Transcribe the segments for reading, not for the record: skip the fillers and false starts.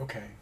Okay.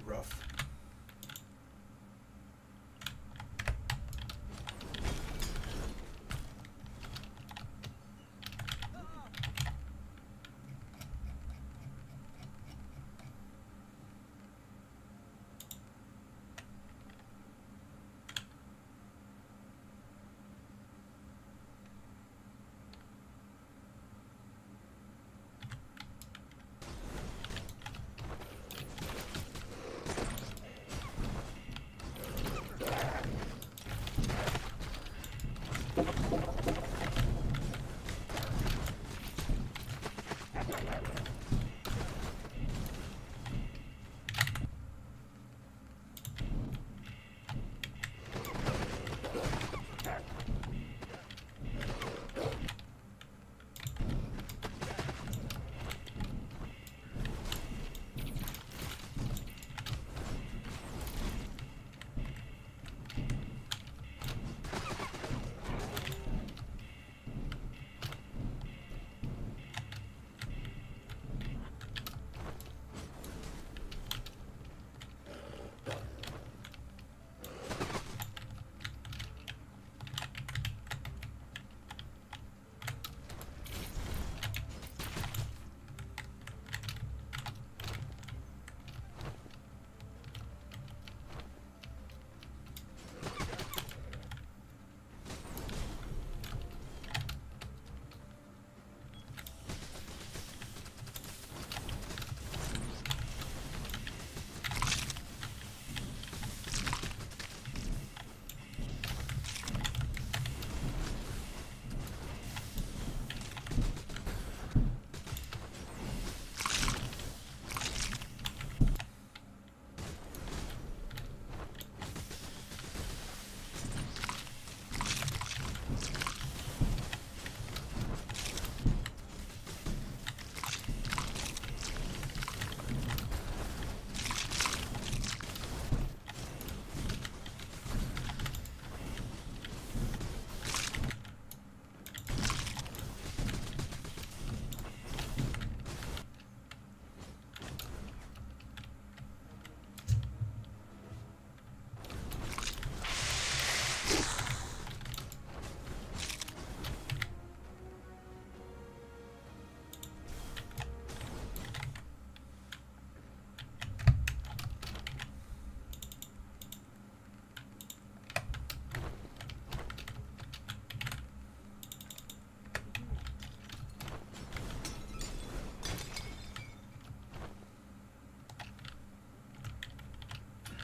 Rough.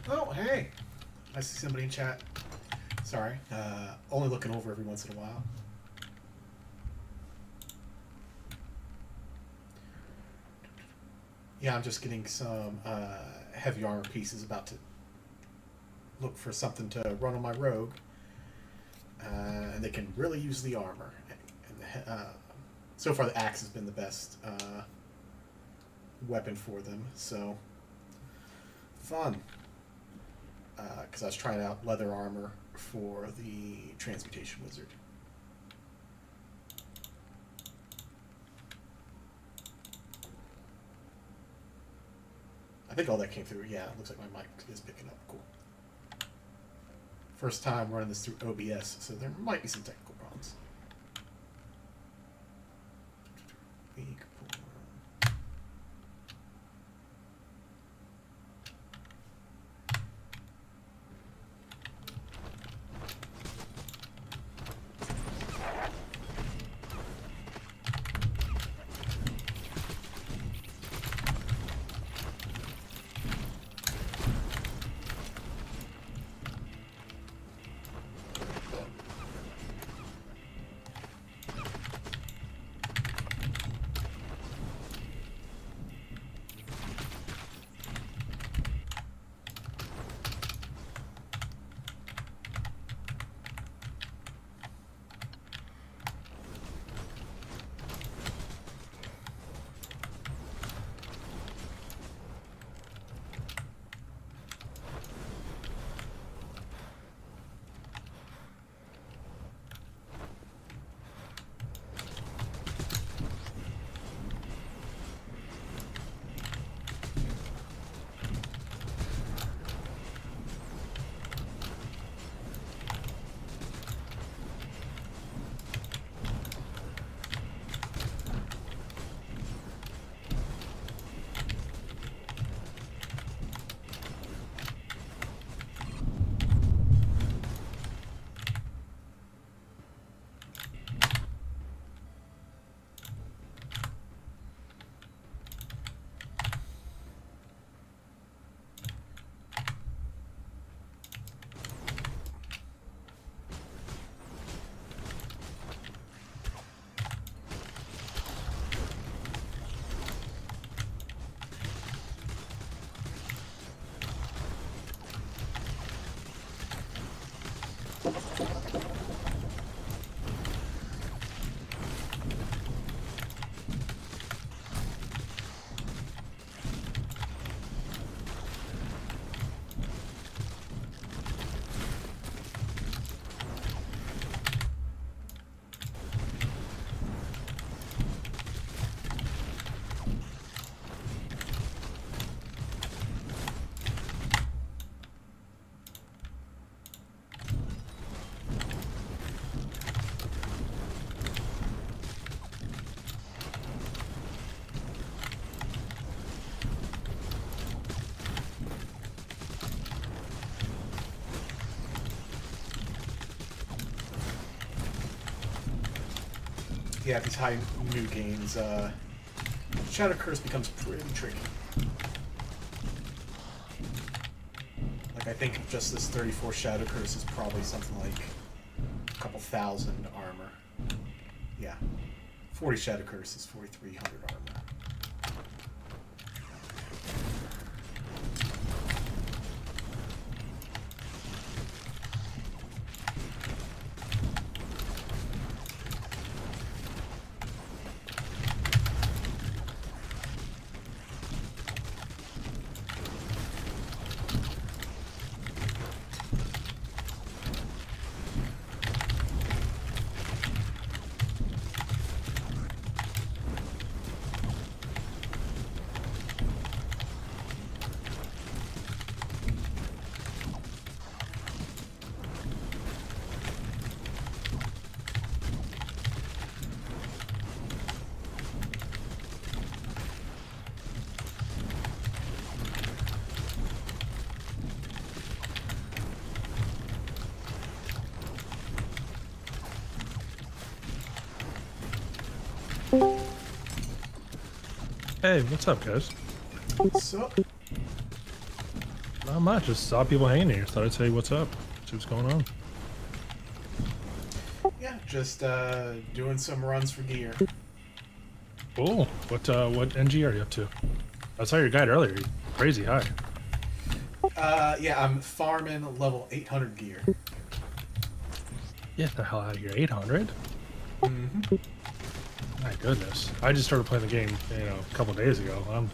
Oh, hey. I see somebody in chat. Sorry. Only looking over every once in a while. Yeah, I'm just getting some heavy armor pieces, about to look for something to run on my rogue. And they can really use the armor. And so far the axe has been the best weapon for them, so fun. Because I was trying out leather armor for the transmutation wizard. I think all that came through. Yeah, it looks like my mic is picking up. Cool. First time running this through OBS, so there might be some technical problems. Yeah, these high new games, Shadow Curse becomes pretty tricky. Like, I think just this 34 Shadow Curse is probably something like a couple thousand armor. Yeah. 40 Shadow Curse is 4,300 armor. Hey, what's up, guys? So, Not much. Just saw people hanging here. Thought I'd say what's up. See what's going on. Yeah, just doing some runs for gear. Cool. What NG are you up to? I saw your guide earlier. You're crazy high. Yeah, I'm farming level 800 gear. Get the hell out of here. 800? Mm-hmm. My goodness. I just started playing the game, a couple days ago. I'm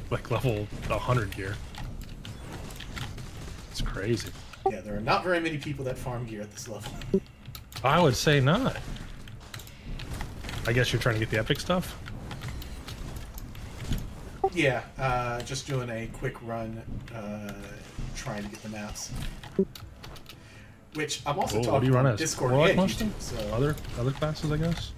like level 100 gear. It's crazy. Yeah, there are not very many people that farm gear at this level. I would say not. I guess you're trying to get the epic stuff? Yeah, just doing a quick run, trying to get the maps. Which I'm also What do talking you run on as? Discord Warlock and mostly? YouTube. So Other classes, I guess?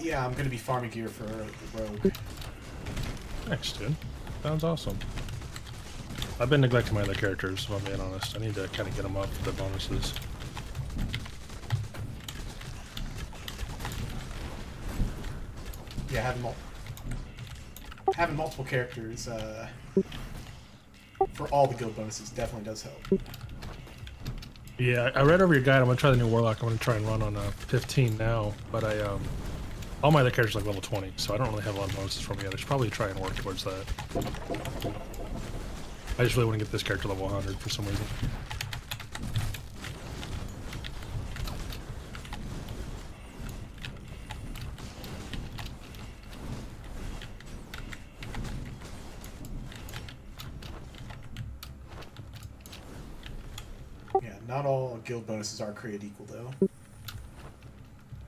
yeah, I'm gonna be farming gear for the rogue. Nice, dude. Sounds awesome. I've been neglecting my other characters, if I'm being honest. I need to kind of get them up for the bonuses. Yeah, having multiple characters for all the guild bonuses definitely does help. Yeah, I read over your guide. I'm gonna try the new Warlock. I'm gonna try and run on 15 now, but all my other characters are like level 20, so I don't really have a lot of bonuses from yet. I should probably try and work towards that. I just really want to get this character level 100 for some reason. Yeah, not all guild bonuses are created equal though.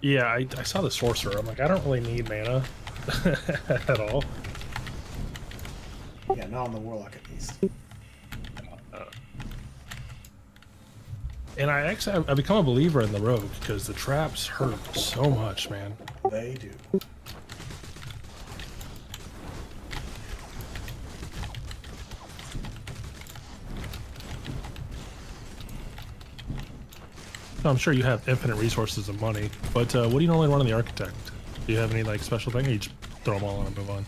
Yeah, I saw the sorcerer. I'm like, I don't really need mana at all. Yeah, not on the warlock at least. And I've become a believer in the rogue because the traps hurt so much, man. They do. I'm sure you have infinite resources and money, but what do you normally run on the architect? Do you have any like special thing, or you just throw them all on and move on?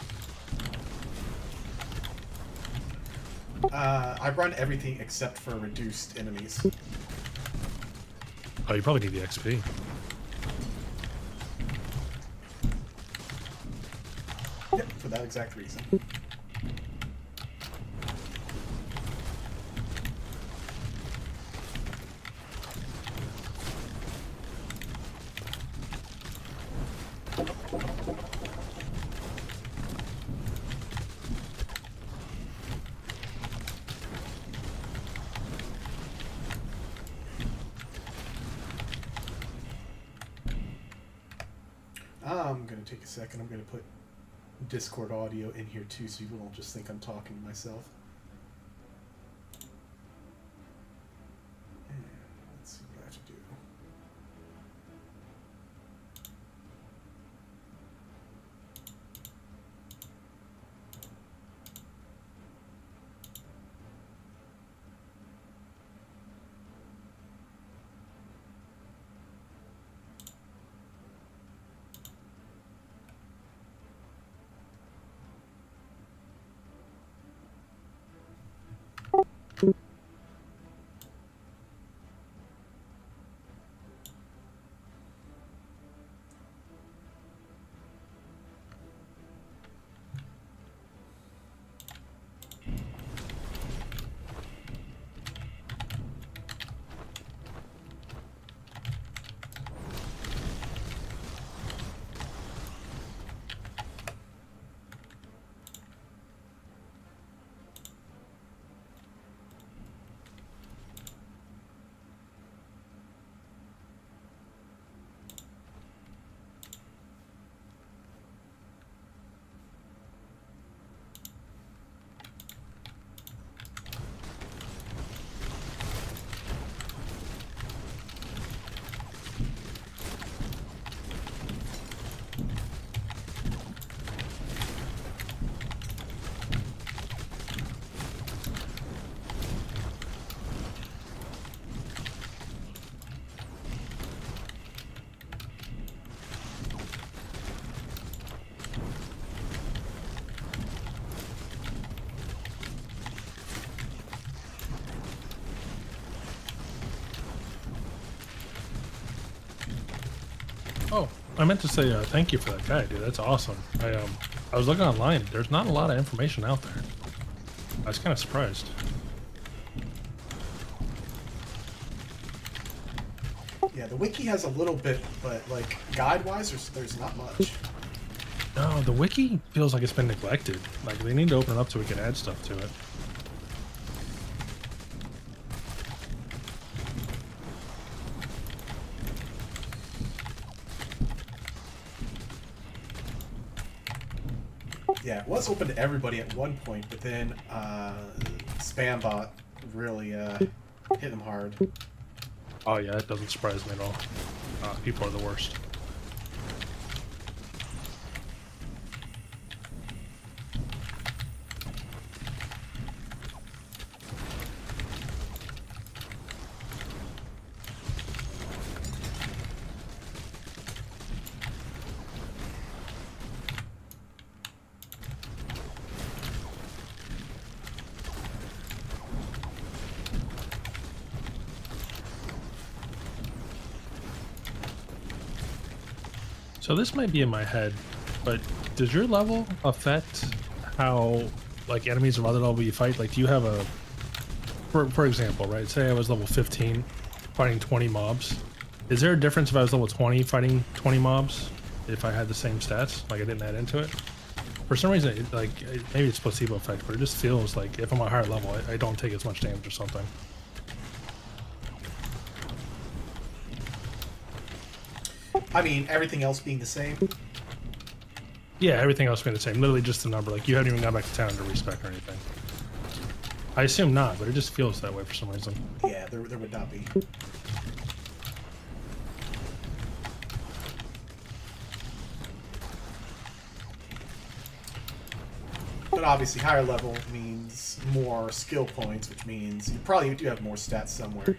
I run everything except for reduced enemies. Oh, you probably need the XP. Yep, for that exact reason. I'm gonna take a second. I'm gonna put Discord audio in here too, so people don't just think I'm talking to myself. And let's see what I have to do. Oh, I meant to say thank you for that guy, dude. That's awesome. I was looking online. There's not a lot of information out there. I was kind of surprised. Yeah, the wiki has a little bit, but like guide-wise, there's not much. No, the wiki feels like it's been neglected. Like they need to open it up so we can add stuff to it. Yeah, it was open to everybody at one point, but then Spambot really hit them hard. Oh yeah, that doesn't surprise me at all. People are the worst. So this might be in my head, but does your level affect how like enemies of other level you fight? Like do you have a for example, right? Say I was level 15 fighting 20 mobs. Is there a difference if I was level 20 fighting 20 mobs if I had the same stats? Like I didn't add into it? For some reason, maybe it's placebo effect, but it just feels like if I'm a higher level, I don't take as much damage or something. I mean, everything else being the same. Yeah, everything else being the same. Literally just the number. Like you haven't even gone back to town to respec or anything. I assume not, but it just feels that way for some reason. Yeah, there would not be. But obviously, higher level means more skill points, which means you probably do have more stats somewhere.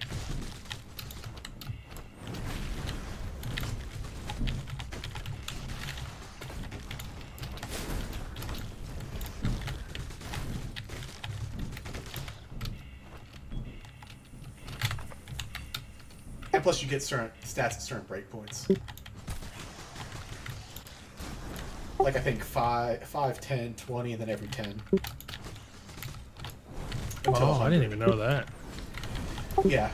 And plus, you get certain stats at certain breakpoints. Like, I think 5, 10, 20, and then every 10. Oh, I didn't even know that. Yeah,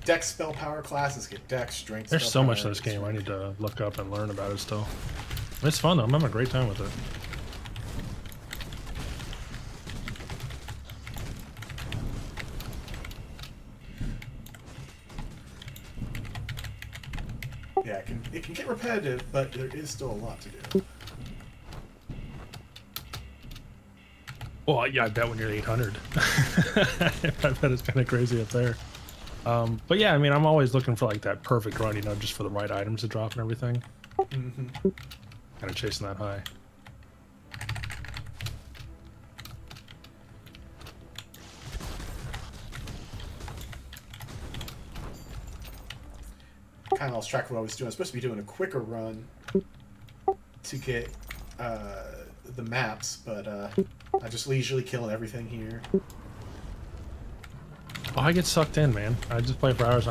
Dex spell power classes get Dex, Strength. There's so much in this game I need to look up and learn about it still. It's fun though. I'm having a great time with it. Yeah, it can get repetitive, but there is still a lot to do. Well, yeah, I bet when you're 800. I bet it's kind of crazy up there. But yeah, I mean, I'm always looking for like that perfect run, you know, just for the right items to drop and everything. Mm-hmm. Kind of chasing that high. Kind of lost track of what I was doing. I was supposed to be doing a quicker run to get the maps, but I just leisurely killing everything here. Oh, I get sucked in, man. I just play for hours.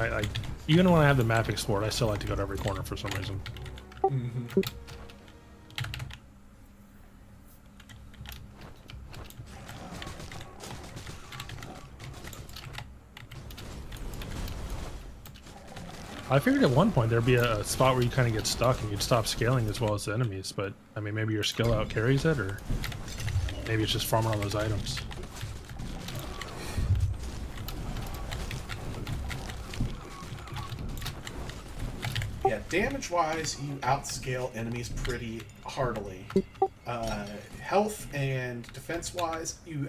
Even when I have the map explored, I still like to go to every corner for some reason. Mm-hmm. I figured at one point there'd be a spot where you kind of get stuck and you'd stop scaling as well as the enemies, but I mean, maybe your skill out carries it, or maybe it's just farming all those items. Yeah, damage-wise, you outscale enemies pretty heartily. Health and defense-wise, you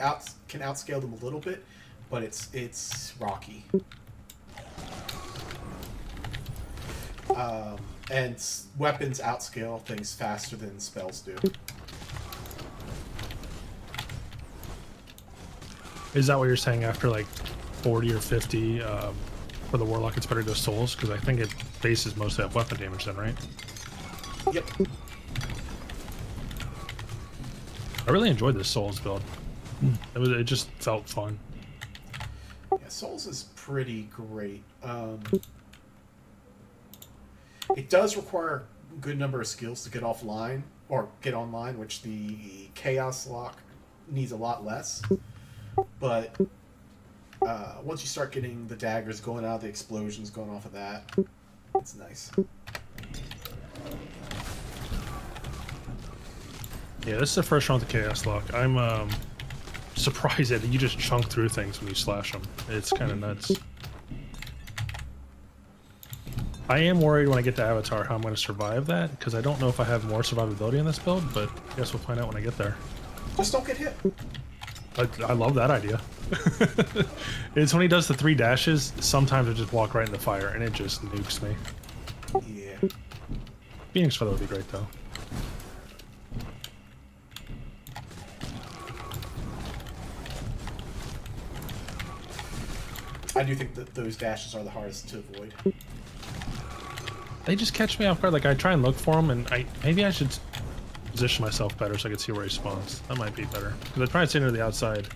can outscale them a little bit, but it's rocky. And weapons outscale things faster than spells do. Is that what you're saying after like 40 or 50 for the Warlock it's better to go Souls? Because I think it bases mostly off weapon damage then, right? Yep. I really enjoyed this Souls build. It just felt fun. Yeah, Souls is pretty great. It does require a good number of skills to get offline or get online, which the Chaos Lock needs a lot less. But once you start getting the daggers going out, the explosions going off of that, it's nice. Yeah, this is the first round with the Chaos Lock. I'm surprised that you just chunk through things when you slash them. It's kind of nuts. I am worried when I get to Avatar how I'm going to survive that, because I don't know if I have more survivability in this build, but I guess we'll find out when I get there. Just don't get hit. I love that idea. It's when he does the 3 dashes, sometimes I just walk right in the fire, and it just nukes me. Yeah. Phoenix Feather would be great, though. I do think that those dashes are the hardest to avoid. They just catch me off guard. Like, I try and look for them, and maybe I should position myself better so I can see where he spawns. That might be better. Because I try and stay near the outside.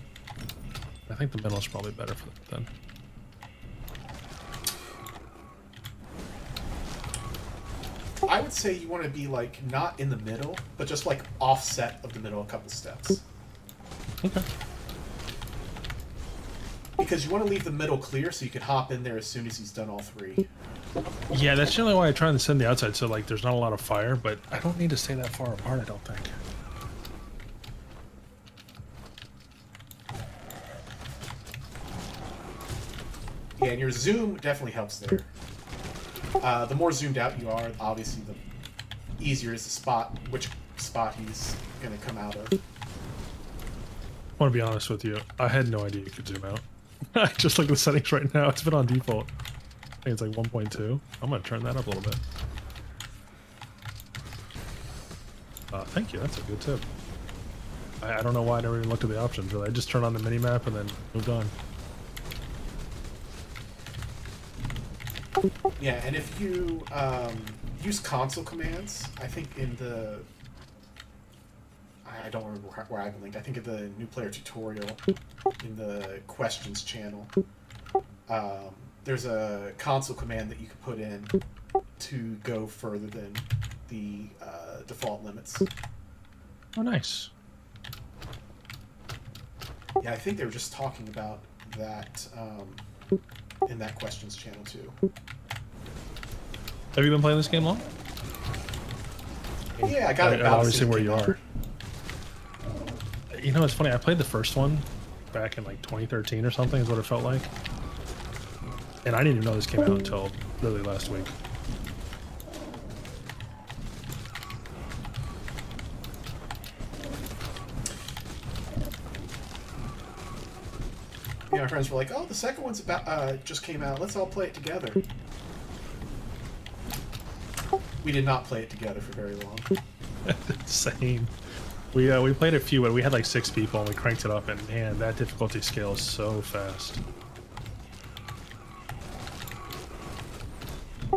I think the middle is probably better for that then. I would say you want to be, like, not in the middle, but just, like, offset of the middle a couple steps. Okay. Because you want to leave the middle clear so you can hop in there as soon as he's done all 3. Yeah, that's generally why I try and send the outside, so, like, there's not a lot of fire, but I don't need to stay that far apart, I don't think. Yeah, and your zoom definitely helps there. The more zoomed out you are, obviously the easier is to spot which spot he's going to come out of. I want to be honest with you, I had no idea you could zoom out. I just look at the settings right now, it's been on default. I think it's like 1.2. I'm going to turn that up a little bit. Thank you, that's a good tip. I don't know why I never even looked at the options, really. I just turned on the mini-map and then moved on. Yeah, and if you use console commands, I think in the... I don't remember where I've been linked. I think in the new player tutorial, in the questions channel, there's a console command that you can put in to go further than the default limits. Oh, nice. Yeah, I think they were just talking about that in that questions channel too. Have you been playing this game long? Yeah, I got it about obviously where you are. You know, it's funny. I played the first one back in like 2013 or something is what it felt like. And I didn't even know this came out until literally last week. Yeah, my friends were like, "Oh, the second one's about just came out. Let's all play it together." We did not play it together for very long. Same. We played a few, and we had like 6 people, and we cranked it up, and man, that difficulty scales so fast.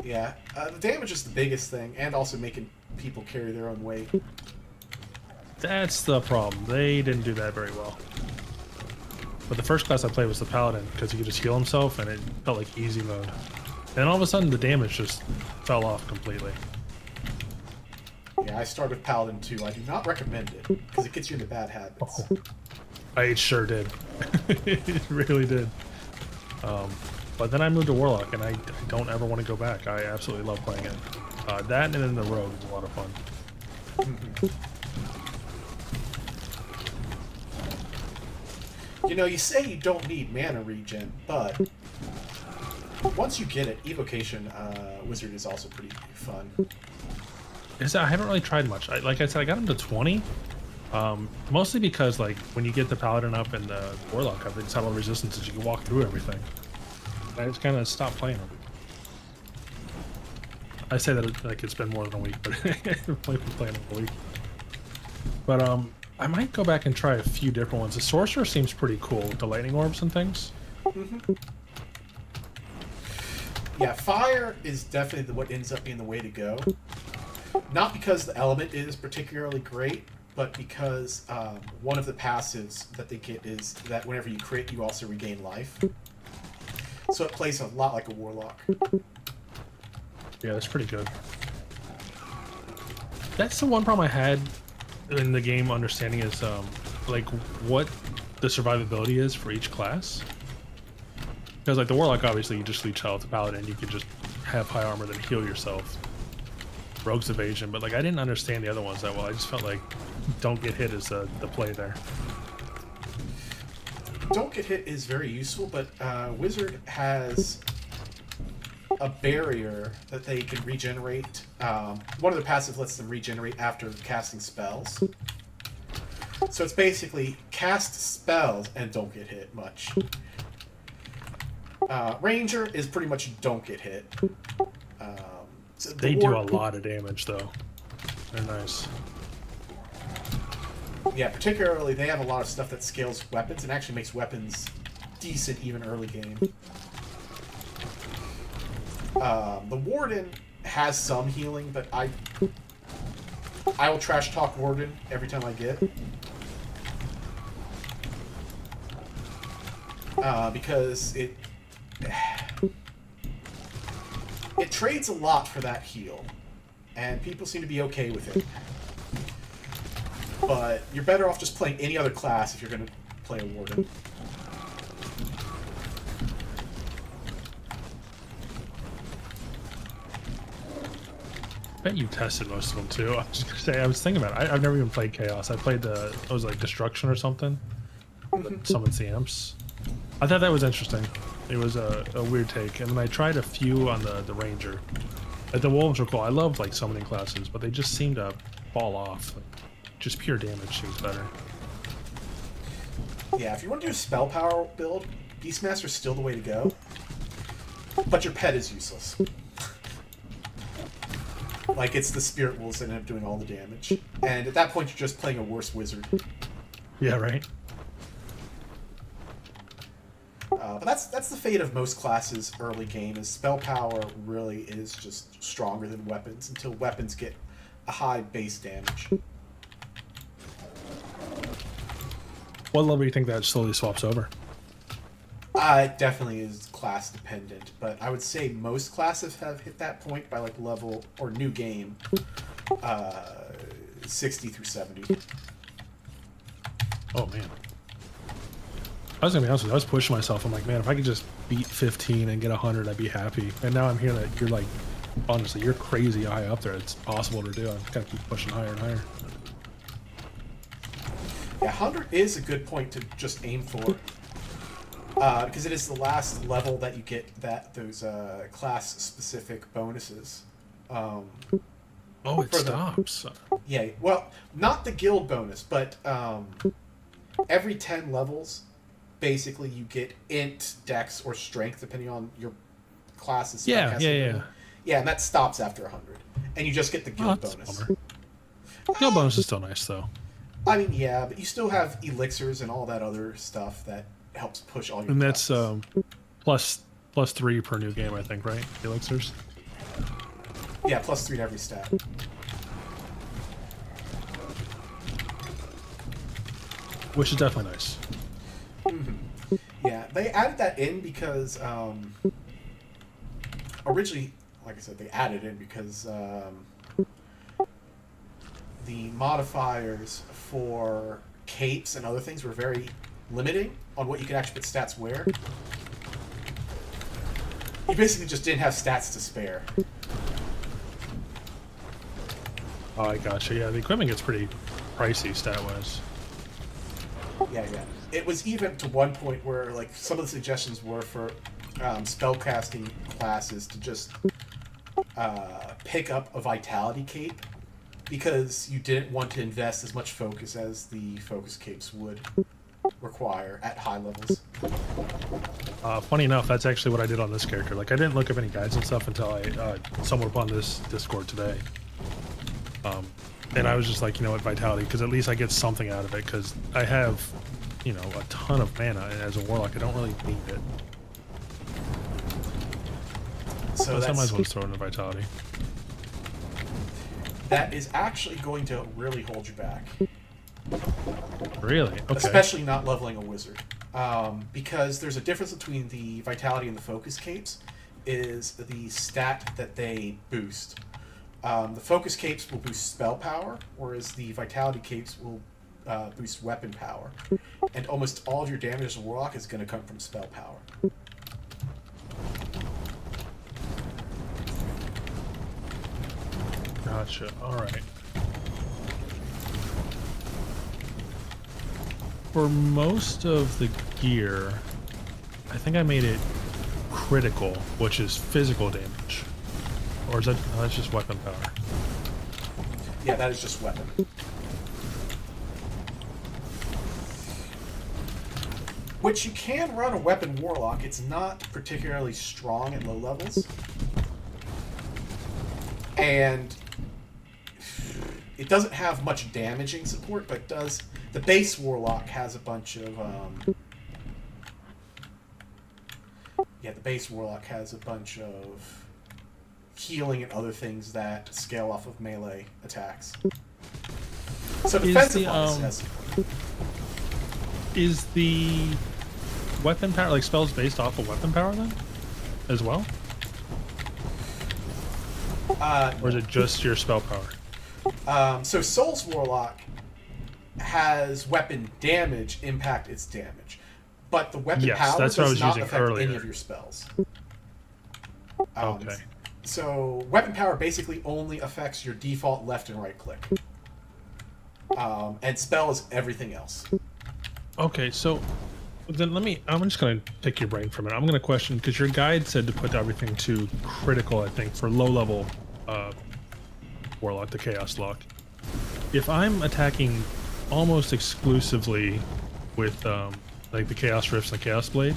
Yeah, the damage is the biggest thing, and also making people carry their own weight. That's the problem. They didn't do that very well. But the first class I played was the Paladin, because he could just heal himself, and it felt like easy mode. And all of a sudden, the damage just fell off completely. Yeah, I started with Paladin too. I do not recommend it, because it gets you into bad habits. Oh, it sure did. It really did. But then I moved to Warlock, and I don't ever want to go back. I absolutely love playing it. That and then the Rogue is a lot of fun. You know, you say you don't need mana regen, but once you get it, Evocation Wizard is also pretty fun. I haven't really tried much. Like I said, I got him to 20. Mostly because, like, when you get the Paladin up and the Warlock up, they just have all the resistances. You can walk through everything. I just kind of stopped playing them. I say that like it's been more than a week, but I've playing them a week. But I might go back and try a few different ones. The Sorcerer seems pretty cool with the lightning orbs and things. Yeah, fire is definitely what ends up being the way to go. Not because the element is particularly great, but because one of the passives that they get is that whenever you crit, you also regain life. So it plays a lot like a Warlock. Yeah, that's pretty good. That's the one problem I had in the game understanding is like what the survivability is for each class. Because like the Warlock, obviously you just leech health, the Paladin you can just have high armor then heal yourself. Rogue's evasion, but like I didn't understand the other ones that well. I just felt like don't get hit is the play there. Don't get hit is very useful, but Wizard has a barrier that they can regenerate. One of their passive lets them regenerate after casting spells. So it's basically cast spells and don't get hit much. Ranger is pretty much don't get hit. So they do a lot of damage though. They're nice. Yeah, particularly they have a lot of stuff that scales weapons and actually makes weapons decent even early game. The Warden has some healing, but I will trash talk Warden every time I get. Because it trades a lot for that heal, and people seem to be okay with it. But you're better off just playing any other class if you're going to play a Warden. I bet you tested most of them too. I was just gonna say, I was thinking about it. I've never even played Chaos. I played it was like Destruction or something. Summons the Amps. I thought that was interesting. It was a weird take. And then I tried a few on the Ranger. Like the Wolves were cool. I love like summoning classes, but they just seem to fall off. Like, just pure damage seems better. Yeah, if you want to do a spell power build, Beastmaster's still the way to go. But your pet is useless. Like, it's the Spirit Wolves that end up doing all the damage. And at that point, you're just playing a worse wizard. Yeah, right? But that's the fate of most classes early game, is spell power really is just stronger than weapons until weapons get a high base damage. What level do you think that slowly swaps over? It definitely is class dependent, but I would say most classes have hit that point by like level or new game 60 through 70. Oh man. I was gonna be honest with you, I was pushing myself. I'm like, man, if I could just beat 15 and get 100, I'd be happy. And now I'm hearing that you're like, honestly, you're crazy high up there. It's possible to do. I gotta keep pushing higher and higher. Yeah, 100 is a good point to just aim for. Because it is the last level that you get those class-specific bonuses. Oh, it stops. Yeah, well, not the guild bonus, but every 10 levels, basically you get int, dex, or strength, depending on your class's. Yeah. Yeah, and that stops after 100. And you just get the guild bonus. Guild bonus is still nice, though. I mean, yeah, but you still have elixirs and all that other stuff that helps push all your And that's classes. plus 3 per new game, I think, right? Elixirs? Yeah, plus 3 to every stat. Which is definitely nice. Mm-hmm. Yeah, they added that in because originally, like I said, they added in because the modifiers for capes and other things were very limiting on what you could actually put stats where. You basically just didn't have stats to spare. Oh, I gotcha. Yeah, the equipment gets pretty pricey stat-wise. Yeah. It was even to one point where, like, some of the suggestions were for spellcasting classes to just pick up a vitality cape because you didn't want to invest as much focus as the focus capes would require at high levels. Funny enough, that's actually what I did on this character. Like, I didn't look up any guides and stuff until I stumbled upon this Discord today. And I was just like, you know what, vitality, because at least I get something out of it, because I have, you know, a ton of mana, and as a warlock, I don't really need it. So I might as well just throw in a vitality. That is actually going to really hold you back. Really? Okay. Especially not leveling a wizard. Because there's a difference between the vitality and the focus capes. is the stat that they boost. The focus capes will boost spell power, whereas the vitality capes will boost weapon power. And almost all of your damage as a warlock is going to come from spell power. Gotcha. All right. For most of the gear, I think I made it critical, which is physical damage. Or is that, oh, that's just weapon power. Yeah, that is just weapon. Which you can run a weapon warlock. It's not particularly strong at low levels. And it doesn't have much damaging support, but does. The base warlock has a bunch of the base warlock has a bunch of healing and other things that scale off of melee attacks. So defensive wise, yes. Is the weapon power, like spells based off of weapon power then? As well? Or is it just your spell power? So Soul's Warlock has weapon damage impact its damage, but the weapon power that's does not affect any of your spells. Okay. So weapon power basically only affects your default left and right click, and spell is everything else. Okay, so then I'm just going to pick your brain for a minute. I'm going to question, because your guide said to put everything to critical, I think, for low level warlock, the chaos lock. If I'm attacking almost exclusively with like the chaos rifts and the chaos blade,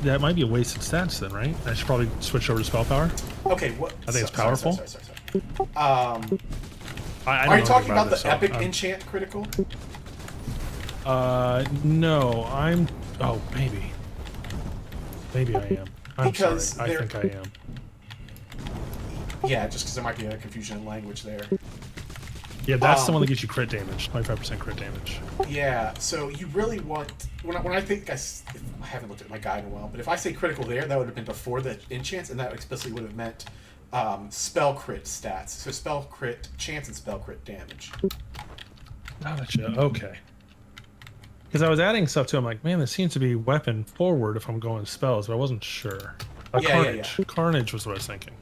that might be a wasted stats then, right? I should probably switch over to spell power. Okay, what? I think it's powerful. Sorry. Are you talking about the epic enchant critical? No, I'm. Oh, maybe. Maybe I am. I'm because sorry. I think I am. Yeah, just because there might be a confusion in language there. Yeah, that's the one that gives you crit damage, 25% crit damage. Yeah, so you really want when I think I haven't looked at my guide in a while, but if I say critical there, that would have been before the enchants, and that explicitly would have meant spell crit stats. So spell crit chance and spell crit damage. Gotcha. Okay. Because I was adding stuff to it, I'm like, man, this seems to be weapon forward if I'm going spells, but I wasn't sure. Carnage. Yeah. Carnage was what I was thinking.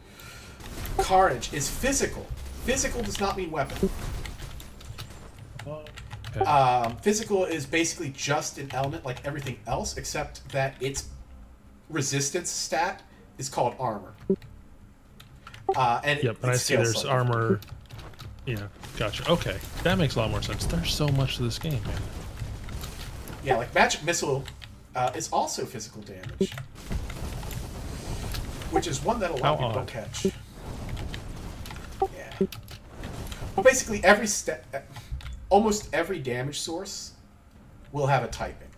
Carnage is physical. Physical does not mean weapon. Okay. Physical is basically just an element like everything else, except that its resistance stat is called armor. And I see there's armor. Yeah, gotcha. Okay, that makes a lot more sense. There's so much to this game, man. Yeah, like magic missile is also physical damage, which is one that a lot of people don't catch. Yeah. Well, basically almost every damage source will have a typing,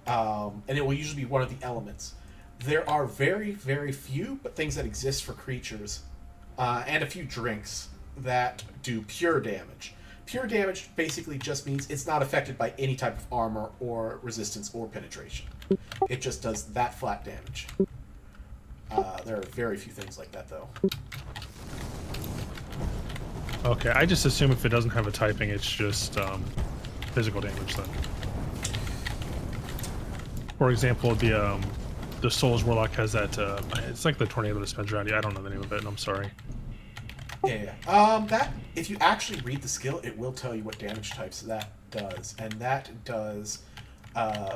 and it will usually be one of the elements. There are very, very few, but things that exist for creatures, and a few drinks that do pure damage. Pure damage basically just means it's not affected by any type of armor or resistance or penetration. It just does that flat damage. There are very few things like that, though. Okay, I just assume if it doesn't have a typing, it's just physical damage then. For example, the Souls Warlock has that, it's like the tornado that spins around you. I don't know the name of it, and I'm sorry. Yeah. That, if you actually read the skill, it will tell you what damage types that does. And that does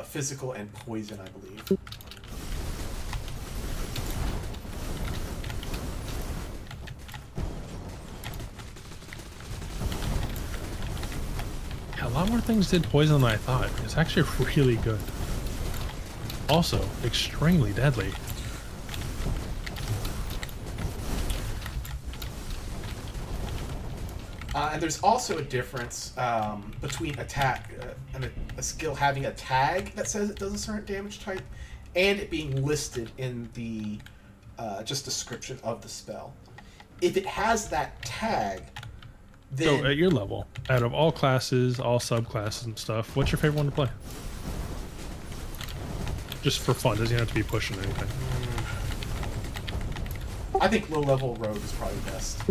physical and poison, I believe. Yeah, a lot more things did poison than I thought. It's actually really good. Also, extremely deadly. And there's also a difference between attack and a skill having a tag that says it does a certain damage type, and it being listed in the just description of the spell. If it has that tag, then... So, at your level, out of all classes, all subclasses and stuff, what's your favorite one to play? Just for fun, doesn't have to be pushing anything. I think low level rogue is probably best.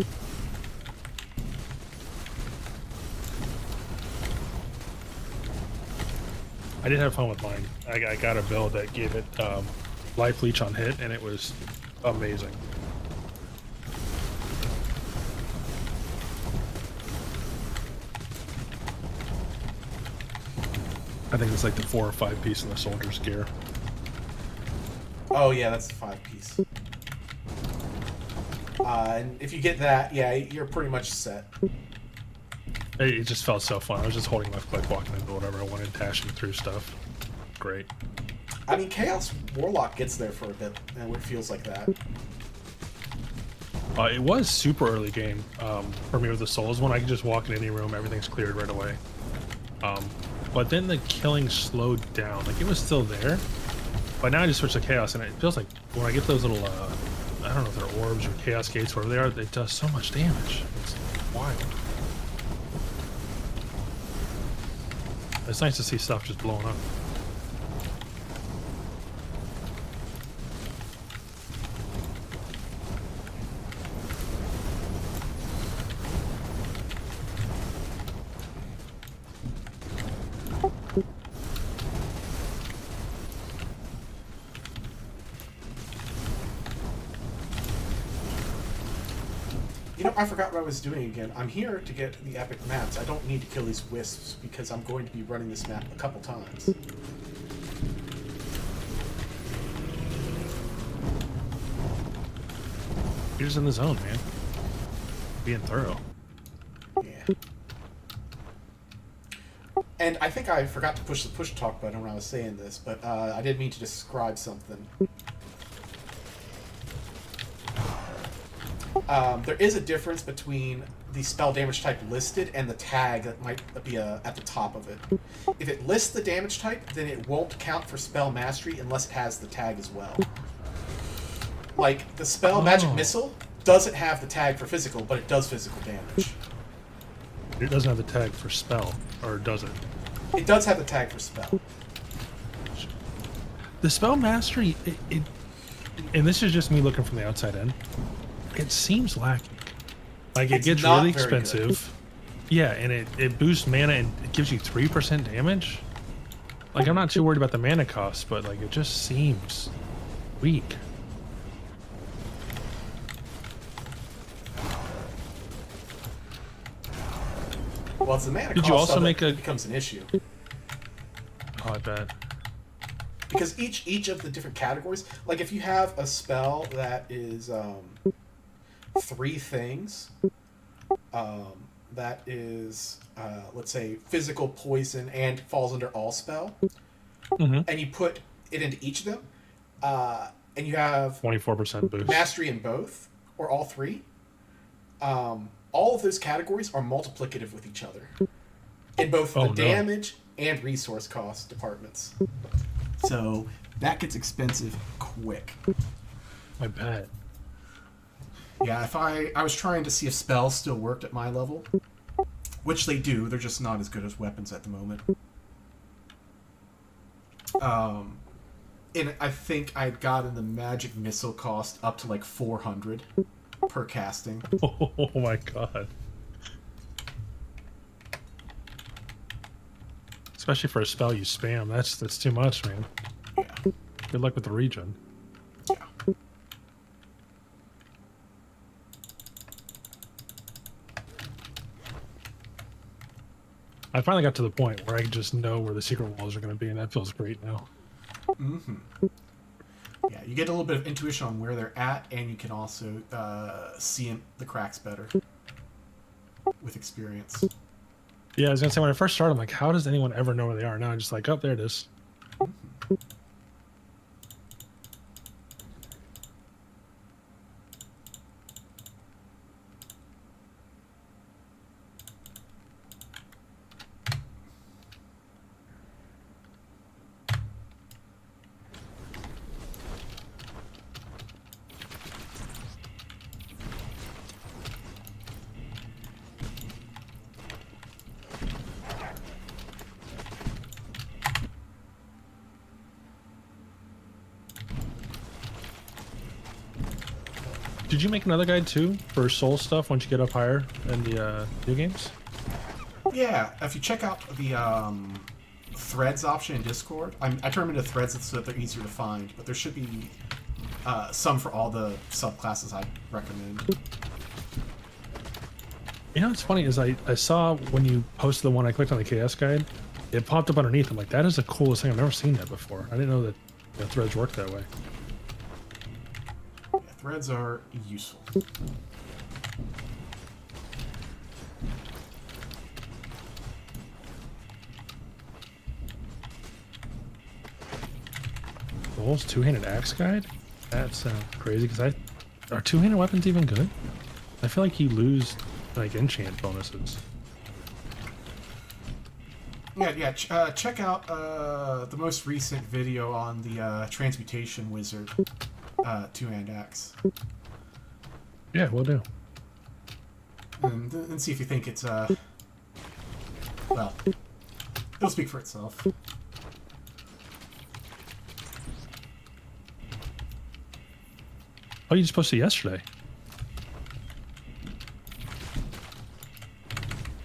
I did have fun with mine. I got a build that gave it life leech on hit, and it was amazing. I think it's like the 4 or 5 piece in the soldier's gear. Oh yeah, that's the 5-piece. And if you get that, yeah, you're pretty much set. It just felt so fun. I was just holding left click, walking into whatever I wanted, dashing through stuff. Great. I mean, Chaos Warlock gets there for a bit, and it feels like that. It was super early game for me with the Souls one. I could just walk in any room, everything's cleared right away. But then the killing slowed down. Like, it was still there, but now I just switched to Chaos, and it feels like when I get those little, I don't know if they're orbs or Chaos Gates, whatever they are, it does so much damage. It's wild. It's nice to see stuff just blowing up. You know, I forgot what I was doing again. I'm here to get the epic maps. I don't need to kill these wisps because I'm going to be running this map a couple times. You're just in the zone, man. Being thorough. Yeah. And I think I forgot to push the push talk button when I was saying this, but I did mean to describe something. There is a difference between the spell damage type listed and the tag that might be at the top of it. If it lists the damage type, then it won't count for spell mastery unless it has the tag as well. Like, the spell Magic Missile doesn't have the tag for physical, but it does physical damage. It doesn't have the tag for spell, or does it? It does have the tag for spell. The spell mastery, and this is just me looking from the outside in, it seems lacking. Like, it gets really expensive. Yeah, and it boosts mana and it gives you 3% damage. Like, I'm not too worried about the mana cost, but like, it just seems weak. Well, it's the mana Did cost you also of make it a becomes an issue. Oh, I bet. Because each of the different categories, like if you have a spell that is 3 things, that is, let's say, physical, poison, and falls under all spell, and you put it into each of them, and you have 24% boost. mastery in both, or all 3, all of those categories are multiplicative with each other in both the damage and resource cost departments. So that gets expensive quick. I bet. Yeah, if I was trying to see if spells still worked at my level, which they do, they're just not as good as weapons at the moment. And I think I'd gotten the magic missile cost up to like 400 per casting. Oh my god. Especially for a spell you spam, that's too much, man. Yeah. Good luck with the regen. Yeah. I finally got to the point where I just know where the secret walls are going to be, and that feels great now. Mm-hmm. Yeah, you get a little bit of intuition on where they're at, and you can also see the cracks better with experience. Yeah, I was going to say, when I first started, I'm like, how does anyone ever know where they are? Now I'm just like, oh, there it is. Mm-hmm. Did you make another guide too for soul stuff once you get up higher in the new games? Yeah, if you check out the threads option in Discord, I turned them into threads so that they're easier to find, but there should be some for all the subclasses I recommend. You know what's funny is I saw when you posted the one I clicked on the KS guide, it popped up underneath. I'm like, that is the coolest thing. I've never seen that before. I didn't know that threads work that way. Yeah, threads are useful. Wolf's two-handed axe guide? That sounds crazy, because are two-handed weapons even good? I feel like you lose, like, enchant bonuses. Yeah, check out the most recent video on the Transmutation Wizard two-hand axe. Yeah, we'll do. And see if you think it's, well, it'll speak for itself. Oh, you just posted yesterday.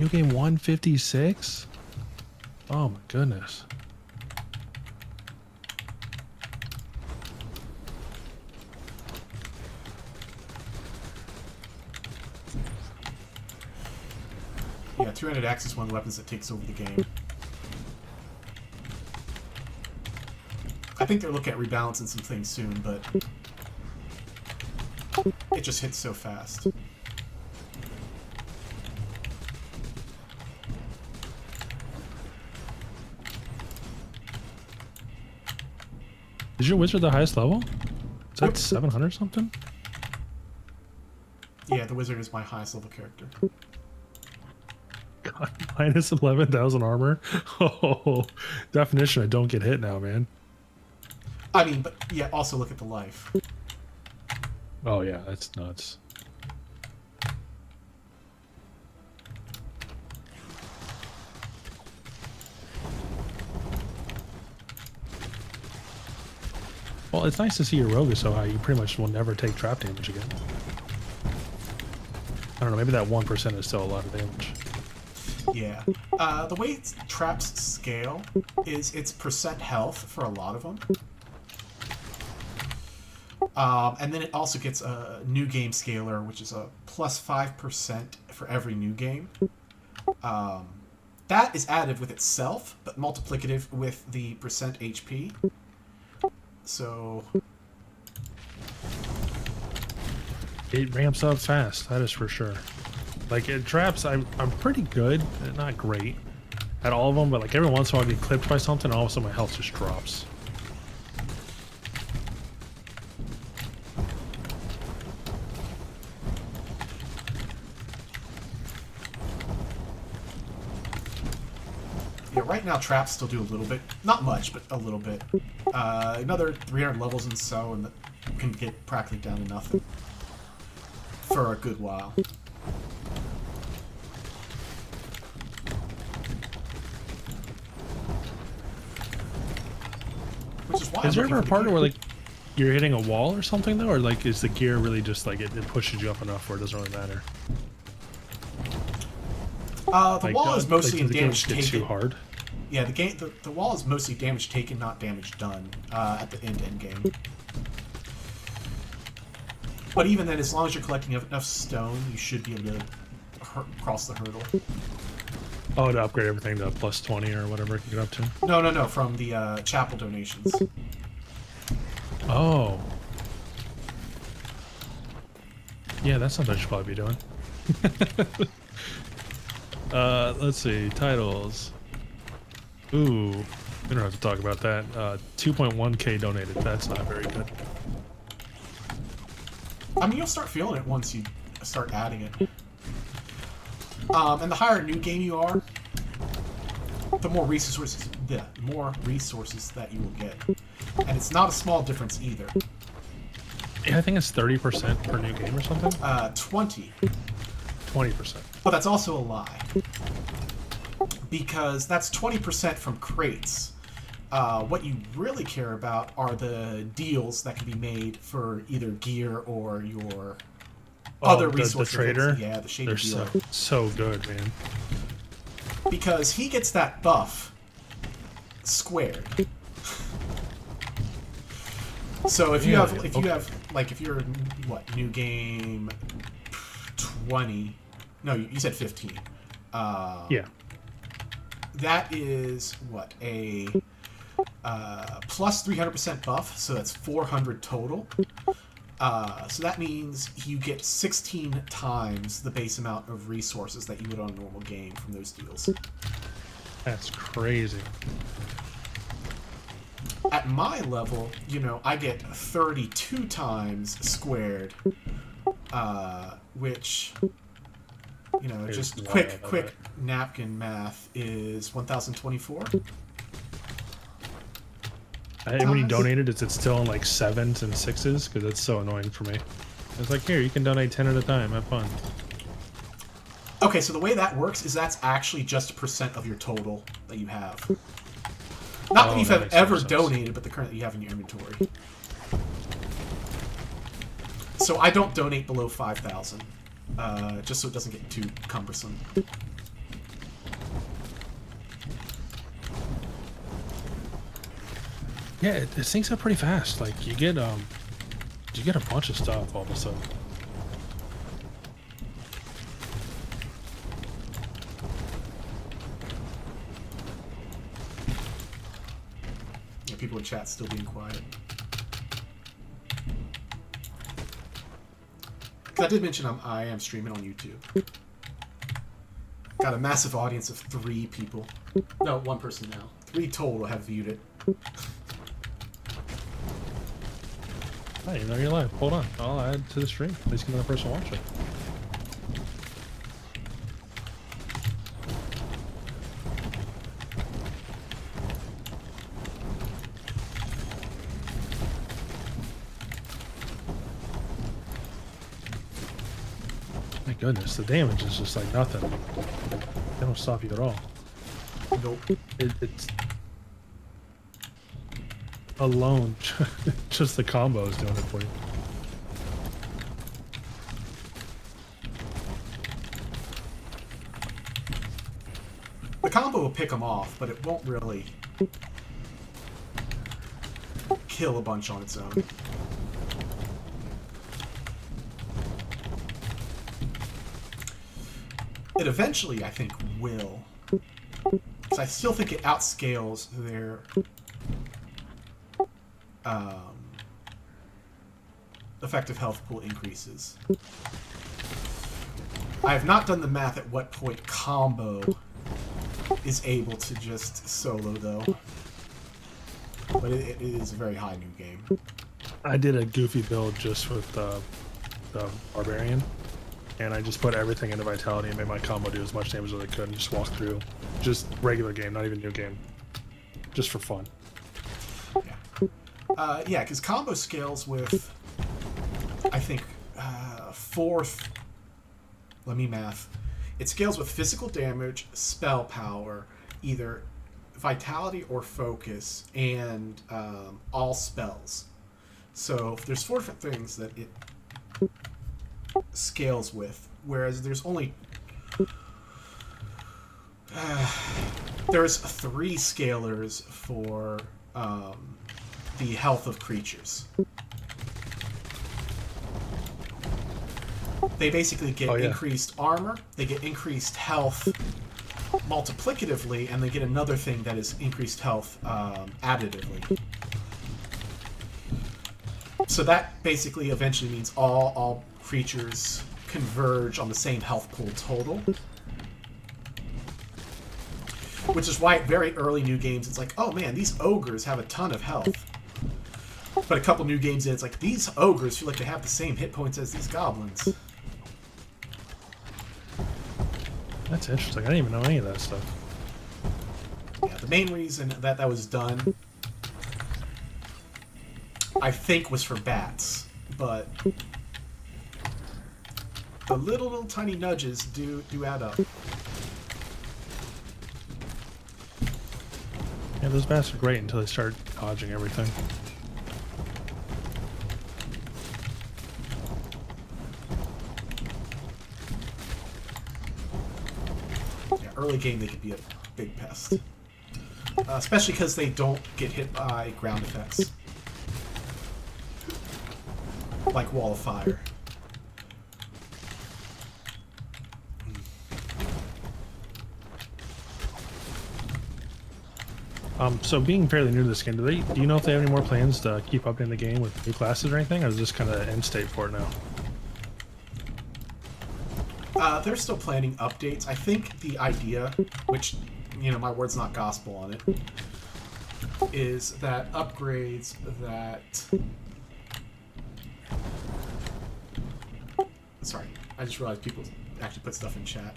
New game 156? Oh my goodness. Yeah, two-handed axe is one of the weapons that takes over the game. I think they're looking at rebalancing some things soon, but it just hits so fast. Is your wizard the highest level? Is that 700 something? Yeah, the wizard is my highest level character. God, minus 11,000 armor? Oh, definition, I don't get hit now, man. I mean, but yeah, also look at the life. Oh yeah, that's nuts. Well, it's nice to see your rogue is so high. You pretty much will never take trap damage again. I don't know, maybe that 1% is still a lot of damage. Yeah. The way traps scale is it's percent health for a lot of them. And then it also gets a new game scaler, which is a plus 5% for every new game. That is additive with itself, but multiplicative with the percent HP. So It ramps up fast, that is for sure. Like, it traps, I'm pretty good, not great, at all of them, but like every once in a while I get clipped by something, and all of a sudden my health just drops. yeah, right now traps still do a little bit, not much, but a little bit. Another 300 levels and so, and that can get practically down to nothing for a good while. Which is why Is there I'm ever a looking part for where like you're hitting a wall or something though, or like is the gear really just like it pushes you up enough where it doesn't really matter? the Like, wall is mostly in does the damage game get taken. too hard? Yeah, the wall is mostly damage taken, not damage done at the end game. But even then, as long as you're collecting enough stone, you should be able to cross the hurdle. Oh, to upgrade everything to plus 20 or whatever it can get up to? No, from the chapel donations. Oh. Yeah, that's something I should probably be doing. Let's see, titles. Ooh, we don't have to talk about that. 2.1k donated, that's not very good. I mean, you'll start feeling it once you start adding it. And the higher new game you are, the more resources that you will get. And it's not a small difference either. Yeah, I think it's 30% per new game or something. 20. 20%. But that's also a lie. Because that's 20% from crates. What you really care about are the deals that can be made for either gear or your other the resources. trader. Yeah, the shaded They're dealer. so good, man. Because he gets that buff squared. So if you Really? have, if Okay. you have, like, if you're what, new game 20? No, you said 15. Yeah. That is what, a plus 300% buff, so that's 400 total. So that means you get 16 times the base amount of resources that you would on a normal game from those deals. That's crazy. At my level, you know, I get 32 times squared, which, you know, It's just wild, quick I bet. napkin math is 1,024. When you donated, is it still in like 7s and 6s? Because that's so annoying for me. It's like, here, you can donate 10 at a time. Have fun. Okay, so the way that works is that's actually just a percent of your total that you have. Not that you that have makes more ever sense. donated, but the current that you have in your inventory. So I don't donate below 5,000, just so it doesn't get too cumbersome. Yeah, it syncs up pretty fast. Like you get a bunch of stuff all of a sudden. Yeah, people in chat still being quiet. 'Cause I did mention I am streaming on YouTube. Got a massive audience of 3 people. No, 1 person now. 3 total have viewed it. Hey, you know you're live. Hold on. I'll add to the stream. At least get another person watching. My goodness, the damage is just like nothing. They don't stop you at all. Nope. It's alone, just the combo is doing it for you. The combo will pick them off, but it won't really kill a bunch on its own. It eventually, I think, will. Because I still think it outscales their effective health pool increases. I have not done the math at what point combo is able to just solo, though. But it is a very high new game. I did a goofy build just with the barbarian, and I just put everything into vitality and made my combo do as much damage as I could and just walk through. Just regular game, not even new game. Just for fun. Yeah, because combo scales with, I think, fourth. Let me math. It scales with physical damage, spell power, either vitality or focus, and all spells. So there's 4 different things that it scales with, whereas there's only there's 3 scalars for the health of creatures. They basically get increased armor, they get increased health multiplicatively, and they get another thing that is increased health additively. So that basically eventually means all creatures converge on the same health pool total. Which is why at very early new games it's like, oh man, these ogres have a ton of health. But a couple new games in, it's like, these ogres feel like they have the same hit points as these goblins. That's interesting. I didn't even know any of that stuff. Yeah, the main reason that was done, I think, was for bats, but the little tiny nudges do add up. Yeah, those bats are great until they start dodging everything. early game they could be a big pest. Especially because they don't get hit by ground effects. Like Wall of Fire. So being fairly new to this game, do you know if they have any more plans to keep updating the game with new classes or anything, or is this kind of end state for it now? They're still planning updates. I think the idea, which, you know, my word's not gospel on it, is that upgrades that... Sorry, I just realized people actually put stuff in chat.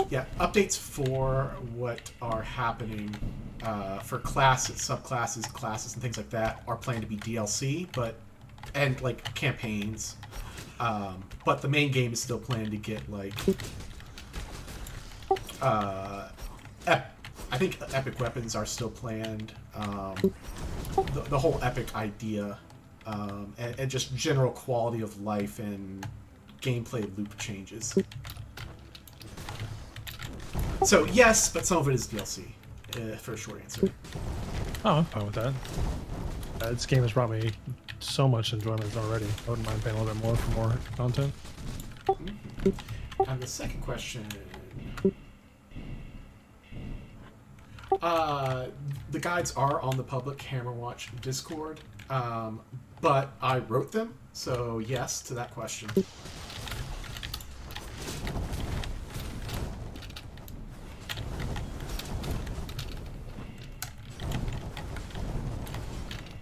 Yeah, updates for what are happening for classes, subclasses, classes, and things like that are planned to be DLC, and like campaigns. But the main game is still planned to get like I think epic weapons are still planned. The whole epic idea and just general quality of life and gameplay loop changes. So yes, but some of it is DLC. For a short answer. Oh, I'm fine with that. This game has brought me so much enjoyment already. I wouldn't mind paying a little bit more for more content. Mm-hmm. And the second question... the guides are on the public Hammerwatch Discord, but I wrote them, so yes to that question.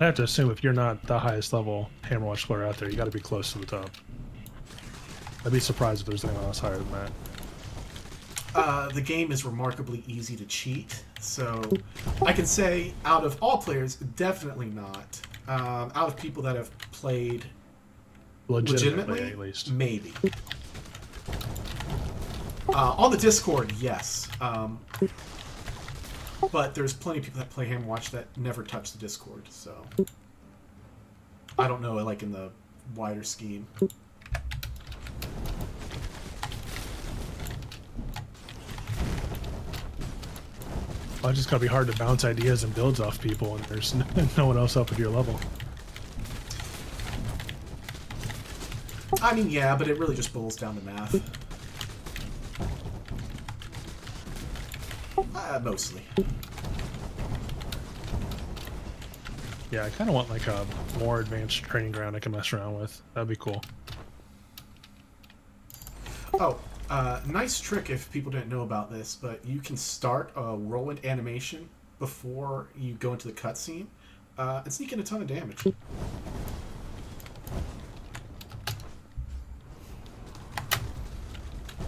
I have to assume if you're not the highest level Hammerwatch player out there, you got to be close to the top. I'd be surprised if there's anyone else higher than that. The game is remarkably easy to cheat, so I can say out of all players, definitely not. Out of people that have played legitimately at least. Maybe. On the Discord, yes. But there's plenty of people that play Hammerwatch that never touch the Discord, so... I don't know, like, in the wider scheme. Well, it's just gotta be hard to bounce ideas and builds off people, and there's no one else up at your level. I mean, yeah, but it really just boils down to math. Mostly. Yeah, I kind of want like a more advanced training ground I can mess around with. That'd be cool. Oh, nice trick if people didn't know about this, but you can start a whirlwind animation before you go into the cutscene and sneak in a ton of damage.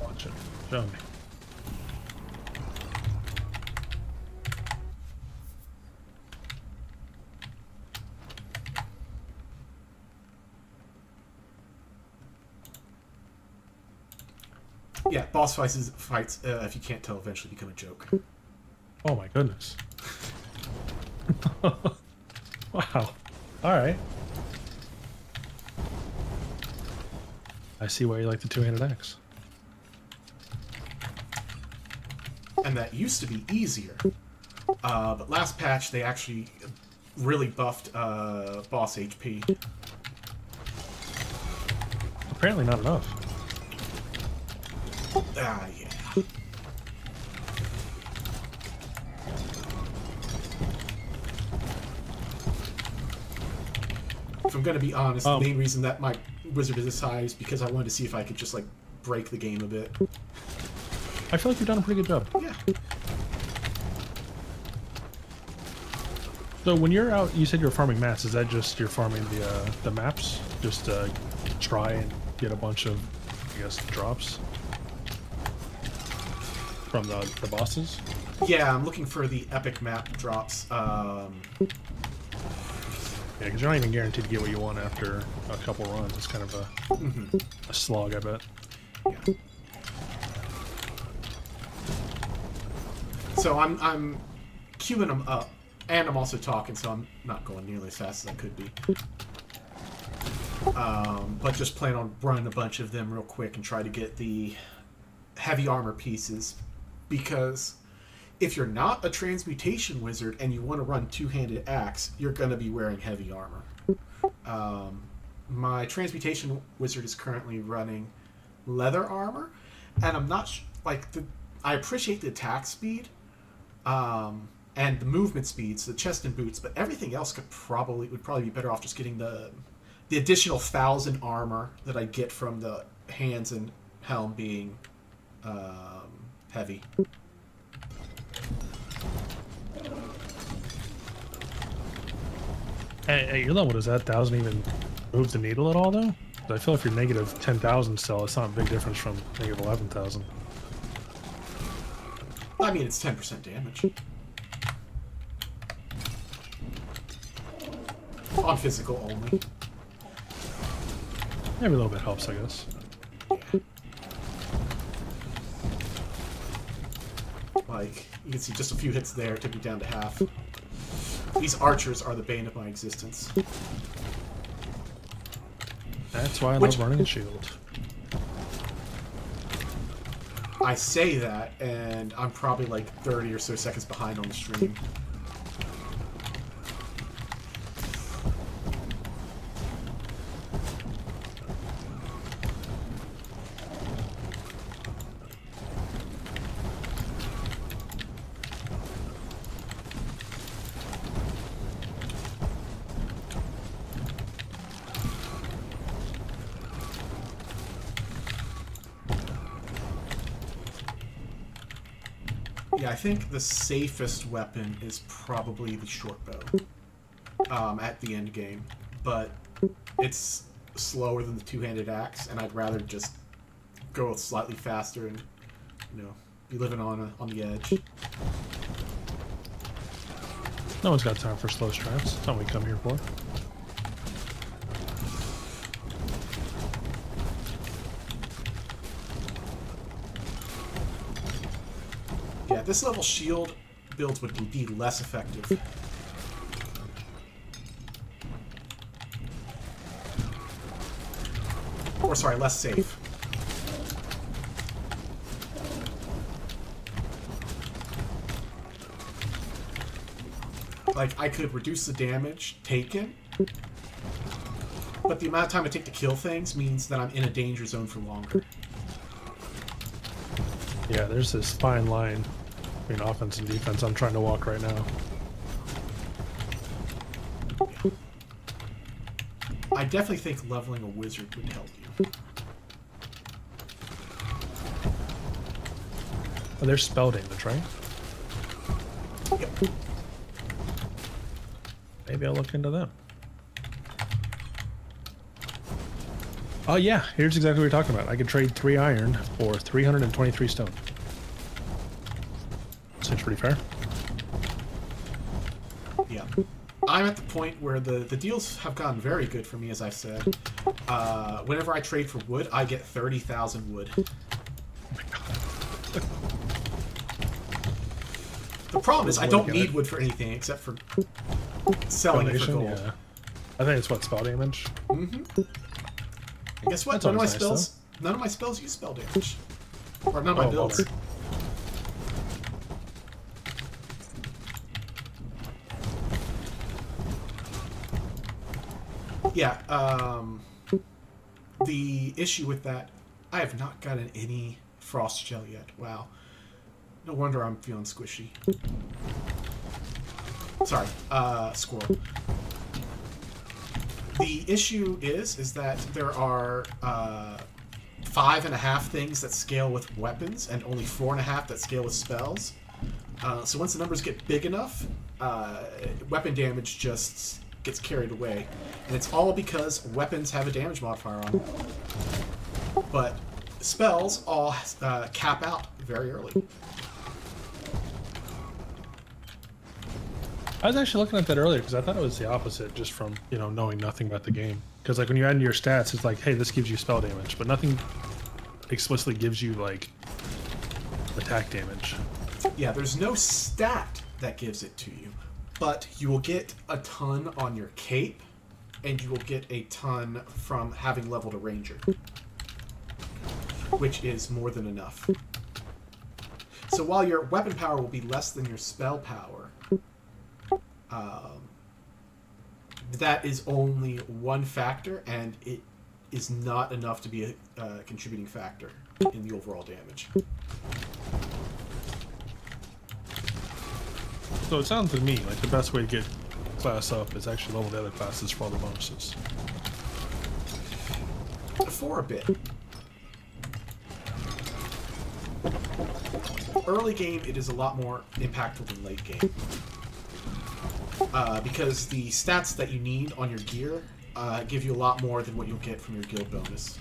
Watch it. Show me. Yeah, boss fights, if you can't tell, eventually become a joke. Oh my goodness. Wow. Alright. I see why you like the two-handed axe. And that used to be easier. But last patch, they actually really buffed boss HP. Apparently not enough. Ah, yeah. If I'm gonna be honest, the main reason that my wizard is this high is because I wanted to see if I could just, like, break the game a bit. I feel like you've done a pretty good job. Yeah. So when you're out, you said you're farming mats. Is that just you're farming the maps? Just to try and get a bunch of, I guess, drops from the bosses? Yeah, I'm looking for the epic map drops. Yeah, because you're not even guaranteed to get what you want after a couple runs. It's kind of a slog, I bet. Yeah. So I'm queuing them up, and I'm also talking, so I'm not going nearly as fast as I could be. But just plan on running a bunch of them real quick and try to get the heavy armor pieces because if you're not a transmutation wizard and you want to run two-handed axe, you're going to be wearing heavy armor. My transmutation wizard is currently running leather armor, and I'm not I appreciate the attack speed and the movement speeds, the chest and boots, but everything else would probably be better off just getting the additional 1,000 armor that I get from the hands and helm being heavy. At your level, does that 1,000 even move the needle at all, though? I feel if you're negative 10,000 still, it's not a big difference from negative 11,000. I mean, it's 10% damage. On physical only. Every little bit helps, I guess. Like, you can see just a few hits there took me down to half. These archers are the bane of my existence. That's why I love running a shield. I say that, and I'm probably like 30 or so seconds behind on the stream. Yeah, I think the safest weapon is probably the short bow at the end game, but it's slower than the two-handed axe, and I'd rather just go slightly faster and, you know, be living on the edge. No one's got time for slow strats. That's not what we come here for. Yeah, this level shield builds would be less effective. Or sorry, less safe. Like, I could reduce the damage taken, but the amount of time I take to kill things means that I'm in a danger zone for longer. Yeah, there's this fine line between offense and defense I'm trying to walk right now. I definitely think leveling a wizard would help you. Oh, there's spell damage, right? Yep. Maybe I'll look into them. Oh yeah, here's exactly what we're talking about. I could trade 3 iron for 323 stone. Seems pretty fair. Yeah. I'm at the point where the deals have gotten very good for me, as I've said. Whenever I trade for wood, I get 30,000 wood. Oh my god. The problem is I don't need wood for anything except for selling it for gold. Yeah. I think it's what, spell damage? Mm-hmm. And guess what? That's None of my always nice, spells. None of my spells use spell damage. Or none of my builds. Well, yeah. The issue with that, I have not gotten any frost gel yet. Wow. No wonder I'm feeling squishy. Sorry, squirrel. The issue is that there are 5.5 things that scale with weapons, and only 4.5 that scale with spells. So once the numbers get big enough, weapon damage just gets carried away, and it's all because weapons have a damage modifier on them. But spells all cap out very early. I was actually looking at that earlier because I thought it was the opposite, just from, you know, knowing nothing about the game. Because like when you add into your stats, it's like, hey, this gives you spell damage, but nothing explicitly gives you like attack damage. Yeah, there's no stat that gives it to you, but you will get a ton on your cape, and you will get a ton from having leveled a ranger, which is more than enough. So while your weapon power will be less than your spell power, that is only one factor, and it is not enough to be a contributing factor in the overall damage. So it sounds to me like the best way to get class up is actually level the other classes for all the bonuses. For a bit. Early game, it is a lot more impactful than late game. Because the stats that you need on your gear give you a lot more than what you'll get from your guild bonus.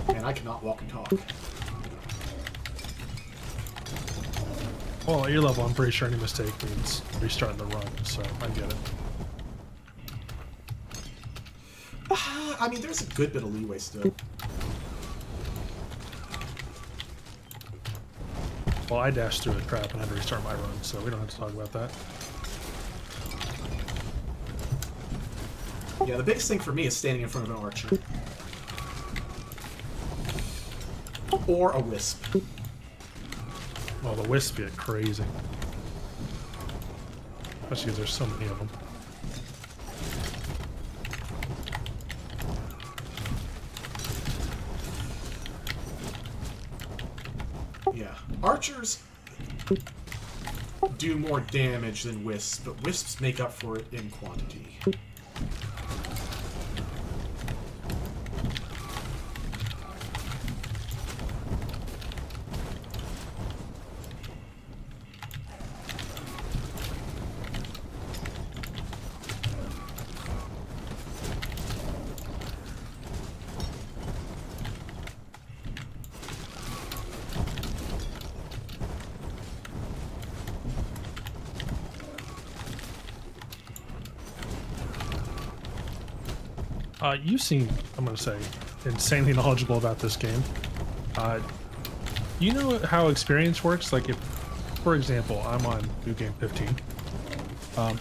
Man, I cannot walk and talk. Well, at your level, I'm pretty sure any mistake means restarting the run, so I get it. I mean, there's a good bit of leeway still. Well, I dashed through the crap and had to restart my run, so we don't have to talk about that. Yeah, the biggest thing for me is standing in front of an archer. Or a wisp. Well, the wisps get crazy. Especially because there's so many of them. Yeah. Archers do more damage than wisps, but wisps make up for it in quantity. You seem, I'm going to say, insanely knowledgeable about this game. You know how experience works? Like if, for example, I'm on New Game 15.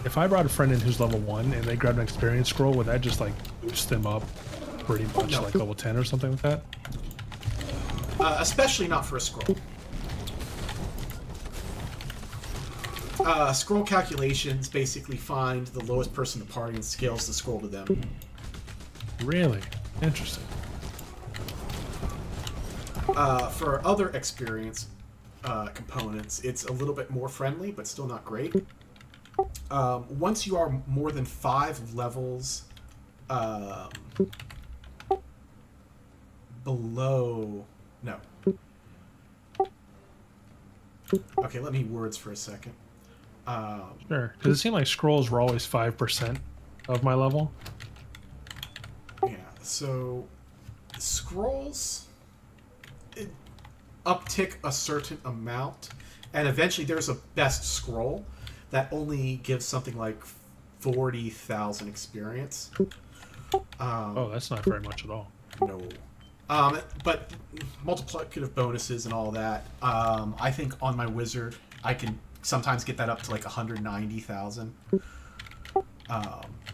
If I brought a friend in who's level 1 and they grabbed an experience scroll, would that just like boost them up pretty much No. like level 10 or something like that? Especially not for a scroll. Scroll calculations basically find the lowest person in the party and scales the scroll to them. Really? Interesting. For other experience components, it's a little bit more friendly, but still not great. Once you are more than 5 levels below... No. Okay, let me words for a second. Sure. Because it seemed like scrolls were always 5% of my level. Yeah, so scrolls uptick a certain amount, and eventually there's a best scroll that only gives something like 40,000 experience. Oh, that's not very much at all. No. But multiplicative bonuses and all that, I think on my wizard, I can sometimes get that up to like 190,000.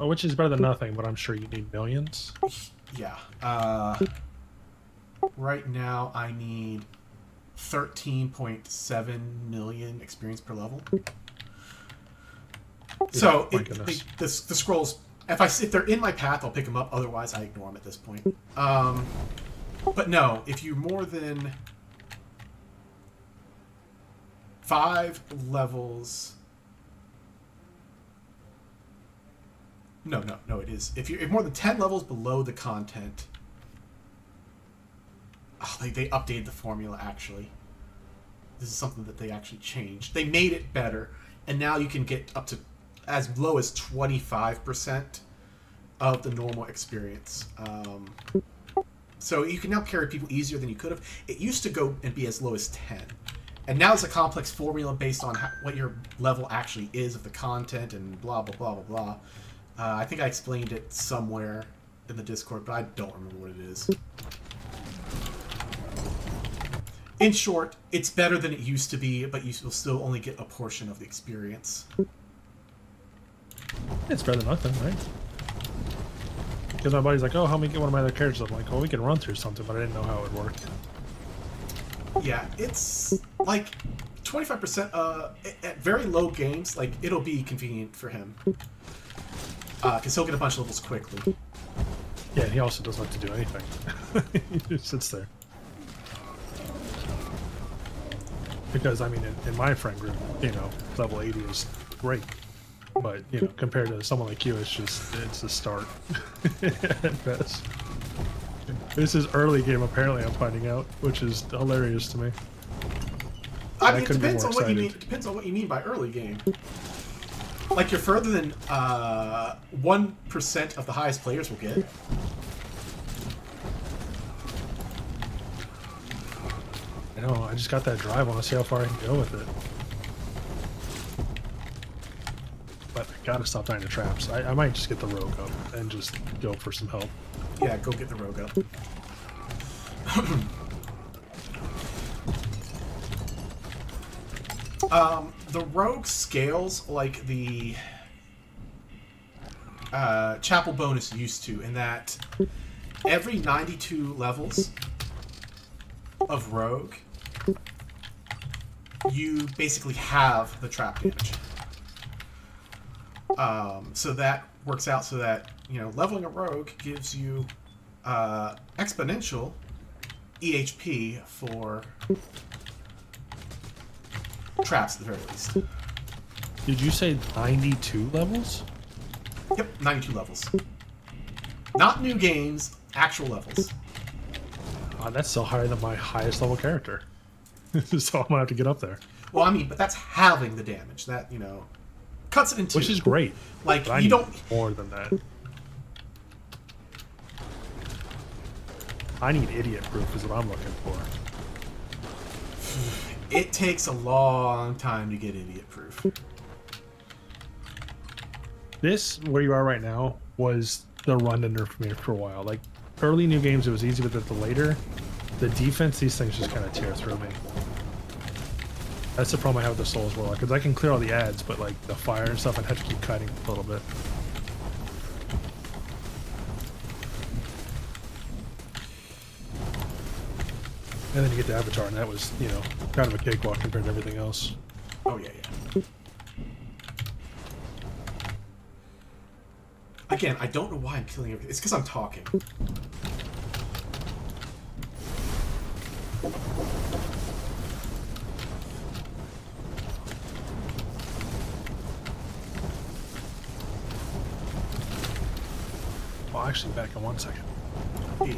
Which is better than nothing, but I'm sure you need millions. Yeah. Right now, I need 13.7 million experience per level. So my goodness. the scrolls, if they're in my path, I'll pick them up. Otherwise, I ignore them at this point. But no, if you're more than 5 levels. No, it is. If you're more than 10 levels below the content. Oh, they updated the formula, actually. This is something that they actually changed. They made it better, and now you can get up to as low as 25% of the normal experience. So you can now carry people easier than you could have. It used to go and be as low as 10. And now it's a complex formula based on what your level actually is of the content and blah, blah, blah, blah, blah. I think I explained it somewhere in the Discord, but I don't remember what it is. In short, it's better than it used to be, but you will still only get a portion of the experience. It's better than nothing, right? Because my buddy's like, oh, help me get one of my other characters. I'm like, well, we can run through something, but I didn't know how it would work. Yeah, it's like 25%. At very low games, like it'll be convenient for him because he'll get a bunch of levels quickly. Yeah, and he also doesn't have to do anything. He just sits there. Because, I mean, in my friend group, you know, level 80 is great. But, you know, compared to someone like you, it's a start at best. This is early game, apparently, I'm finding out, which is hilarious to me. I mean, it depends on what you mean. It depends on what you mean by early game. Like, you're further than 1% of the highest players will get. I know, I just got that drive. I want to see how far I can go with it. But I gotta stop dying to traps. I might just get the rogue up and just go for some help. Yeah, go get the rogue up. The rogue scales like the chapel bonus used to, in that every 92 levels of rogue, you basically have the trap damage. So that works out so that, you know, leveling a rogue gives you exponential EHP for traps at the very least. Did you say 92 levels? Yep, 92 levels. Not new games, actual levels. That's still higher than my highest level character. So I'm gonna have to get up there. Well, I mean, but that's halving the damage. That, you know, cuts it in two. Which is great. Like, but I you need don't... more than that. I need idiot proof is what I'm looking for. It takes a long time to get idiot proof. This, where you are right now, was the run ender for me for a while. Like, early new games, it was easy, but the later, the defense, these things just kind of tear through me. That's the problem I have with the Souls Warlock, because I can clear all the ads, but like the fire and stuff, I'd have to keep cutting a little bit. And then you get the Avatar, and that was, you know, kind of a cakewalk compared to everything else. Oh, yeah, yeah. Again, I don't know why I'm killing everything. It's because I'm talking. Well, actually, back in 1 second. Yeah.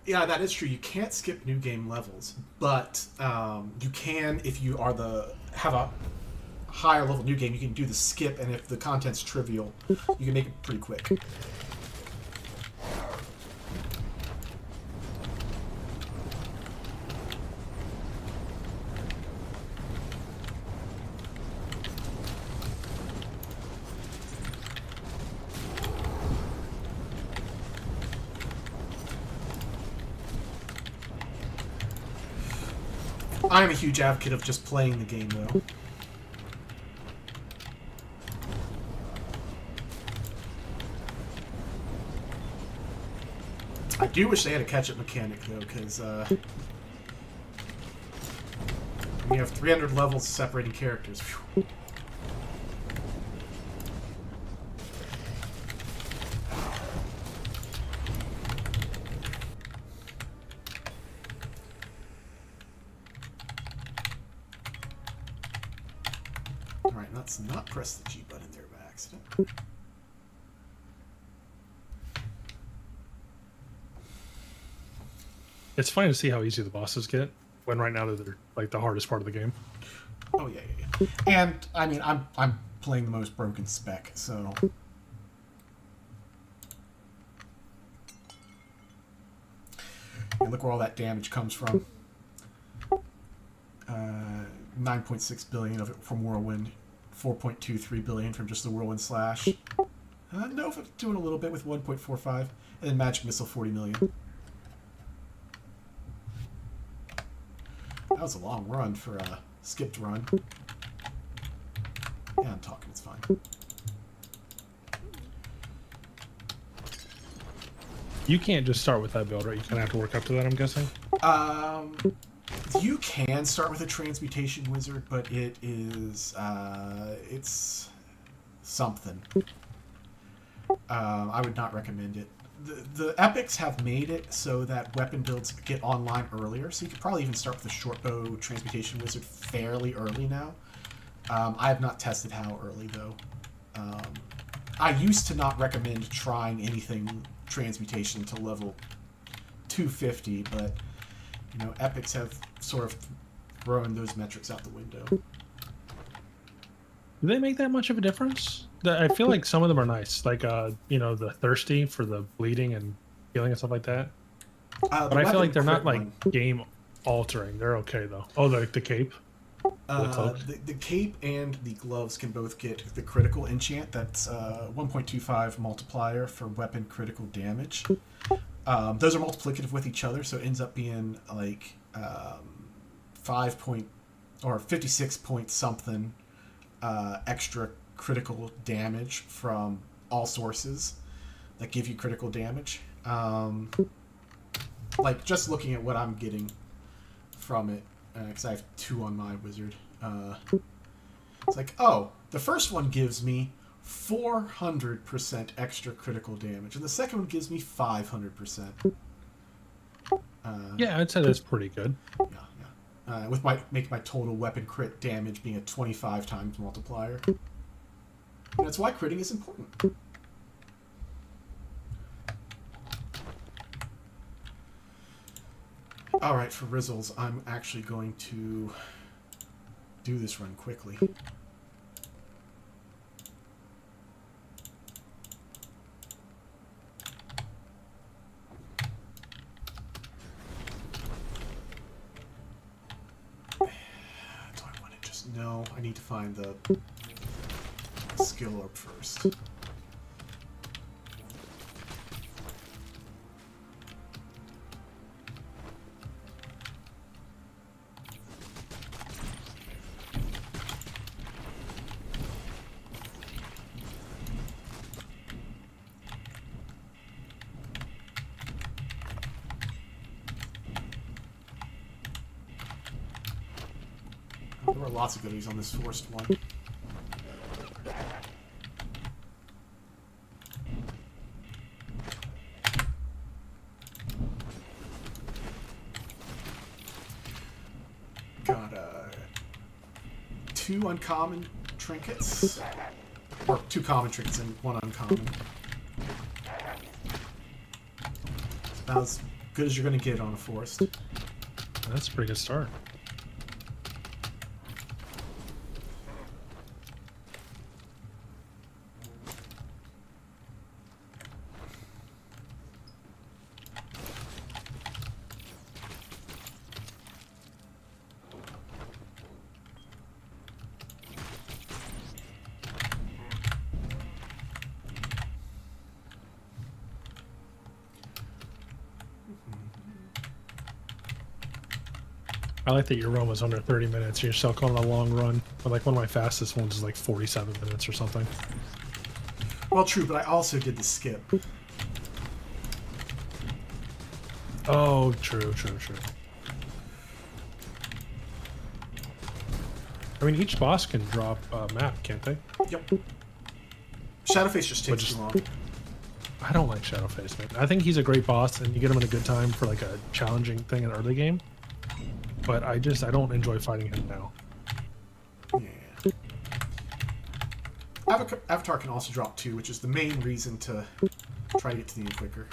Yeah, that is true. You can't skip new game levels, but you can if you are have a higher level new game. You can do the skip, and if the content's trivial, you can make it pretty quick. I am a huge advocate of just playing the game, though. I do wish they had a catch-up mechanic, though, because when you have 300 levels separating characters. Phew. Alright, let's not press the G button there by accident. It's funny to see how easy the bosses get, when right now they're like the hardest part of the game. Oh, yeah, yeah, yeah. And, I mean, I'm playing the most broken spec, so... And look where all that damage comes from. 9.6 billion of it from Whirlwind, 4.23 billion from just the Whirlwind Slash. Nova doing a little bit with 1.45, and then Magic Missile 40 million. That was a long run for a skipped run. Yeah, I'm talking, it's fine. You can't just start with that build, right? You kind of have to work up to that, I'm guessing? You can start with a Transmutation Wizard, but it is, it's something. I would not recommend it. The epics have made it so that weapon builds get online earlier, so you could probably even start with a Shortbow Transmutation Wizard fairly early now. I have not tested how early, though. I used to not recommend trying anything Transmutation to level 250, but, you know, epics have sort of thrown those metrics out the window. Do they make that much of a difference? I feel like some of them are nice, like you know, the thirsty for the bleeding and healing and stuff like that. But I feel like they're not like game altering. They're okay though. Oh, the cape. The cape and the gloves can both get the critical enchant. That's 1.25 multiplier for weapon critical damage. Those are multiplicative with each other, so it ends up being like 56 point something extra critical damage from all sources that give you critical damage. Like just looking at what I'm getting from it, because I have 2 on my wizard. It's like, oh, the first one gives me 400% extra critical damage, and the second one gives me 500%. Yeah, I'd say that's pretty good. Yeah. With making my total weapon crit damage being a 25 times multiplier. And that's why critting is important. Alright, for Rizzles, I'm actually going to do this run quickly. Do I want to just... No, I need to find the skill orb first. There were lots of goodies on this forced one. Got 2 uncommon trinkets. Or 2 common trinkets and 1 uncommon. It's about as good as you're going to get on a forest. That's a pretty good start. I like that your run was under 30 minutes. You're still calling it a long run. But like one of my fastest ones is like 47 minutes or something. Well, true, but I also did the skip. Oh, true. I mean, each boss can drop a map, can't they? Yep. Shadowface just takes too long. I don't like Shadowface, man. I think he's a great boss, and you get him in a good time for like a challenging thing in early game. But I don't enjoy fighting him now. Yeah. Avatar can also drop 2, which is the main reason to try to get to the end quicker.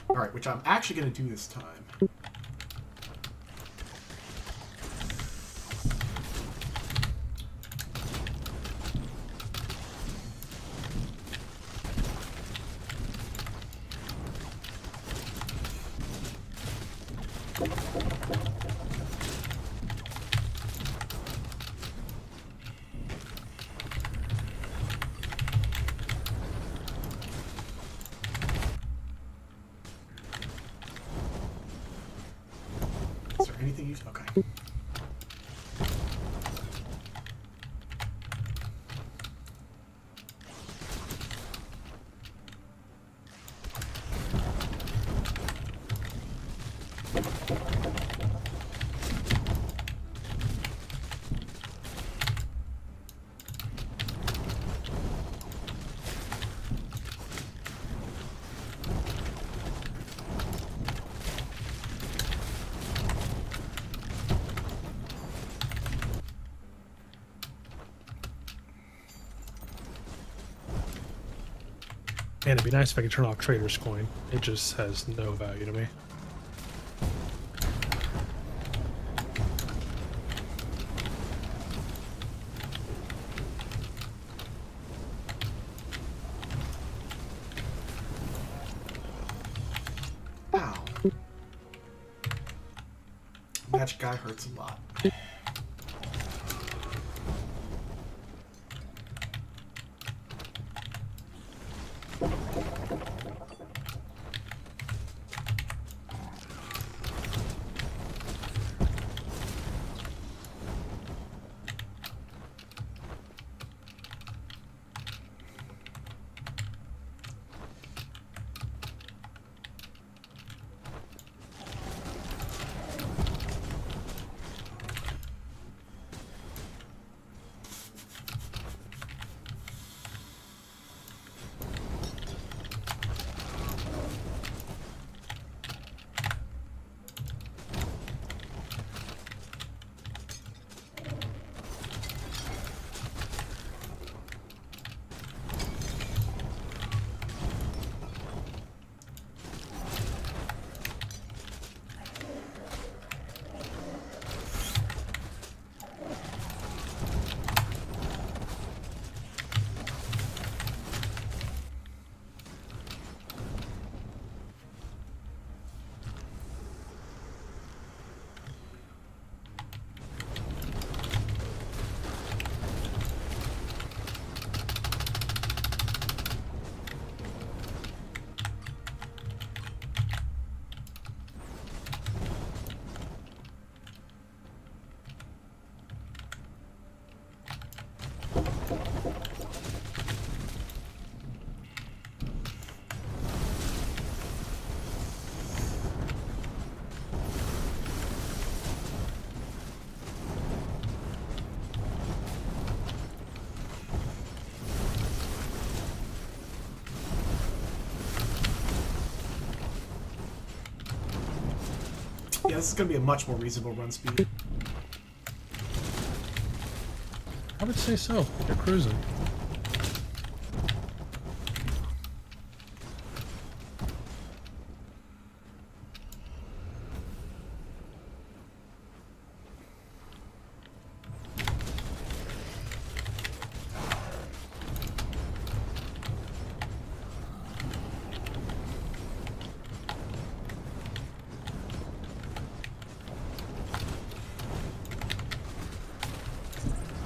Alright, which I'm actually going to do this time. use. Okay. Man, it'd be nice if I could turn off Trader's Coin. It just has no value to me. Ow. Magic guy hurts a lot. Yeah, this is going to be a much more reasonable run speed. I would say so. You're cruising.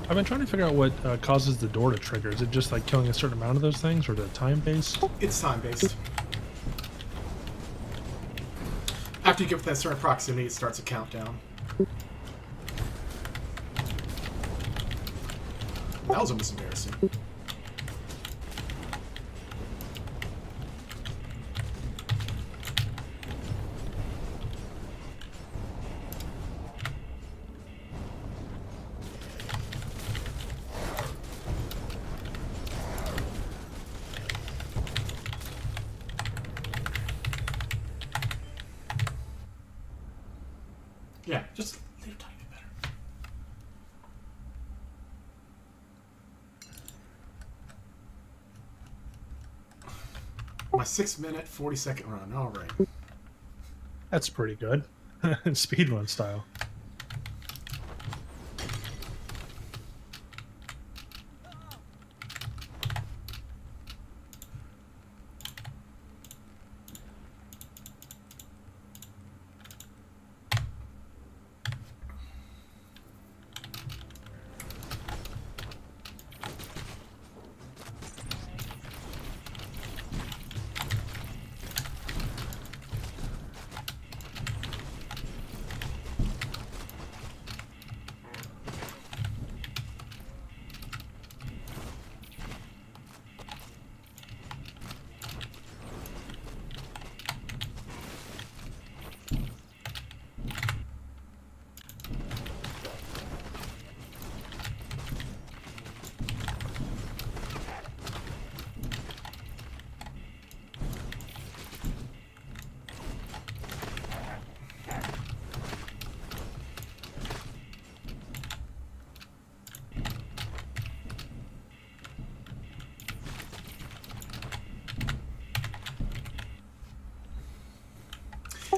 I've been trying to figure out what causes the door to trigger. Is it just like killing a certain amount of those things, or the time based? It's time based. After you get within a certain proximity, it starts a countdown. That was almost embarrassing. Yeah, just leave a tiny bit better. My 6-minute, 40-second run. All right. That's pretty good. Speedrun style.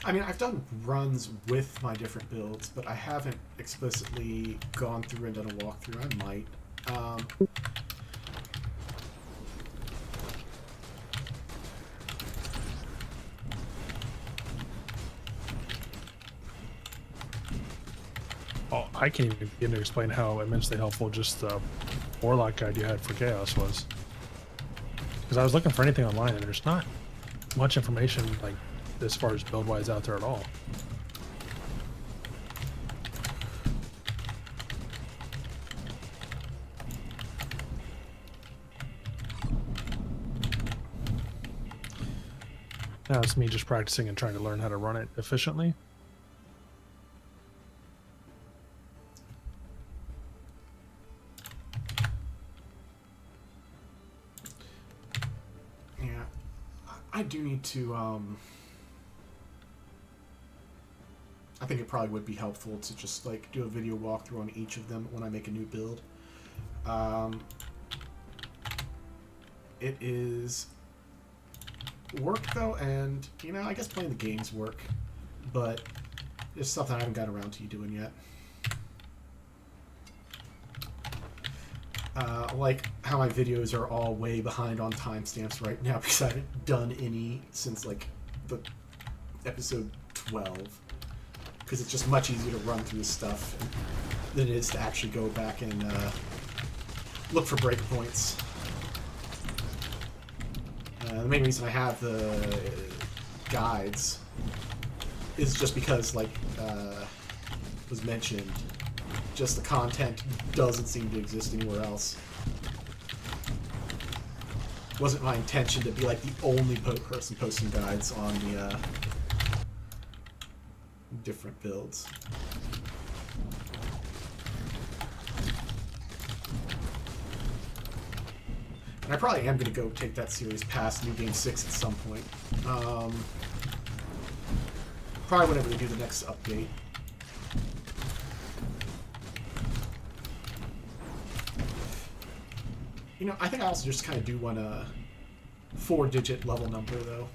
I mean, I've done runs with my different builds, but I haven't explicitly gone through and done a walkthrough. I might. Oh, I can't even begin to explain how immensely helpful just the Warlock guide you had for Chaos was. Because I was looking for anything online, and there's not much information like as far as build-wise out there at all. Now it's me just practicing and trying to learn how to run it efficiently. Yeah, I do need to, I think it probably would be helpful to just, like, do a video walkthrough on each of them when I make a new build. It is work, though, and, you know, I guess playing the games work, but it's something I haven't got around to doing yet. Like how my videos are all way behind on timestamps right now because I haven't done any since, like, the episode 12. Because it's just much easier to run through this stuff than it is to actually go back and look for breakpoints. The main reason I have the guides is just because, like was mentioned, just the content doesn't seem to exist anywhere else. Wasn't my intention to be like the only person posting guides on the different builds. And I probably am going to go take that series past New Game 6 at some point. Probably whenever we do the next update. You know, I think I also just kind of do want a 4-digit level number, though.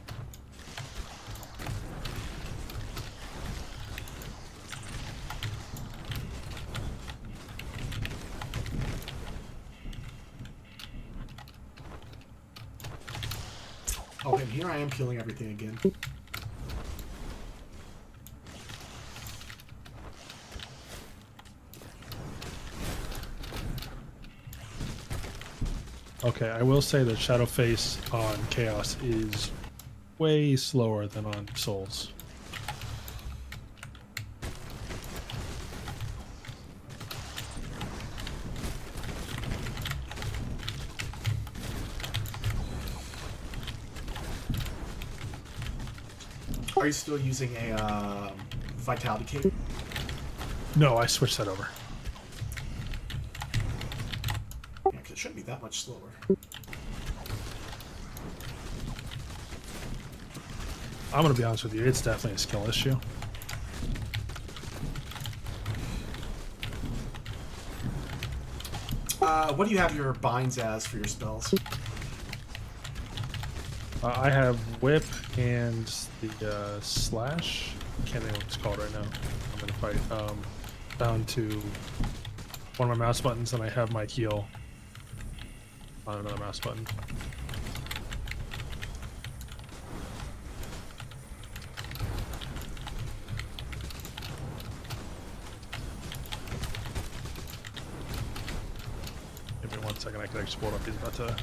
Oh, and here I am killing everything again. Okay, I will say that Shadowface on Chaos is way slower than on Souls. Are you still using a Vitality Cape? No, I switched that over. Yeah, 'cause it shouldn't be that much slower. I'm gonna be honest with you, it's definitely a skill issue. What do you have your binds as for your spells? I have Whip and the Slash. Can't think of what it's called right now. I'm gonna fight. Down to one of my mouse buttons, and I have my heal on another mouse button. Give me 1 second, I can export up. He's about to.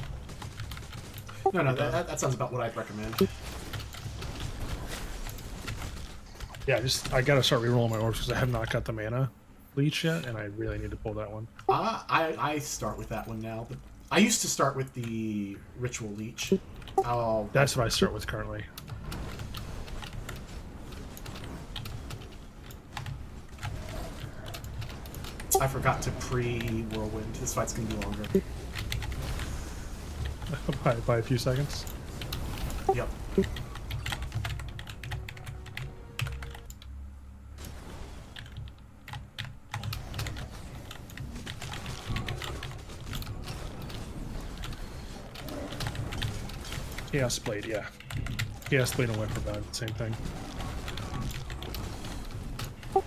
No, that sounds about what I'd recommend. Yeah, I gotta start rerolling my orbs because I have not got the mana leech yet, and I really need to pull that one. I start with that one now, but I used to start with the Ritual Leech. Oh, That's what I start with currently. I forgot to pre-Whirlwind. This fight's gonna be longer. by a few seconds. Yep. Chaos Blade, yeah. Chaos Blade and Whip are about the same thing.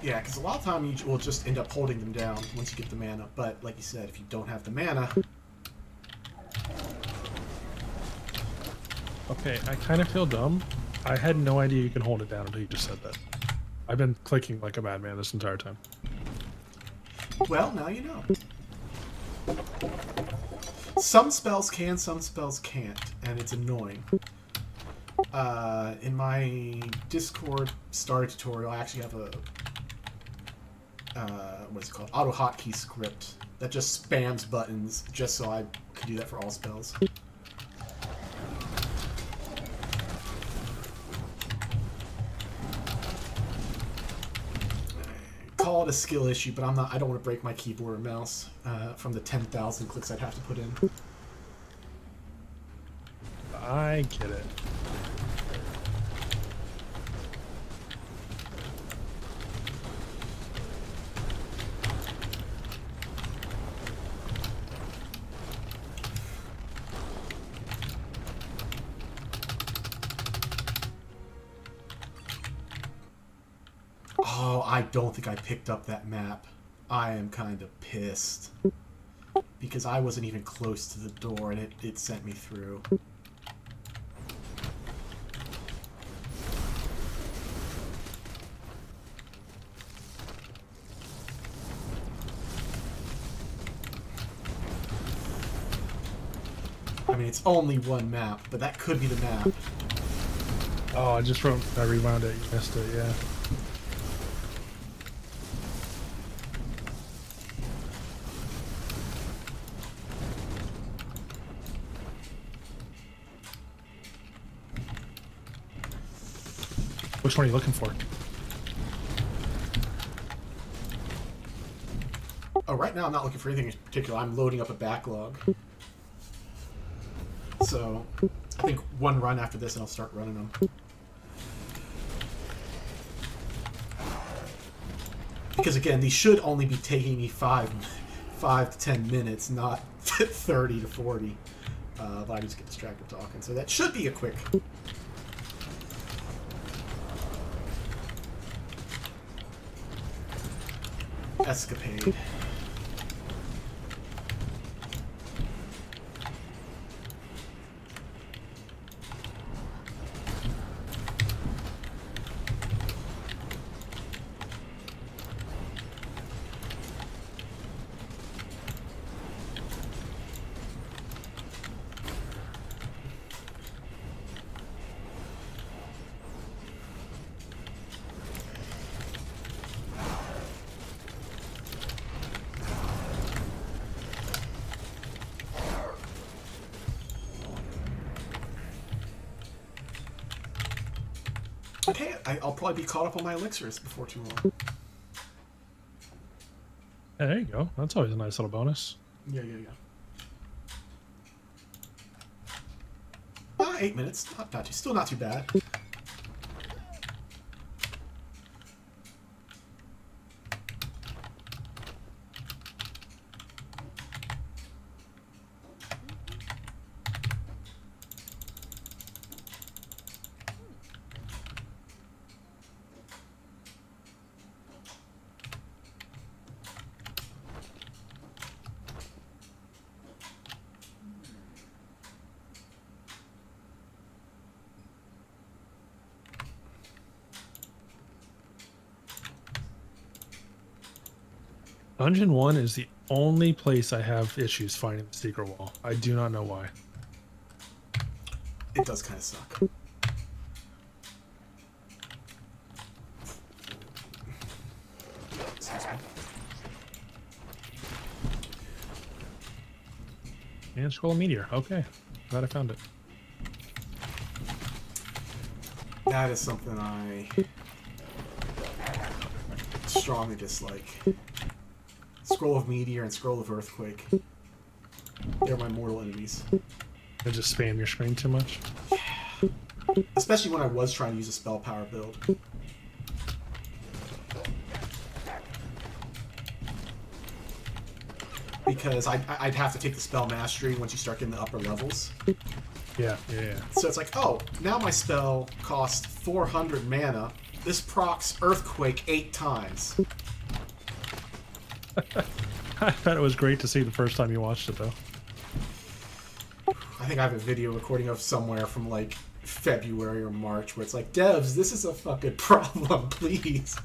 Yeah, because a lot of time you will just end up holding them down once you get the mana. But like you said, if you don't have the mana, Okay, I kind of feel dumb. I had no idea you can hold it down until you just said that. I've been clicking like a madman this entire time. well, now you know. Some spells can, some spells can't, and it's annoying. In my Discord starter tutorial, I actually have a what's it called? Auto hotkey script that just spams buttons just so I can do that for all spells. Call it a skill issue, but I'm not. I don't want to break my keyboard or mouse from the 10,000 clicks I'd have to put in. I get it. Oh, I don't think I picked up that map. I am kind of pissed. Because I wasn't even close to the door and it sent me through. I mean, it's only one map, but that could be the map. Oh, I rewound it. You missed it, yeah. Which one are you looking for? Oh, right now I'm not looking for anything in particular. I'm loading up a backlog. So, I think one run after this and I'll start running them. Because again, these should only be taking me 5 to 10 minutes, not 30 to 40. But I just get distracted talking. So that should be a quick... escapade. Okay, I'll probably be caught up on my elixirs before too long. Hey, there you go. That's always a nice little bonus. Yeah. 8 minutes. Still not too bad. Dungeon 1 is the only place I have issues finding the secret wall. I do not know why. It does kind of suck. Excuse me. And scroll a meteor. Okay. Glad I found it. That is something I strongly dislike. Scroll of Meteor and Scroll of Earthquake. They're my mortal enemies. I just spam your screen too much. Especially when I was trying to use a spell power build. Because I'd have to take the spell mastery once you start getting the upper levels. Yeah. So it's like, oh, now my spell costs 400 mana, This procs Earthquake 8 times. I thought it was great to see the first time you watched it, though. I think I have a video recording of somewhere from like February or March where it's like, devs, this is a fucking problem, please.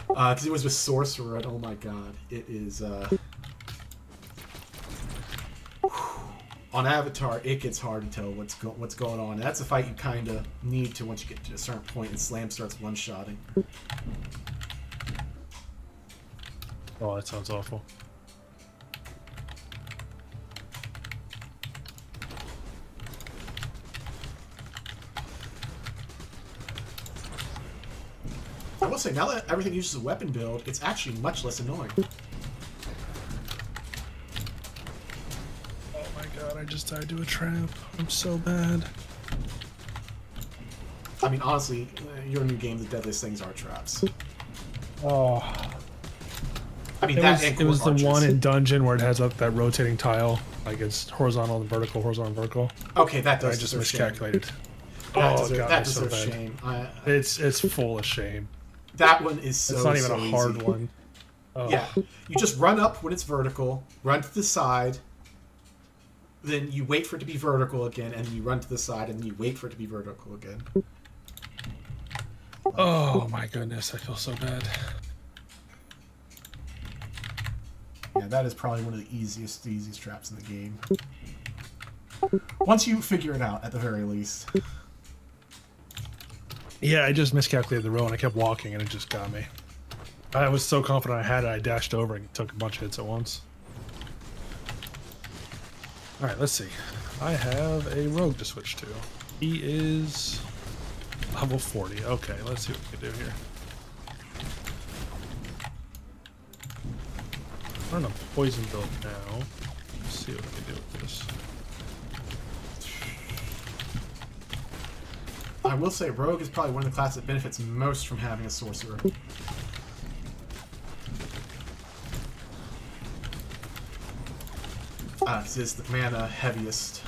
Because it was with Sorcerer, and oh my god, it is, on Avatar, it gets hard to tell what's going on. And that's a fight you kind of need to once you get to a certain point and Slam starts one-shotting. Oh, that sounds awful. I will say, now that everything uses a weapon build, it's actually much less annoying. Oh my god, I just died to a trap. I'm so bad. I mean, honestly, your new game, the deadliest things are traps. Oh. I mean, It was the one in Dungeon where it has that rotating tile. Like it's horizontal and vertical, horizontal and vertical. Okay, that does I just deserve miscalculated. Shame. That Oh god, that it's so deserves bad. shame. It's full of shame. That one is so It's not even so a hard easy. one. Oh. Yeah, you just run up when it's vertical, run to the side, then you wait for it to be vertical again, and then you run to the side, and then you wait for it to be vertical again. Oh my goodness, I feel so bad. Yeah, that is probably one of the easiest traps in the game. Once you figure it out, at the very least. Yeah, I just miscalculated the row and I kept walking and it just got me. I was so confident I had it, I dashed over and took a bunch of hits at once. Alright, let's see. I have a rogue to switch to. He is level 40. Okay, let's see what we can do here. I'm on a poison build now. Let's see what we can do with this. I will say, Rogue is probably one of the classes that benefits most from having a Sorcerer. Because it's the mana heaviest.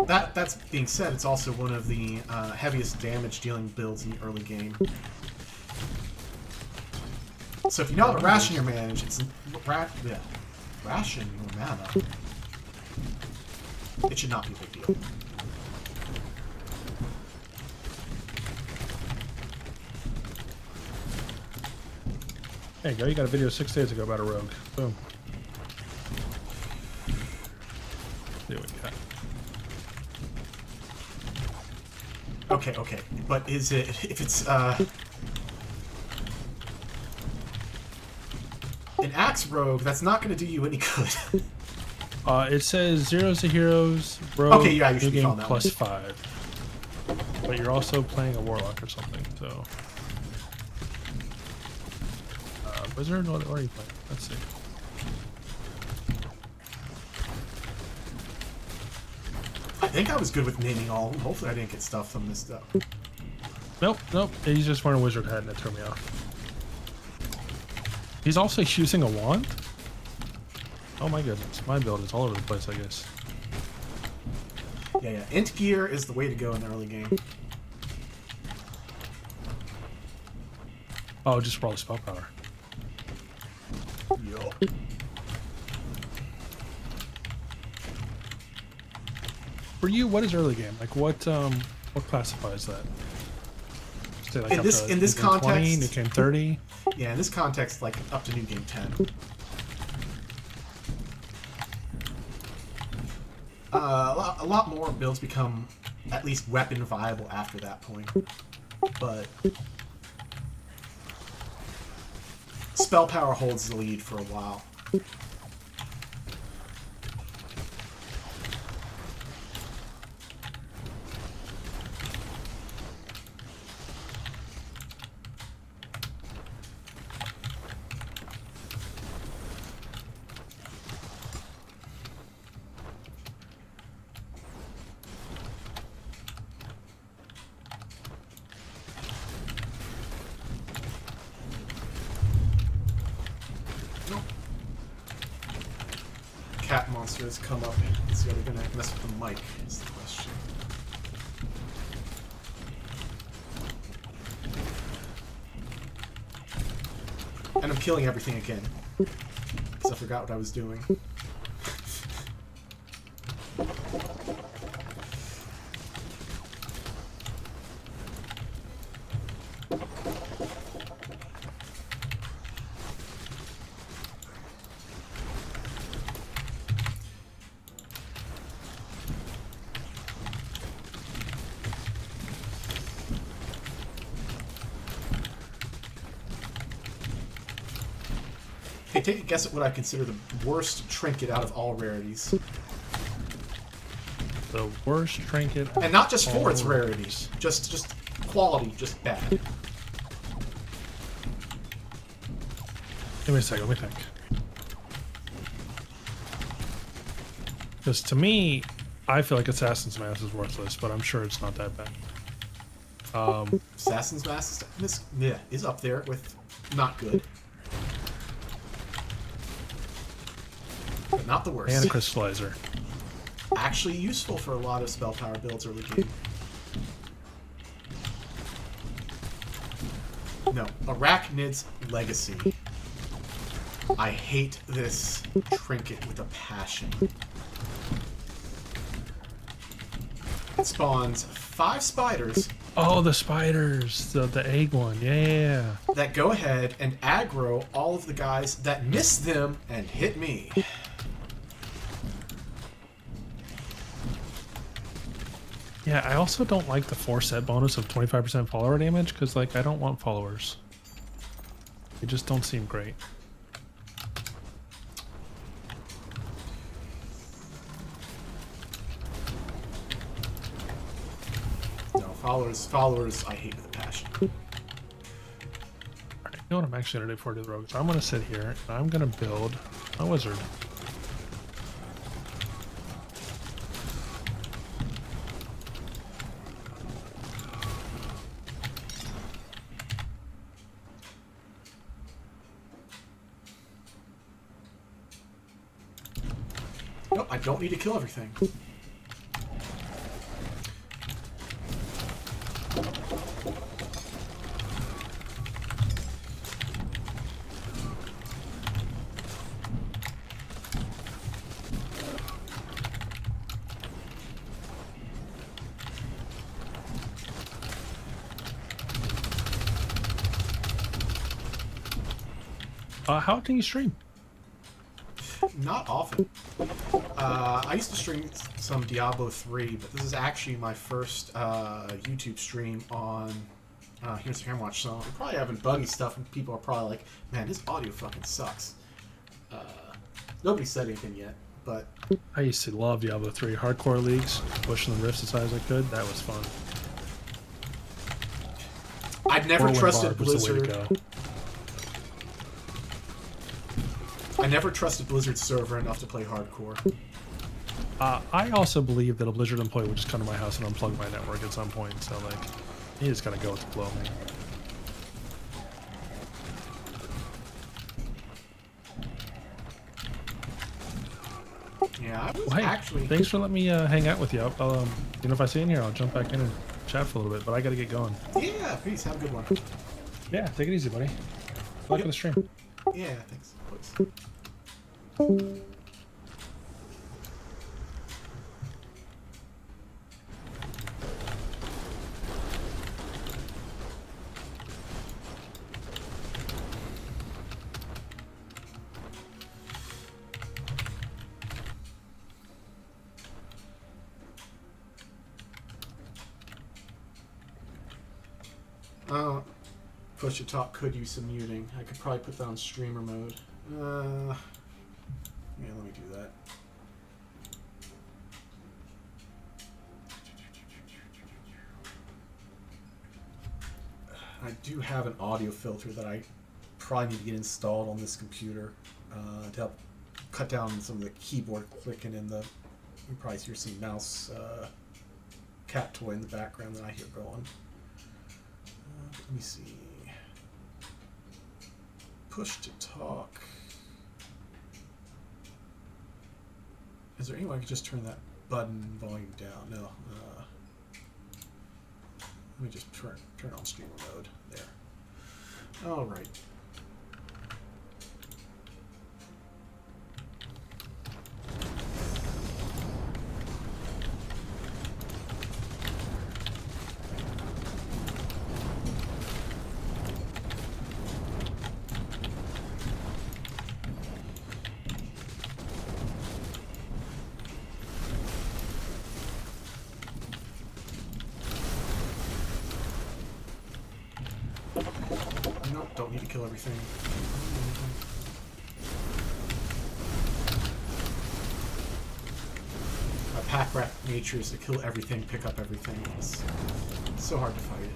That's being said, it's also one of the heaviest damage dealing builds in the early game. So if you know how to ration your manage, it's ration your mana. It should not be a big deal. There you go, you got a video 6 days ago about a rogue. Boom. See what we got. Okay, but is it, if it's, an axe rogue, that's not going to do you any good. It says zeros to heroes, rogue, Okay, yeah, you should new be game found that plus one. 5. But you're also playing a warlock or something, so. Wizard, what are you playing? Let's see. I think I was good with naming all of them. Hopefully I didn't get stuff from this stuff. Nope. He's just wearing a wizard hat and it turned me off. He's also using a wand? Oh my goodness. My build is all over the place, I guess. Yeah. Int gear is the way to go in the early game. Oh, just for all the spell power. Yup. For you, what is early game? Like what classifies that? Say like In up this- to in this new game 20, context- new game 30? Yeah, in this context, like up to New Game 10. A lot more builds become at least weapon viable after that point. But spell power holds the lead for a while. cat monster has come up. Is the other gonna mess with the mic? Is the question. And I'm killing everything again. Because I forgot what I was doing. Hey, take a guess at what I consider the worst trinket out of all rarities. The worst trinket. And not just for its rarities. Just quality, just bad. Give me a second, let me think. Because to me, I feel like Assassin's Mask is worthless, but I'm sure it's not that bad. Assassin's Mask is up there with not good. But not the worst. And a crystallizer. Actually useful for a lot of spell power builds early game. No, Arachnid's Legacy. I hate this trinket with a passion. It spawns 5 spiders. Oh, the spiders, the egg one, yeah. That go ahead and aggro all of the guys that miss them and hit me. Yeah, I also don't like the 4 set bonus of 25% follower damage, because, like, I don't want followers. They just don't seem great. No, followers, I hate with a passion. Alright, you know what I'm actually going to do before I do the rogue? So I'm going to sit here, and I'm going to build a wizard. Nope, I don't need to kill everything. How can you stream? Not often. I used to stream some Diablo 3, but this is actually my first YouTube stream on Heroes of Hammerwatch, so I'm probably having buggy stuff, and people are probably like, man, this audio fucking sucks. Nobody said anything yet, but... I used to love Diablo 3. Hardcore leagues, pushing the rifts as high as I could. That was fun. I've never Whirlwind trusted Barb was the way to Blizzard. go. I never trusted Blizzard's server enough to play hardcore. I also believe that a Blizzard employee would just come to my house and unplug my network at some point, so, like, you just gotta go with the flow, man. Yeah, I was Well, hey, actually... thanks for letting me hang out with you. I'll you know, if I see you in here, I'll jump back in and chat for a little bit, but I gotta get going. Yeah, peace. Have a good one. Yeah, take it easy, buddy. Good luck with the stream. Yeah, thanks. Please. Push to talk could use some muting. I could probably put that on streamer mode. Yeah, let me do that. I do have an audio filter that I probably need to get installed on this computer to help cut down some of the keyboard clicking and the... You probably hear some mouse cat toy in the background that I hear going. Let me see. Push to talk. Is there any way I could just turn that button volume down? No. Let me just turn on streamer mode. There. All right. Nope, don't need to kill everything. Pack rat nature is to kill everything, pick up everything. It's so hard to fight it.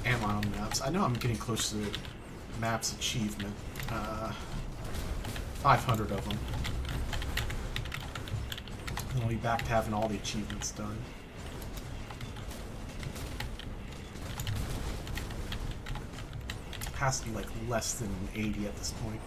Am I on maps? I know I'm getting close to the maps achievement. 500 of them. And I'll be back to having all the achievements done. Has to be like less than 80 at this point.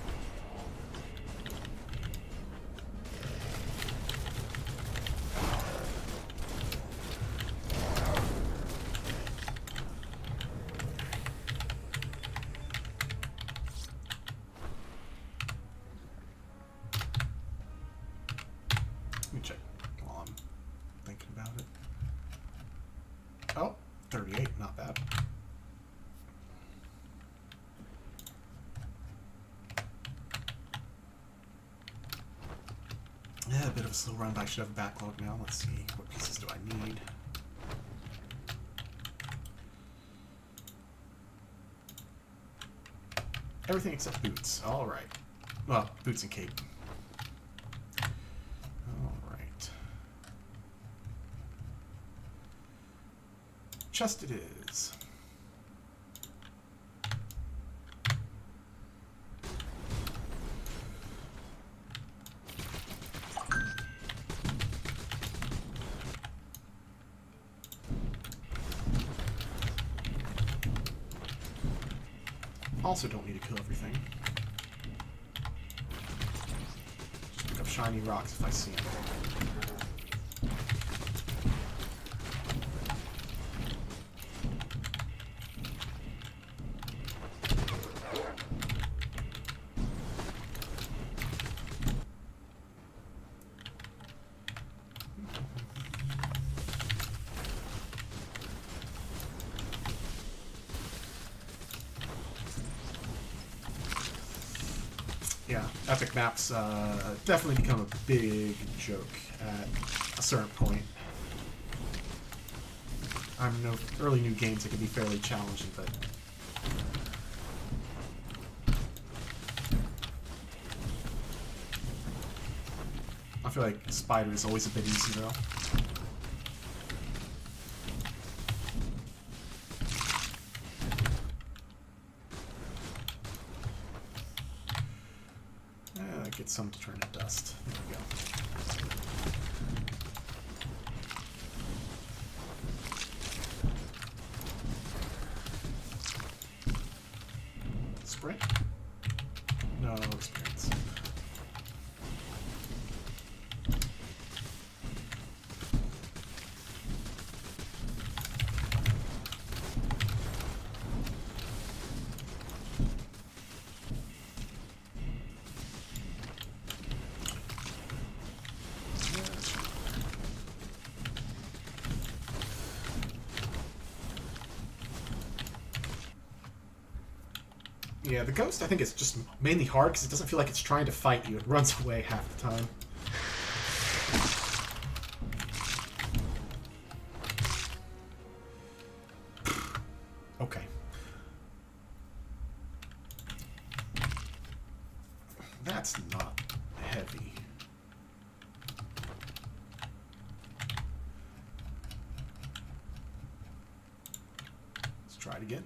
Let me check while I'm thinking about it. Oh, 38, not bad. Yeah, a bit of a slow run, but I should have a backlog now. Let's see, what pieces do I need? Everything except boots. Alright. Well, boots and cape. Alright. Chest it is. Also don't need to kill everything. Just pick up shiny rocks if I see them. Yeah, epic maps definitely become a big joke at a certain point. I know early new games it can be fairly challenging, but I feel like Spider is always a bit easier though. Get some to turn to dust. There we go. Sprint? No experience. Yeah, the ghost I think is just mainly hard because it doesn't feel like it's trying to fight you. It runs away half the time. That's not heavy. Let's try it again.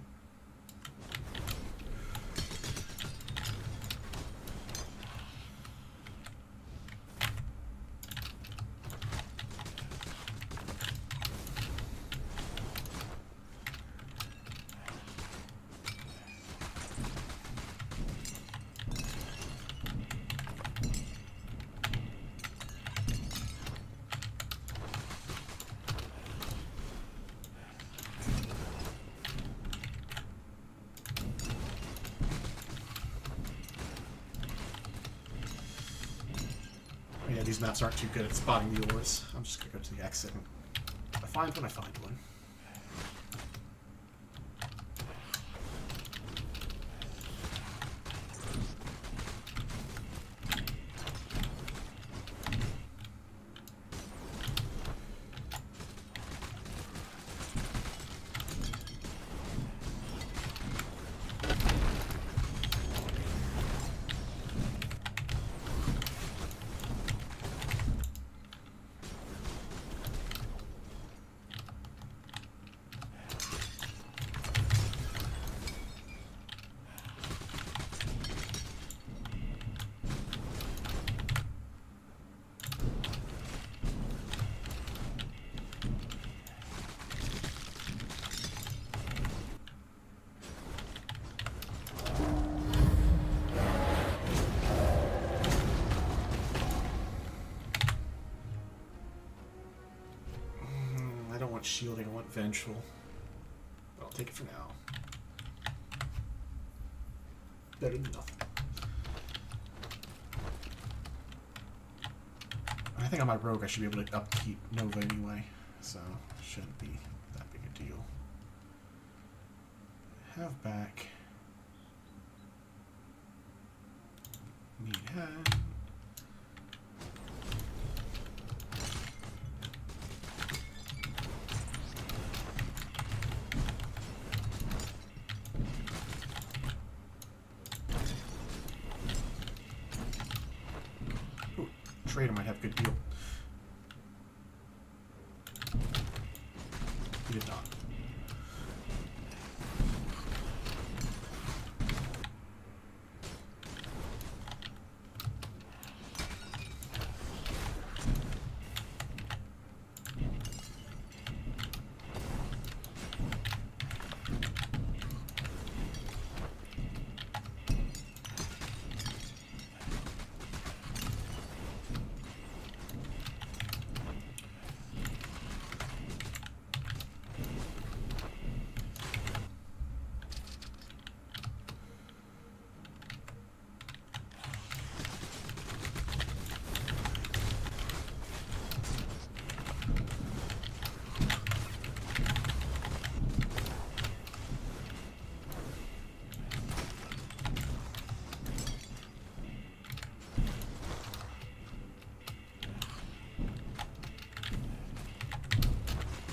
Yeah, these maps aren't too good at spotting the ores. I'm just gonna go to the exit and I find one, I find one. I don't want shielding, I want vengeful. But I'll take it for now. Better than nothing. I think on my rogue I should be able to upkeep Nova anyway, so it shouldn't be that big a deal. Have back. Need head. Ooh, trader might have good deal. He did not.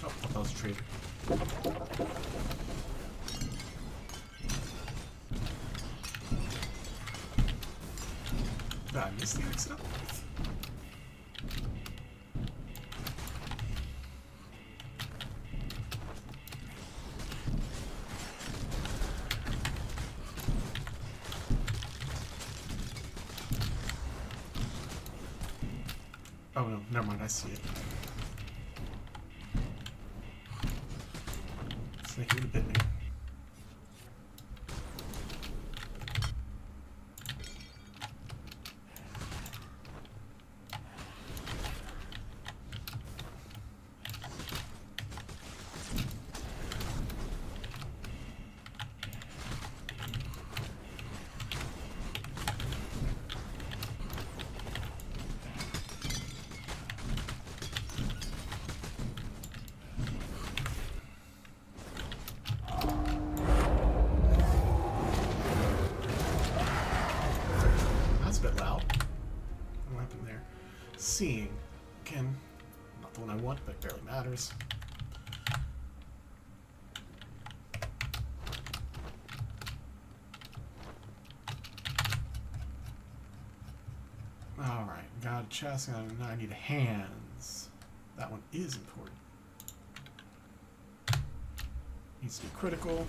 Oh, that was a trader. Did I miss the exit? Oh no, never mind, I see it. Snake would have bit me. That's a bit loud. What happened there? Seeing. Again, not the one I want, but it barely matters. Got a chest, and I need hands. That one is important. Needs to be critical.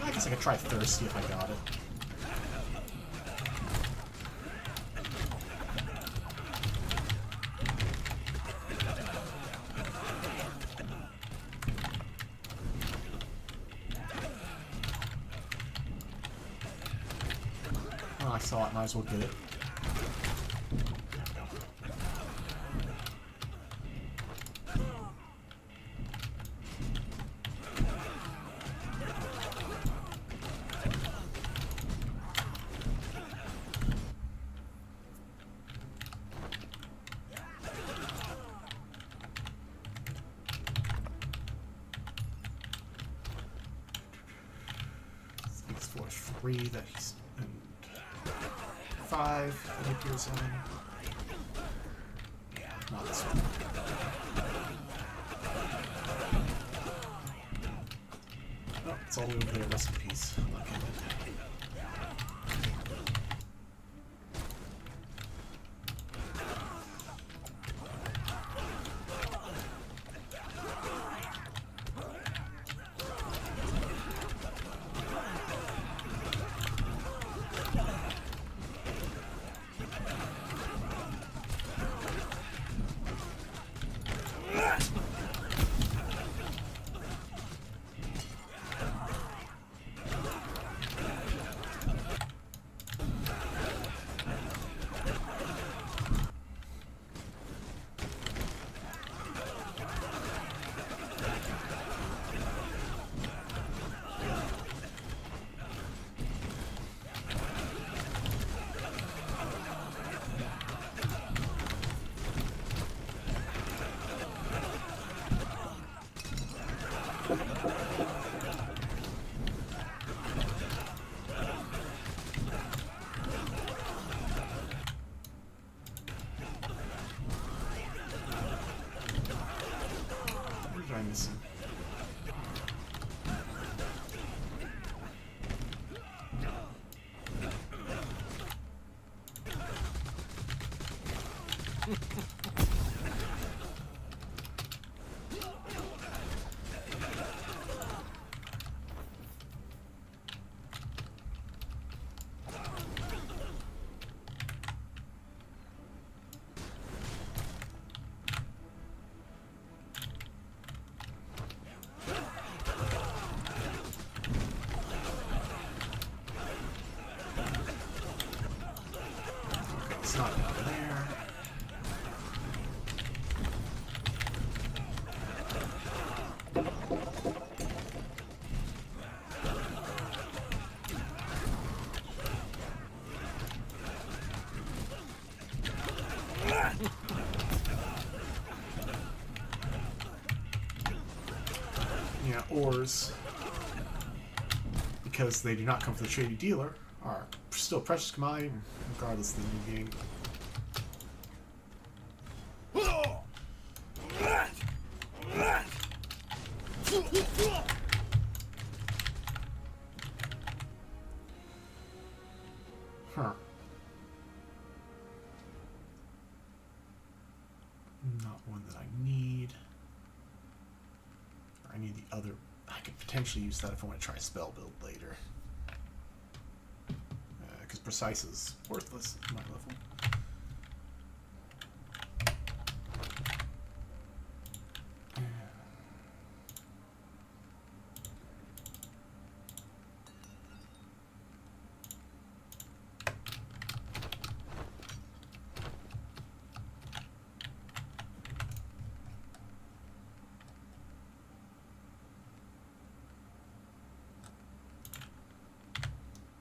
I guess I could try thirsty if I got it. Oh, I saw it, might as well get it. Three that he's and 5 that appears on. Yeah, not this one. Oh, it's all the way over there. Rest in peace. Okay. What did I miss? It's not down there. Yeah, ores, because they do not come from the shady dealer, are still precious commodity, regardless of the new game. Huh. Not one that I need. I need the other. I could potentially use that if I want to try a spell build later. Because precise is worthless at my level.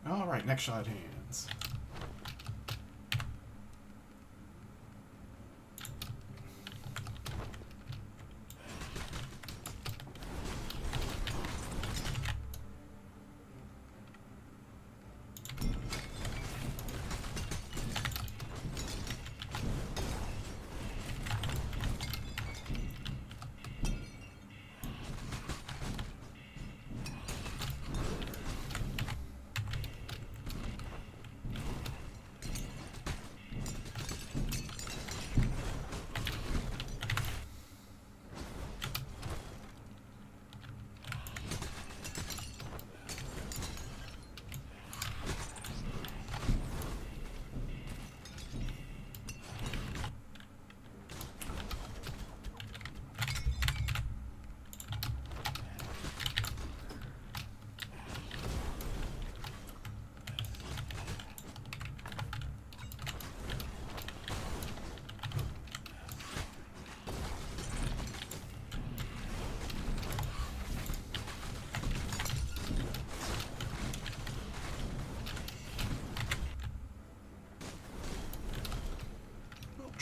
Alright, next shot hands.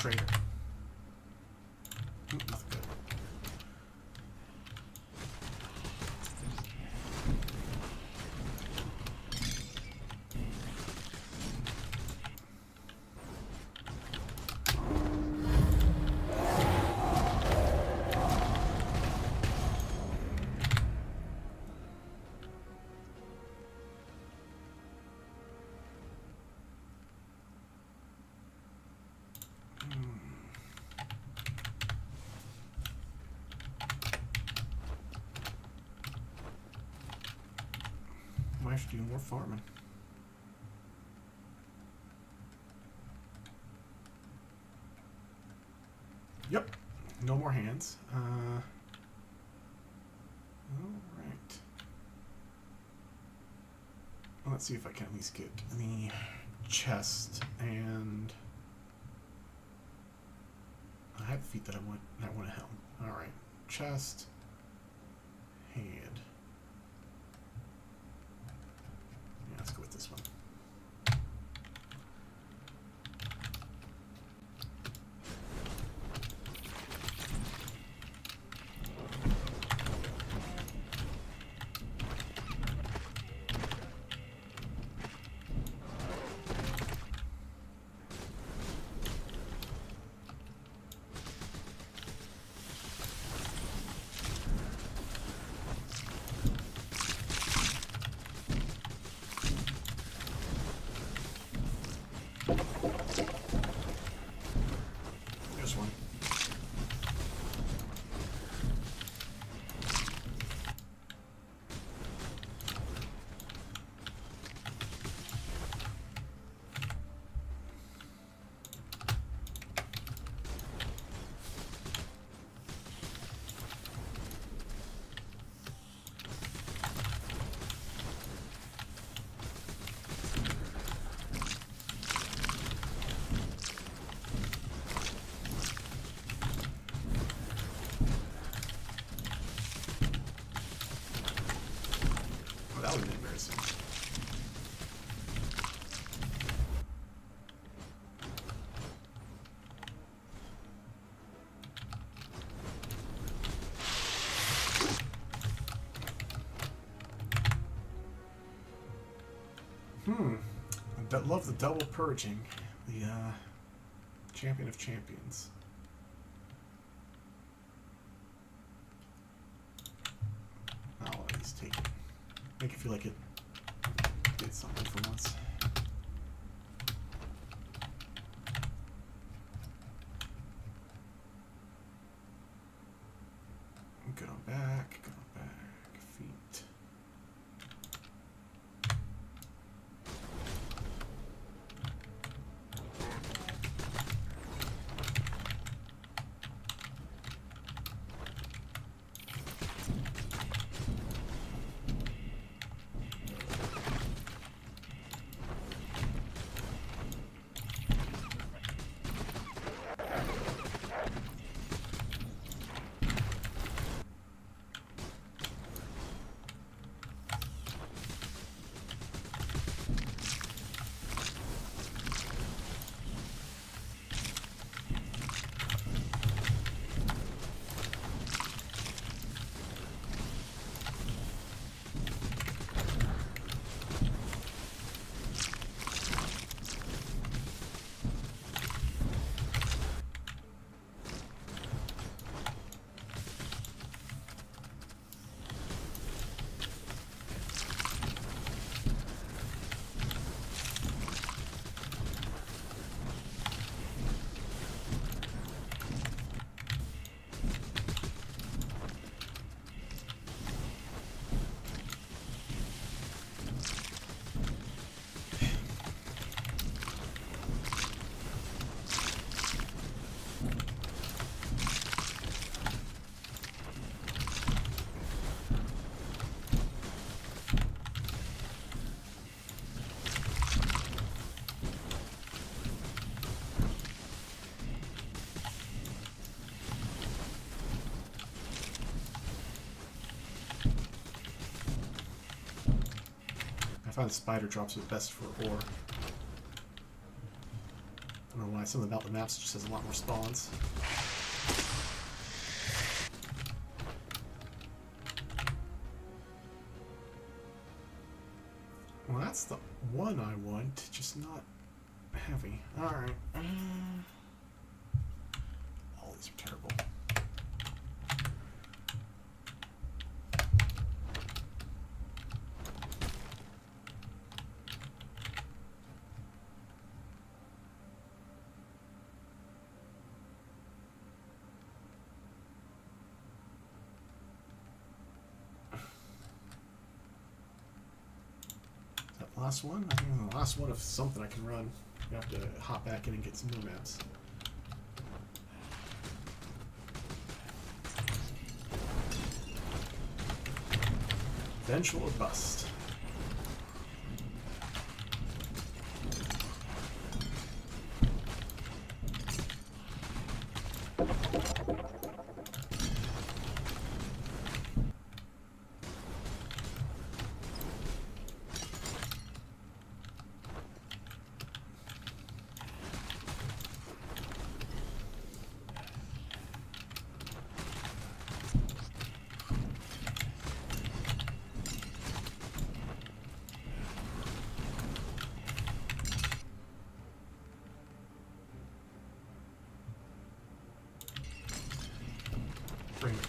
trader. Nothing good. I should do more farming. Yep, no more hands. All right. Well, let's see if I can at least get the chest, and I have feet that I want a helm. All right, chest, hand. Let's go with this one. There's one. That would have been embarrassing. I love the double purging. The champion of champions. I'll at least take it. Make it feel like it did something for once. Good on back, feet. I find spider drops are best for ore. I don't know why something about the maps just has a lot more spawns. Well, that's the one I want, just not heavy. Alright. All these are terrible. Last one? I think the last one of something I can run. You have to hop back in and get some more maps. Eventual or bust.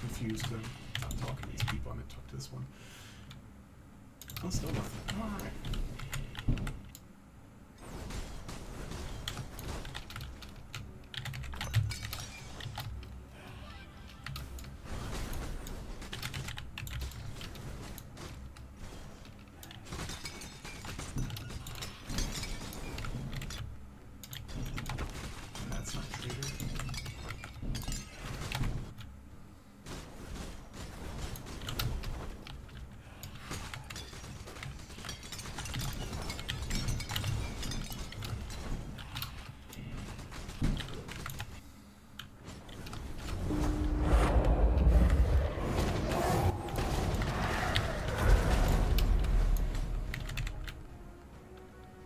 Confused them. I'm talking to these people. I'm going to talk to this one. Oh, still nothing. Alright. That's not triggered.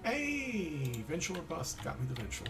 Hey! Eventual or bust. Got me the eventual.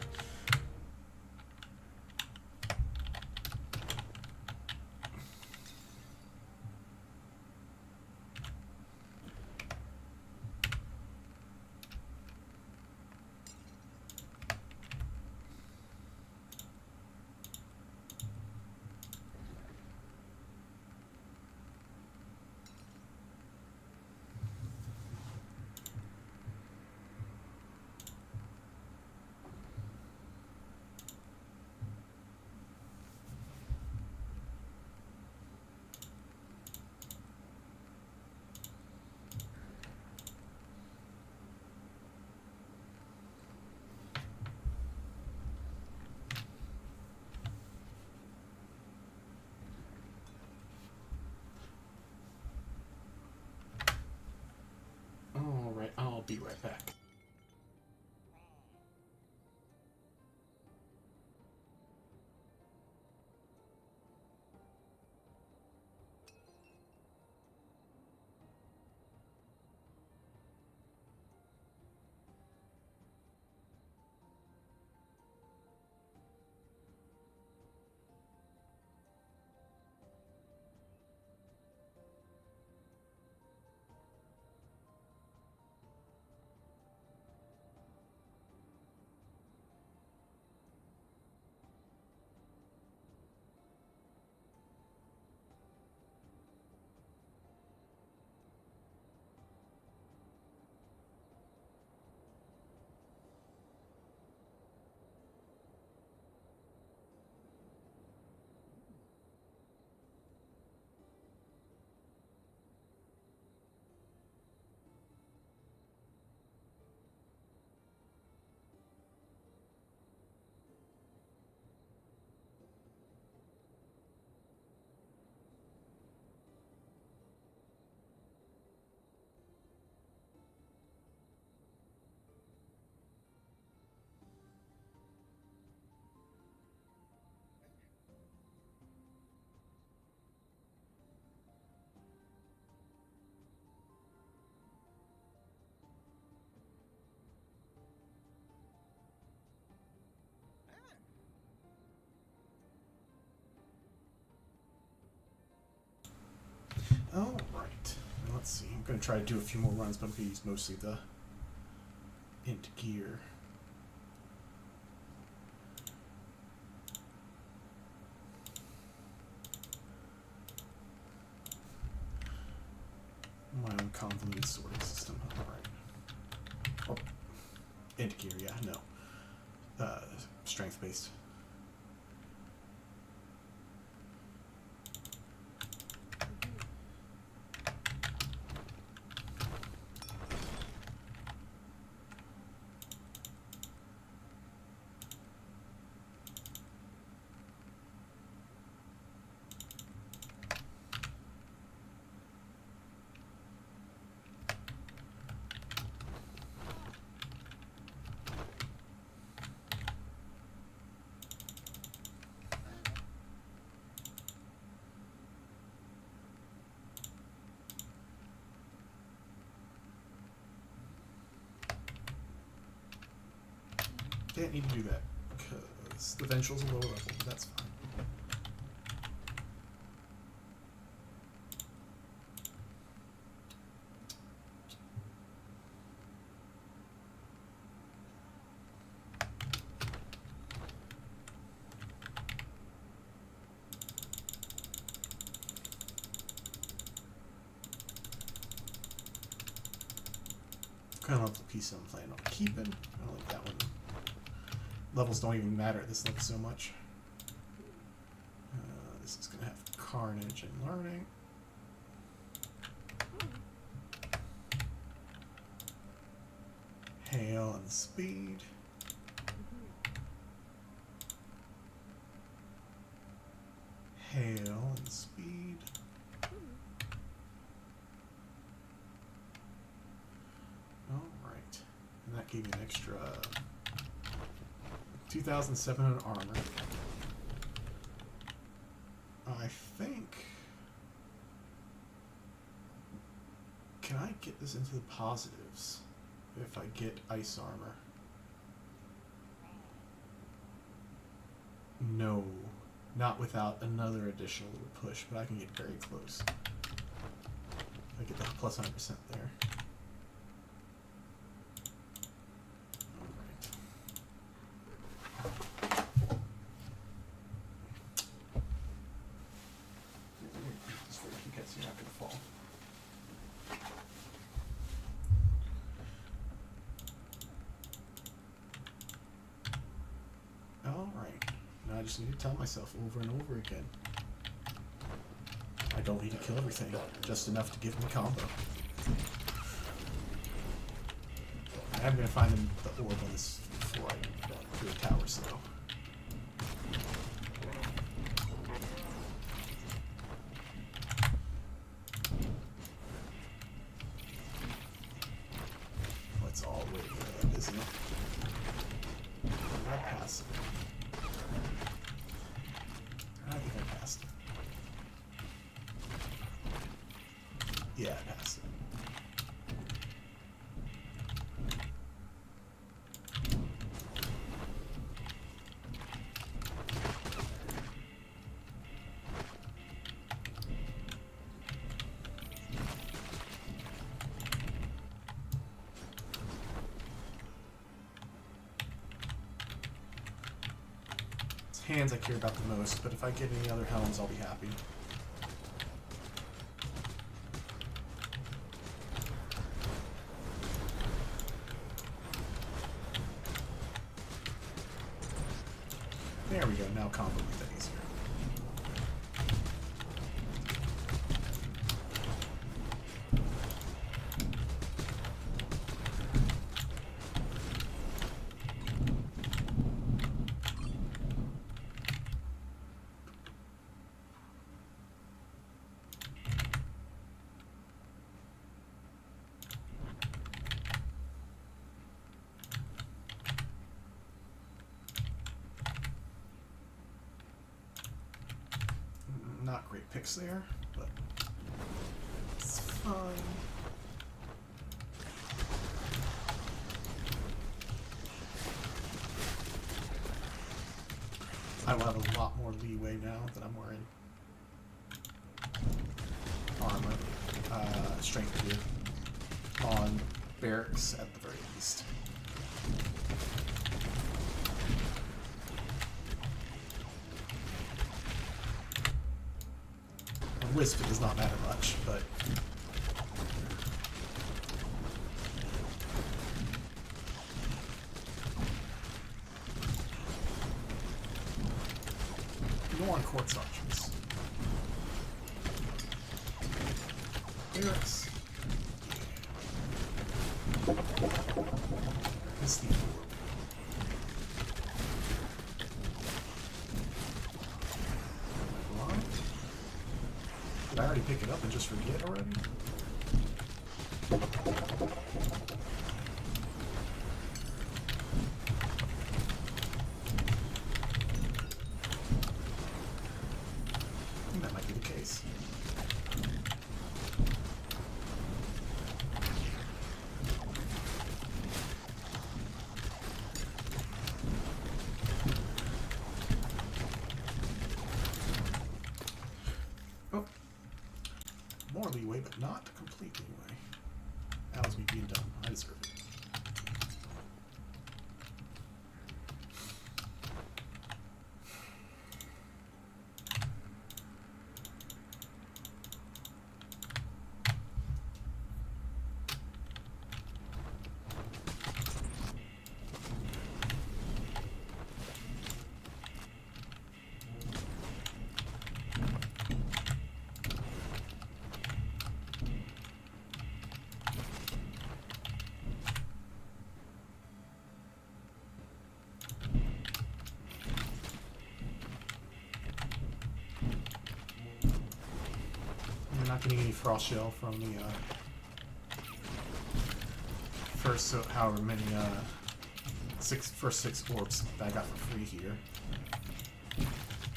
All right. Now, let's see. I'm going to try to do a few more runs, but I'm going to use mostly the int gear. My own convoluted sorting system. All right. Oh, int gear, yeah, no. Strength based. Can't need to do that because the Ventral's a lower level, but that's fine. Kind of love the piece I'm planning on keeping. I don't like that one. Levels don't even matter at this level so much. This is going to have Carnage and Learning. Hail and Speed. Hail and Speed. Alright. And that gave me an extra 2,700 armor. I think... Can I get this into the positives if I get ice armor? No. Not without another additional push, but I can get very close. I get the plus 100% there. I just need to tell myself over and over again. I don't need to kill everything, just enough to give me combo. I'm going to find the orb on this before I go through the towers, though. Oh, it's all the way up, isn't it? I pass it. I think I passed it. Yeah, I passed it. Hands I care about the most, but if I get any other helms, I'll be happy. There we go, now combo with that easier. Not great picks there, but it's fine. I will have a lot more leeway now that I'm wearing armor. strength gear on barracks at the very least. On Wisp it does not matter much, but more on quartz archers. Barracks. This the orb. Blind? Did I already pick it up and just forget already? I think that might be the case. Oh. More leeway, but not complete leeway. That was me being dumb. I deserve it. Not getting any frost shell from the first however many first six orbs that I got for free here.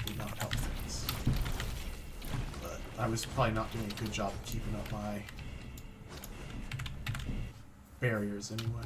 Did not help things. But I was probably not doing a good job of keeping up my barriers anyway.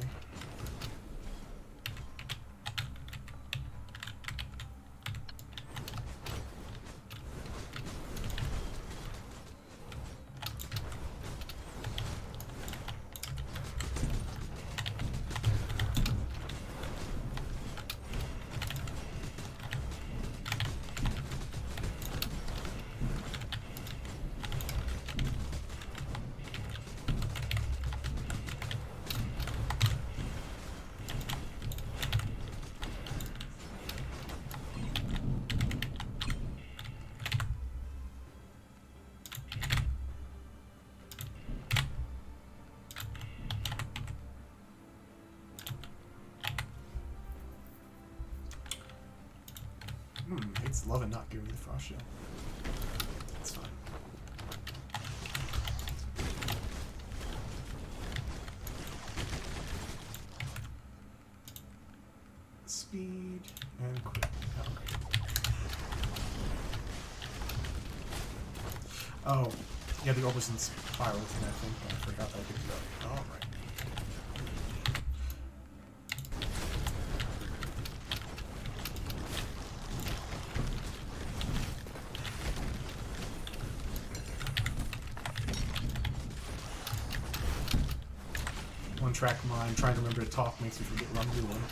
It's loving not giving me the frost shell. That's fine. Speed and quick. Oh, yeah, the Orbison spiral thing, I think. I forgot that I picked it up. Alright. One track mind, trying to remember to talk makes me forget what I'm doing.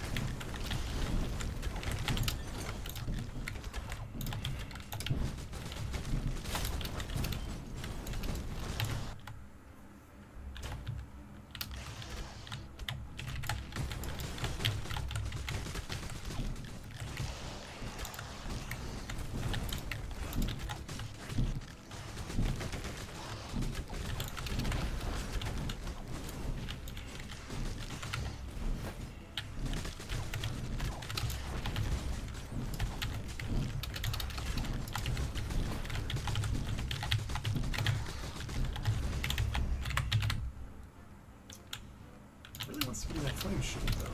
Wants to be that flame shield, though.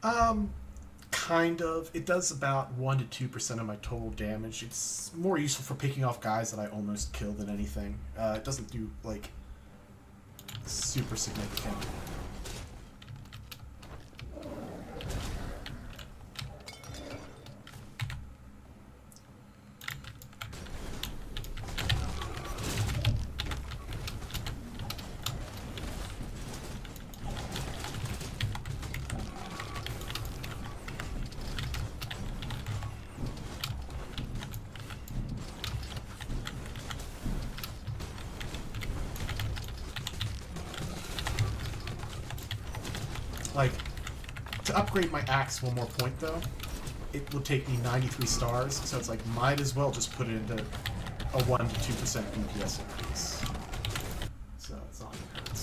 Um, kind of. It does about 1 to 2% of my total damage. It's more useful for picking off guys that I almost kill than anything. It doesn't do, like, super significant. Like, to upgrade my axe one more point, though, it will take me 93 stars, so it's like, might as well just put it into a 1 to 2% DPS increase. So it's not gonna hurt.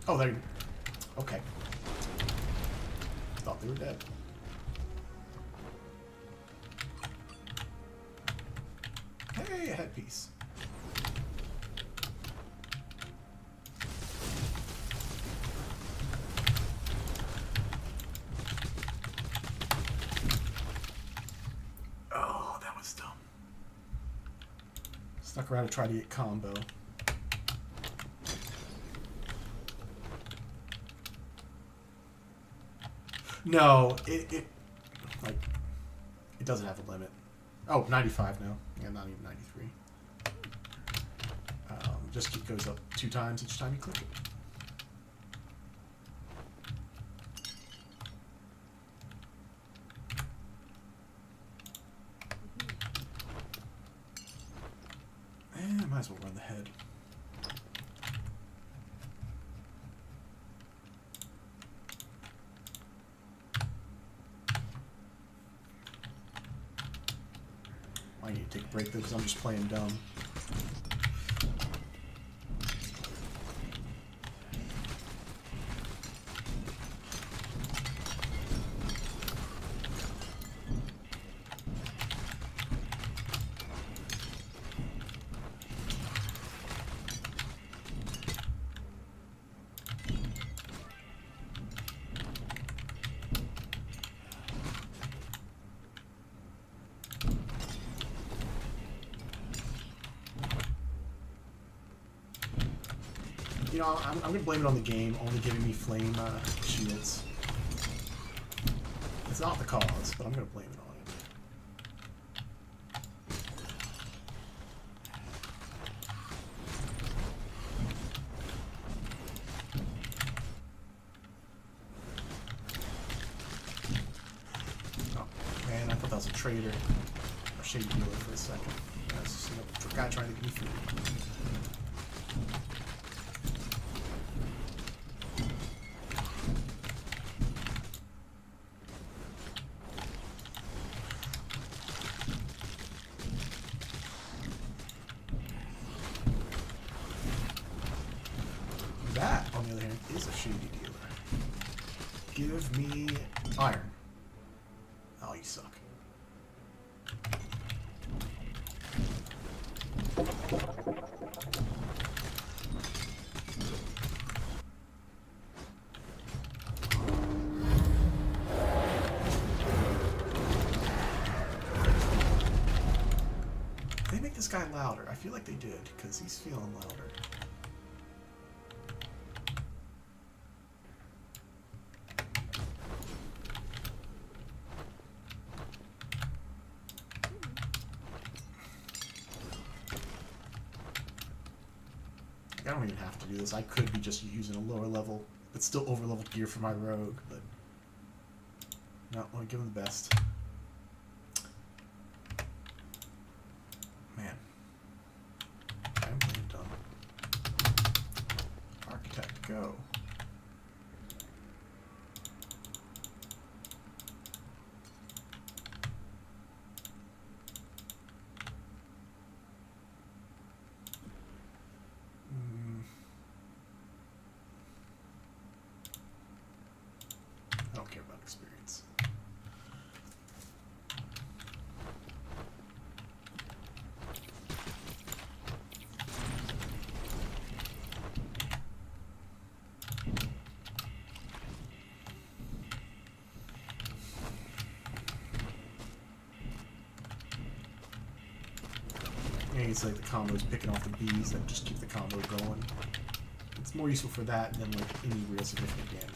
Oh, there. Okay. Thought they were dead. Hey, a headpiece. Oh, that was dumb. Stuck around to try to get combo. No, it like it doesn't have a limit. Oh, 95 now. Yeah, not even 93. Just it goes up 2 times each time you click it. And I might as well run the head. I need to take a break though because I'm just playing dumb. You know, I'm going to blame it on the game only giving me flame shields. It's not the cause, but I'm going to blame it on it. Oh, man, I thought that was a traitor. Or shady dealer for a second. That's just a guy trying to give me food. That, on the other hand, is a shady dealer. Give me iron. Oh, you suck. They make this guy louder. I feel like they did, because he's feeling louder. I don't even have to do this. I could be just using a lower level, but still over level gear for my rogue, but no, I want to give him the best. Man. I'm playing dumb. Architect, go. grenades, like the combos picking off the bees that just keep the combo going. It's more useful for that than like any real significant damage.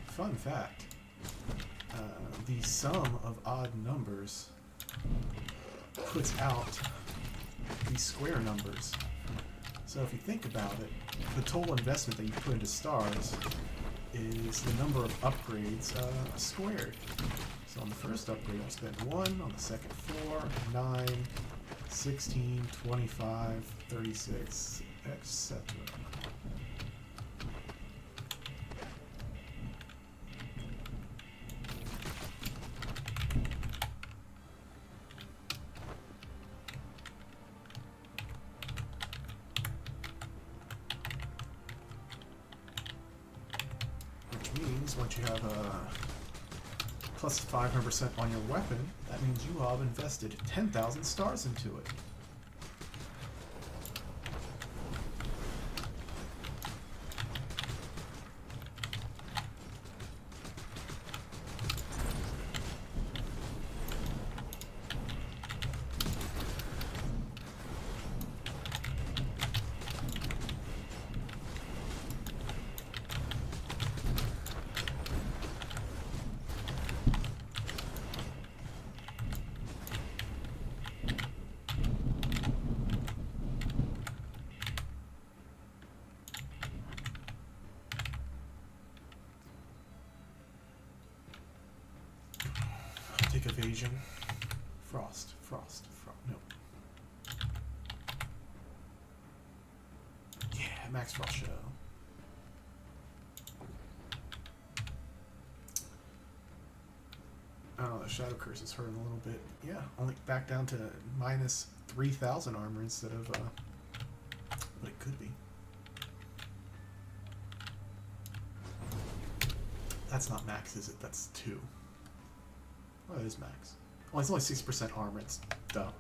Fun fact, the sum of odd numbers puts out the square numbers. So if you think about it, the total investment that you put into stars is the number of upgrades squared. So on the first upgrade I spent 1, on the second 4, 9, 16, 25, 36, etc. Once you have a plus 500% on your weapon, that means you have invested 10,000 stars into it. Take evasion. Frost. No. Yeah, max frost show. Oh, the shadow curse is hurting a little bit. Yeah, only back down to minus 3,000 armor instead of what it could be. That's not max, is it? That's 2. Oh, it is max. Well, it's only 60% armor. It's dumb.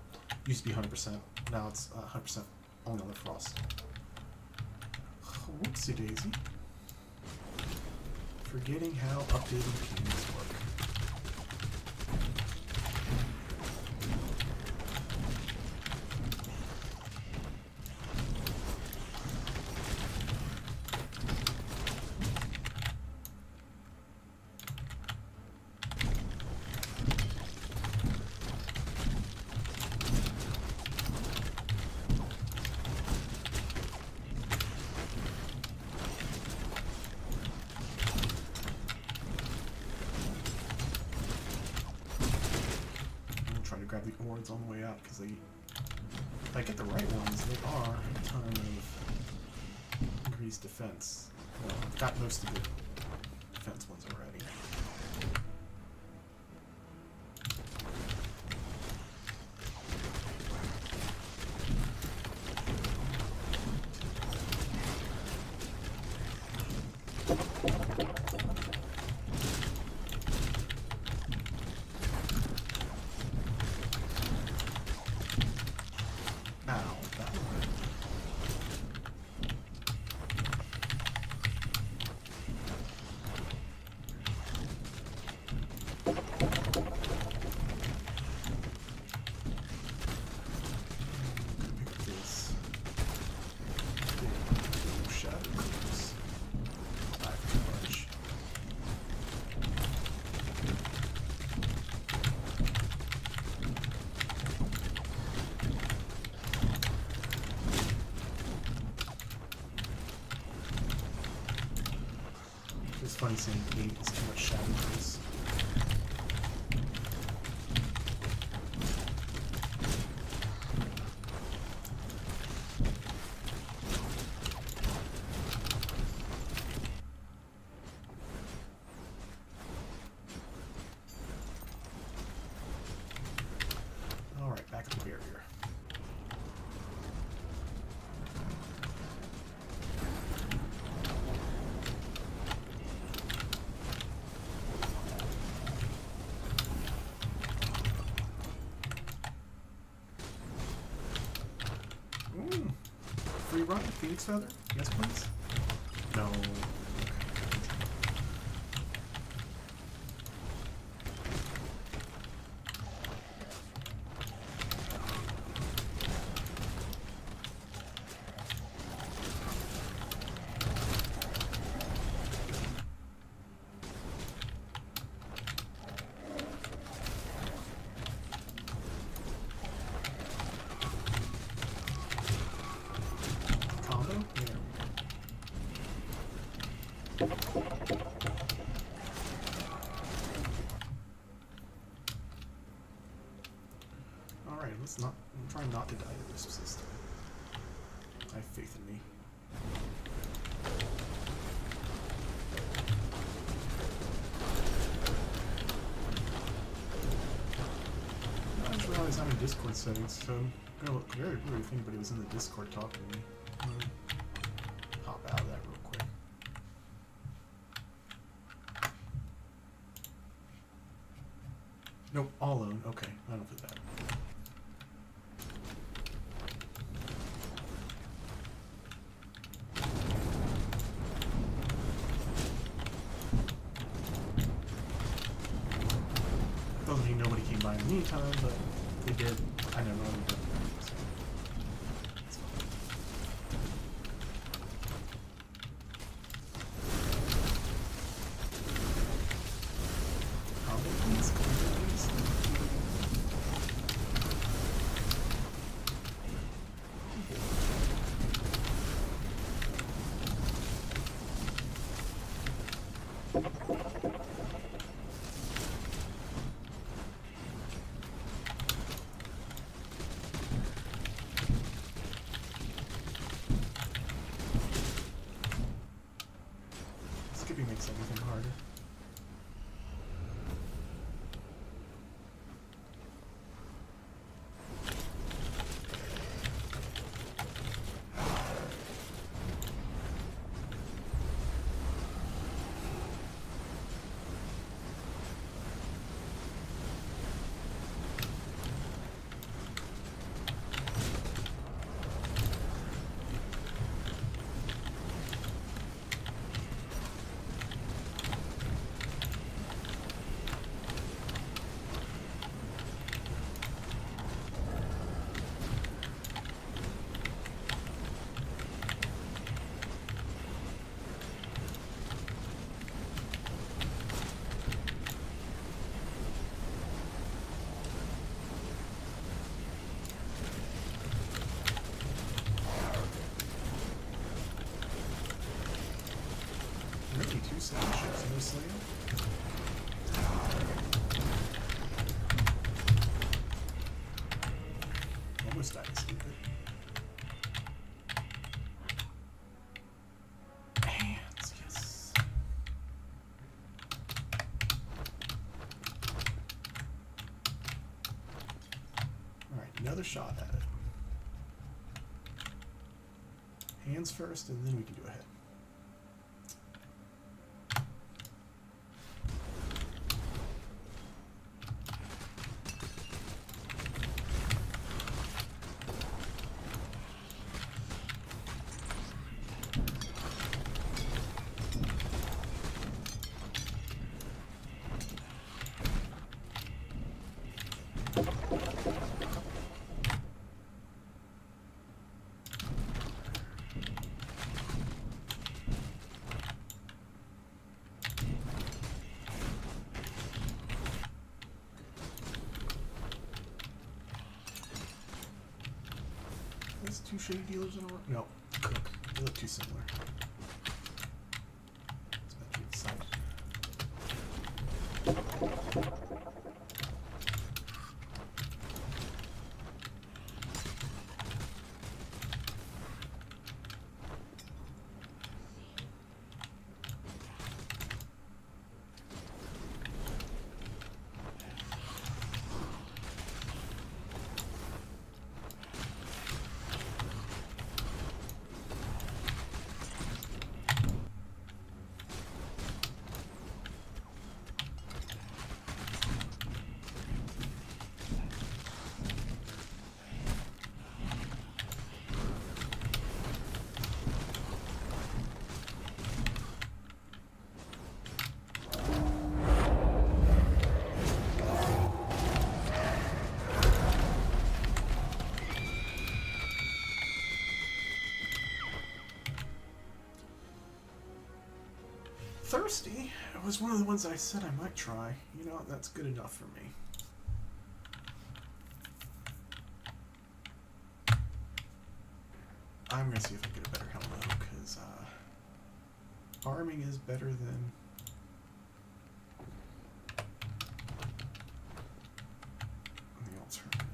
Used to be 100%. Now it's 100% only on the frost. Whoopsie daisy. Forgetting how updated games work. Grab the awards on the way out, because they, if I get the right ones, they are a ton of increased defense. Well, I've got most of the defense ones already. It's funny saying 8 is too much shadow face. run? Phoenix Feather? Yes, please? No. Combo? Yeah. Alright, let's not. I'm trying not to die to this system. I have faith in me. I just realized I'm in Discord settings, so I'm gonna look very rude if anybody was in the Discord talking to me. I'm gonna pop out of that real quick. Nope, all alone. Okay, I don't feel bad. Doesn't mean nobody came by in the meantime, but they did. I never know. So, it's fine. Combo, please. Combo, please. Skipping makes everything harder. Really, two slashes in this layout? Almost died stupid. Hands, yes. Alright, another shot at it. Hands first, and then we can do a head. Is two shade dealers in a row? No, Cook. They look too similar. It's meant to be decided. Thirsty was one of the ones that I said I might try. You know, that's good enough for me. I'm gonna see if I get a better helmet, because arming is better than the alternative.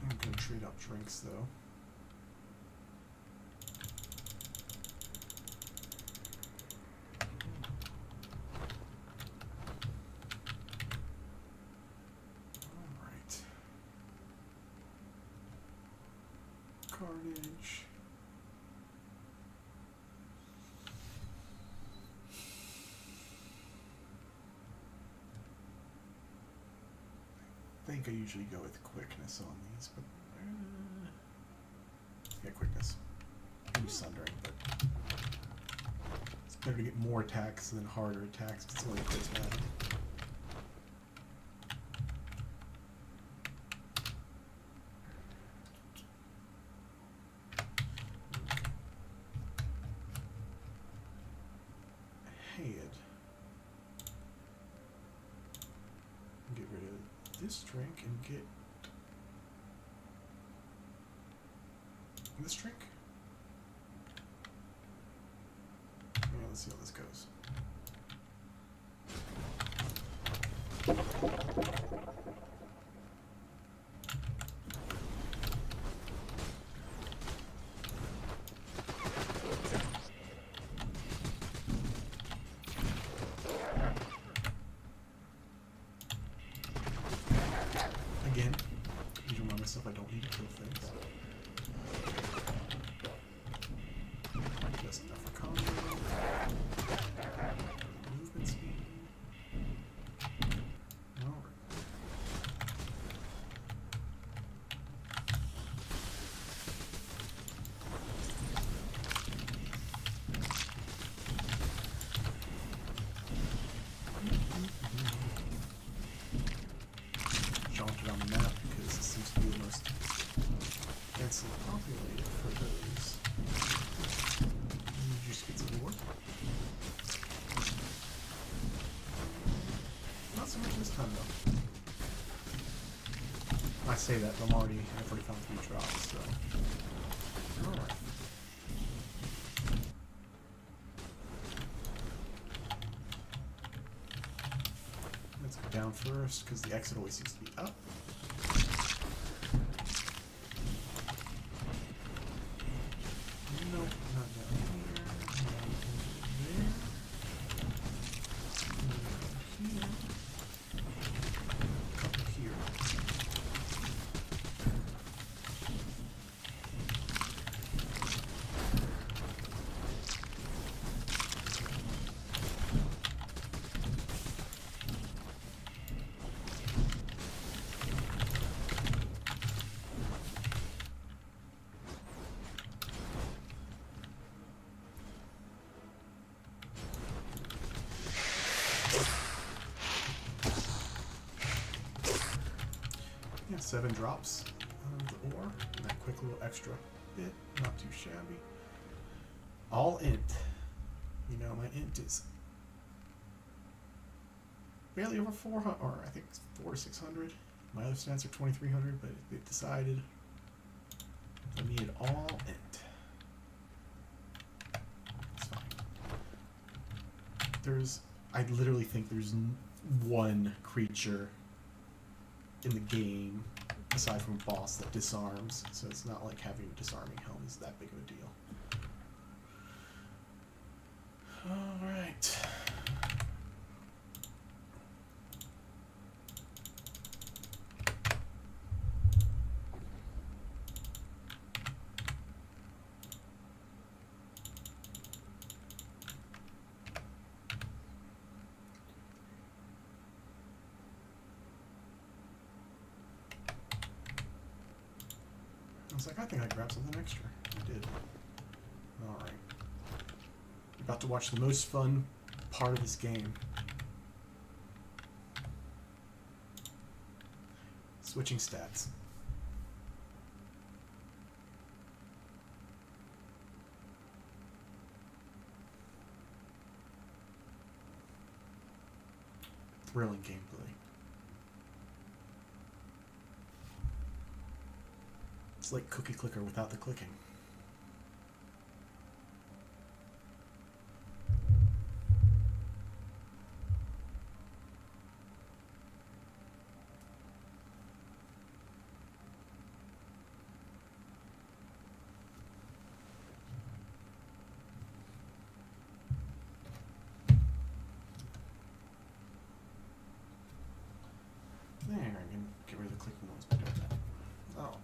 I'm gonna trade out drinks though. Alright. Carnage. I think I usually go with quickness on these, but yeah, quickness. Maybe sundering, but it's better to get more attacks than harder attacks. It's only crits matter. Head. Get rid of this drink and get this drink. Yeah, let's see how this goes. Again, need to remind myself I don't need to kill things. Just enough for combo. Movement speed. Alright. Jaunted on the map because it seems to be the most densely populated for those. Just get some more. Not so much this time though. I say that, but I've already found 3 drops, so. Alright. Let's go down first, because the exit always seems to be up. Nope, not down here. Not there. Up here. Yeah, 7 drops of the ore. And that quick little extra bit. Not too shabby. All int. You know, my int is barely over 400, or I think it's 400 to 600. My other stats are 2300, but they decided I needed all int. It's fine. I literally think there's one creature in the game, aside from a boss, that disarms, so it's not like having a disarming helm is that big of a deal. Alright. was like, I think I grabbed something extra. I did. Alright. About to watch the most fun part of this game. Switching stats. Thrilling gameplay. It's like Cookie Clicker without the clicking. There, I can get rid of the clicking ones by doing that. Alright.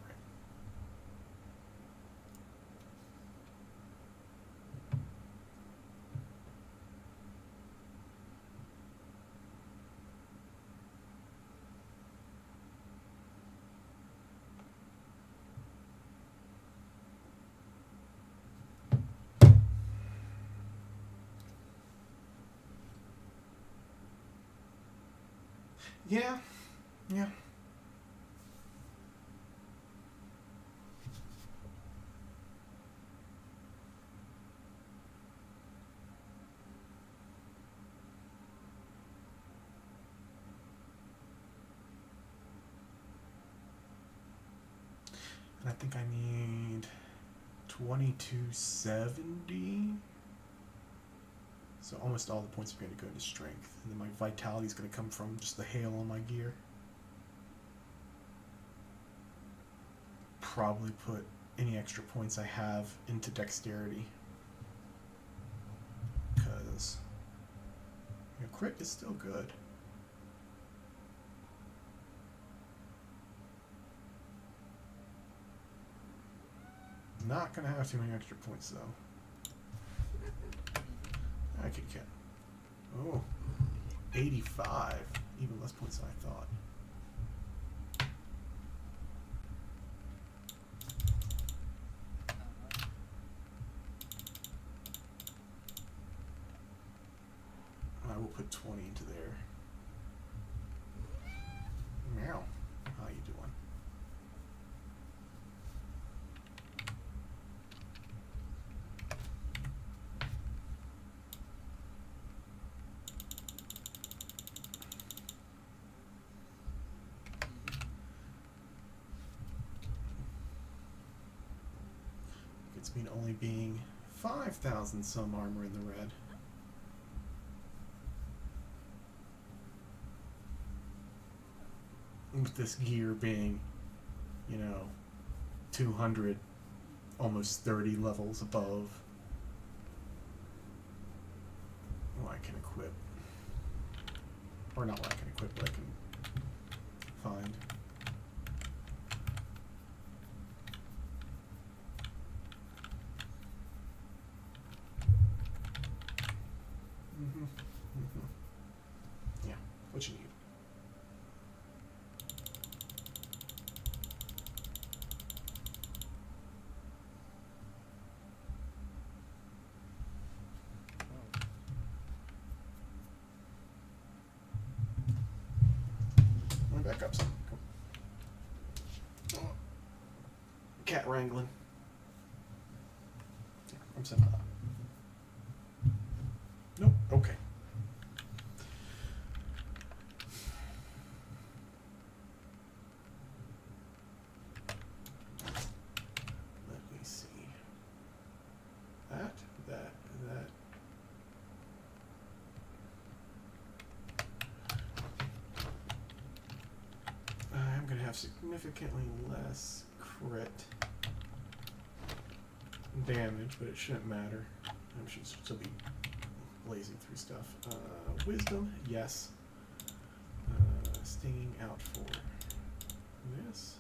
Yeah. Yeah. And I think I need 2270. So almost all the points are going to go into strength. And then my vitality is going to come from just the hail on my gear. Probably put any extra points I have into dexterity. Because crit is still good. Not going to have too many extra points though. I could get, 85, even less points than I thought. I will put 20 into there. Meow. How you doing? It's me only being 5,000 some armor in the red. With this gear being, 200, almost 30 levels above what I can equip. Or not what I can equip, but I can find. Yeah, what you need. Let me back up some. Come. Cat wrangling. I'm setting that up. Nope, okay. Let me see. That. I'm going to have significantly less crit damage, but it shouldn't matter. I should still be blazing through stuff. Wisdom, yes. Stinging out for this.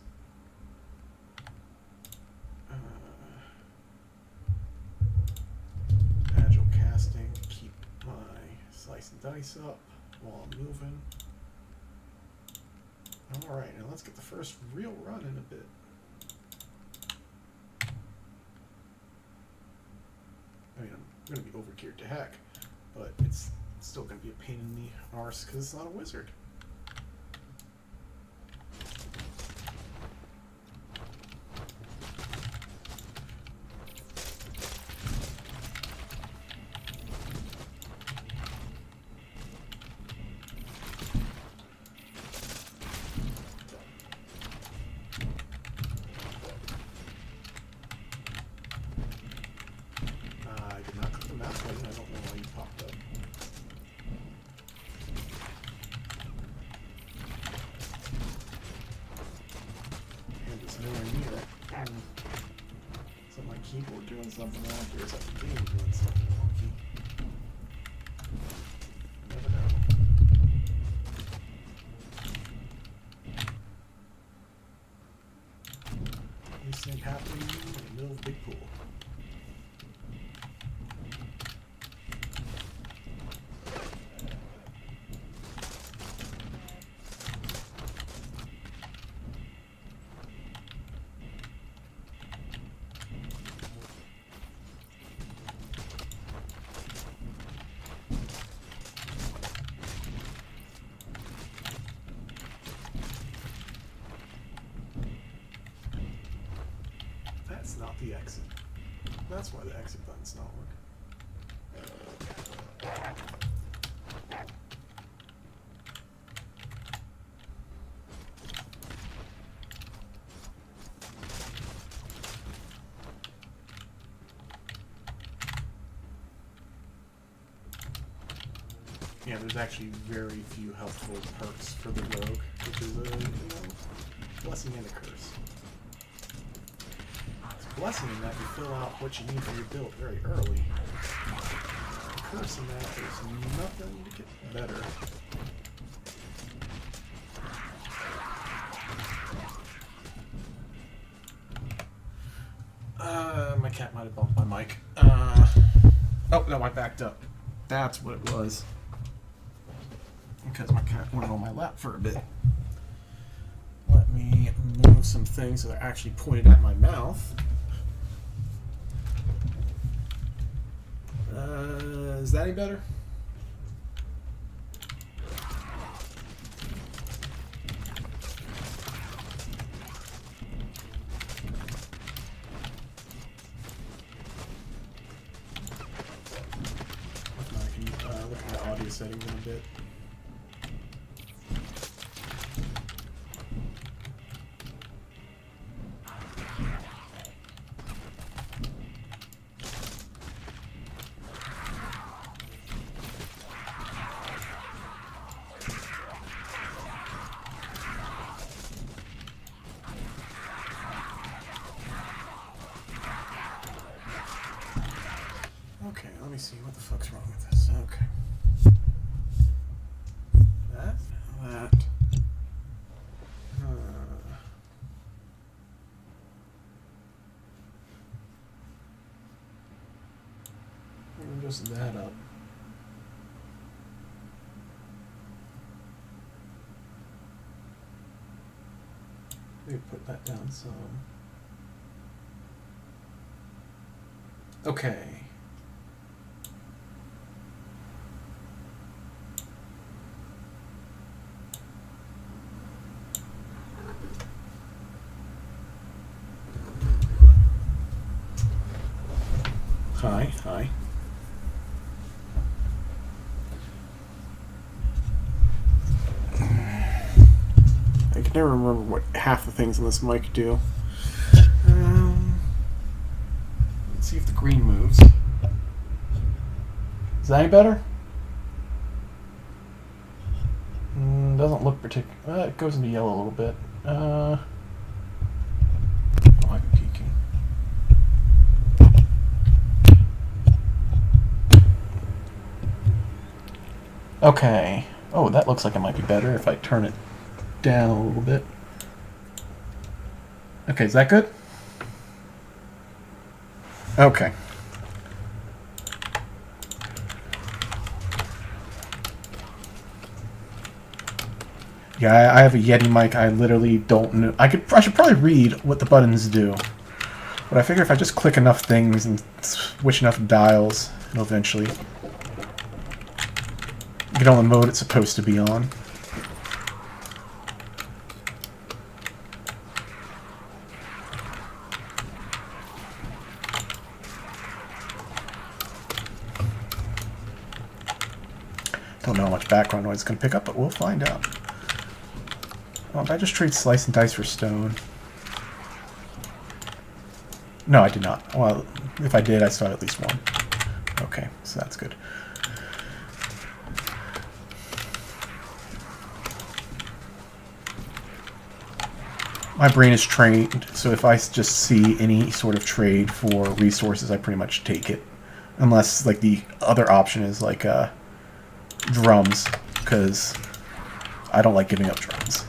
Agile casting, keep my slice and dice up while I'm moving. Alright, now let's get the first real run in a bit. I'm going to be overgeared to heck, but it's still going to be a pain in the arse because it's not a wizard. Keyboard doing something wonky, or is that the game doing something wonky? Never know. This thing happening in the middle of a big pool. That's not the exit. That's why the exit button's not working. Yeah, there's actually very few helpful perks for the rogue, which is a blessing and a curse. Blessing in that you fill out what you need for your build very early. Curse in that there's nothing to get better. My cat might have bumped my mic. Oh no, I backed up. That's what it was. Because my cat went on my lap for a bit. Let me move some things so they're actually pointed at my mouth. Is that any better? I can look at the audio settings in a bit. Okay, let me see what the fuck's wrong with this. Okay. That. Just that up. Maybe put that down some. Okay. Hi. I can never remember what half the things on this mic do. Let's see if the green moves. Is that any better? Doesn't look particular. It goes into yellow a little bit. Oh, I'm peeking. Okay. Oh, that looks like it might be better if I turn it down a little bit. Okay, is that good? Okay. Yeah, I have a Yeti mic. I literally don't know. I should probably read what the buttons do. But I figure if I just click enough things and switch enough dials, it'll eventually get on the mode it's supposed to be on. Don't know how much background noise it's going to pick up, but we'll find out. Oh, did I just trade slice and dice for stone? No, I did not. Well, if I did, I still had at least one. Okay, so that's good. My brain is trained, so if I just see any sort of trade for resources, I pretty much take it. Unless, like, the other option is, like, drums, because I don't like giving up drums.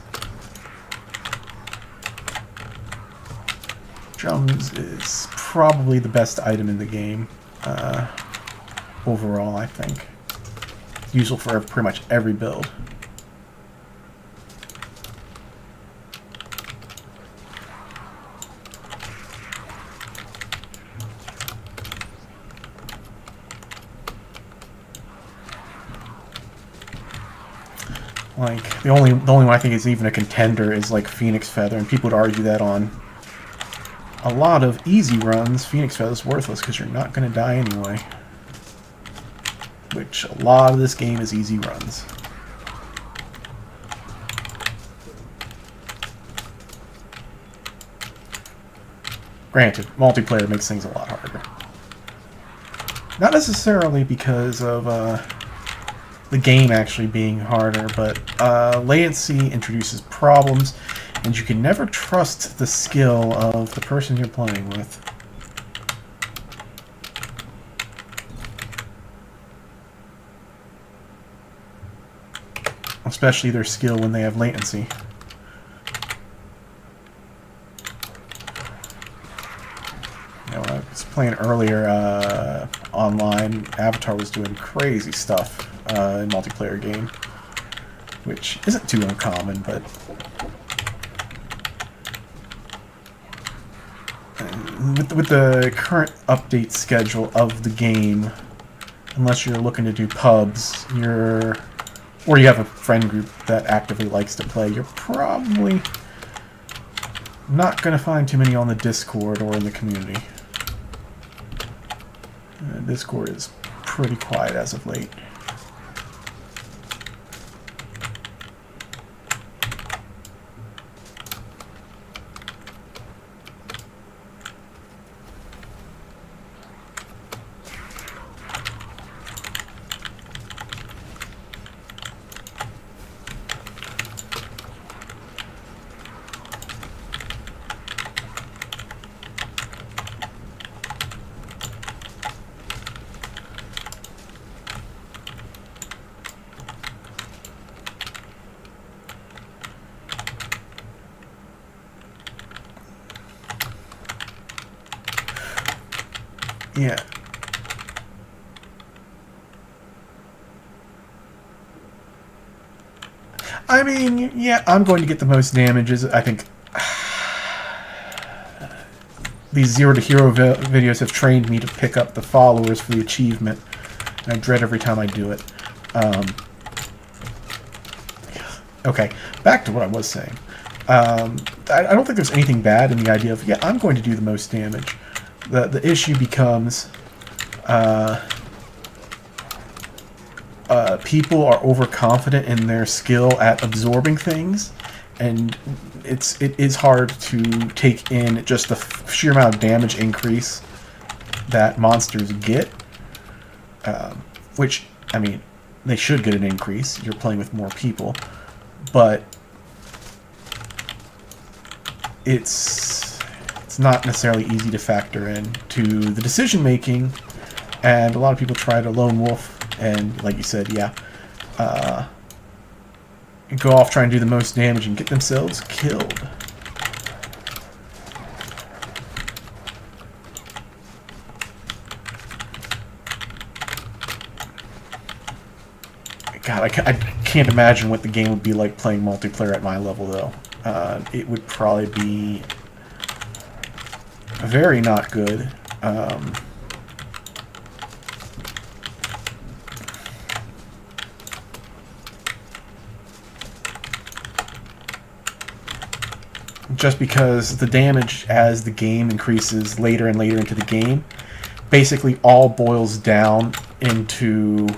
Drums is probably the best item in the game, overall, I think. Useful for pretty much every build. Like, the only one I think is even a contender is, like, Phoenix Feather, and people would argue that on a lot of easy runs, Phoenix Feather is worthless because you're not going to die anyway. Which, a lot of this game is easy runs. Granted, multiplayer makes things a lot harder. Not necessarily because of the game actually being harder, but latency introduces problems, and you can never trust the skill of the person you're playing with. Especially their skill when they have latency. You know, when I was playing earlier online, Avatar was doing crazy stuff in multiplayer game, which isn't too uncommon, but with the current update schedule of the game, unless you're looking to do pubs, or you have a friend group that actively likes to play, you're probably not going to find too many on the Discord or in the community. Discord is pretty quiet as of late. Yeah. I mean, yeah, I'm going to get the most damages. I think these Zero to Hero videos have trained me to pick up the followers for the achievement, and I dread every time I do it. Okay, back to what I was saying. I don't think there's anything bad in the idea of, yeah, I'm going to do the most damage. The issue becomes people are overconfident in their skill at absorbing things, and it is hard to take in just the sheer amount of damage increase that monsters get, which, I mean, they should get an increase. You're playing with more people, but it's not necessarily easy to factor in to the decision making, and a lot of people try to lone wolf and, like you said, yeah, go off trying to do the most damage and get themselves killed. God, I can't imagine what the game would be like playing multiplayer at my level, though. It would probably be very not good. Just because the damage as the game increases later and later into the game basically all boils down into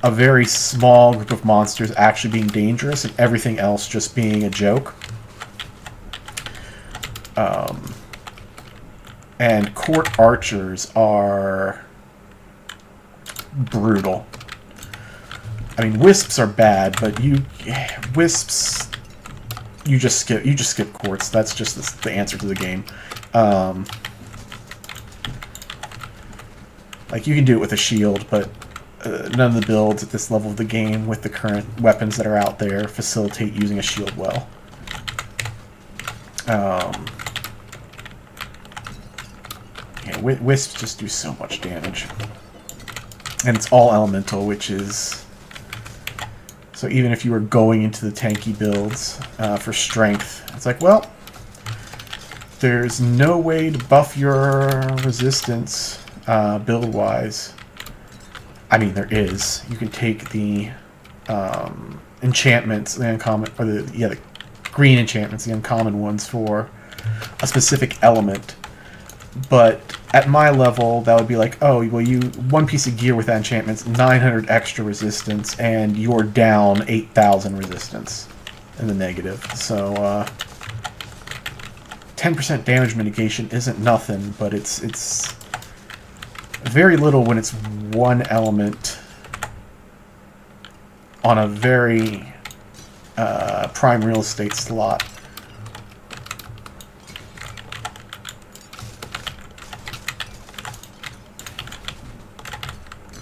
a very small group of monsters actually being dangerous and everything else just being a joke. And court archers are brutal. I mean, wisps are bad, but wisps, you just skip courts. That's just the answer to the game. Like, you can do it with a shield, but none of the builds at this level of the game with the current weapons that are out there facilitate using a shield well. Yeah, wisps just do so much damage. And it's all elemental, which is... So even if you were going into the tanky builds for strength, it's like, well, there's no way to buff your resistance build-wise. I mean, there is. You can take the enchantments, the uncommon, or the green enchantments, the uncommon ones for a specific element. But at my level, that would be like, oh, well, you one piece of gear with that enchantment's 900 extra resistance, and you're down 8,000 resistance in the negative. So 10% damage mitigation isn't nothing, but it's very little when it's one element on a very prime real estate slot.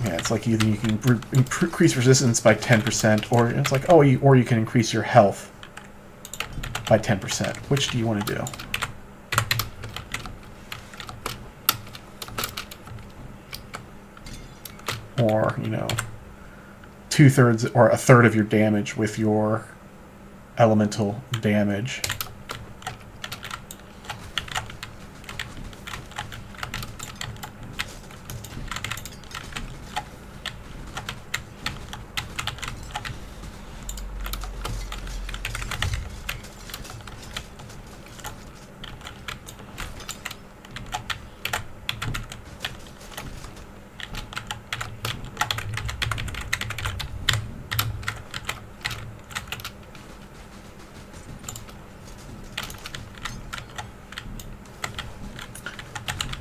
Yeah, it's like either you can increase resistance by 10%, or it's like, oh, or you can increase your health by 10%. Which do you want to do? Or, you know, 2/3 or a third of your damage with your elemental damage.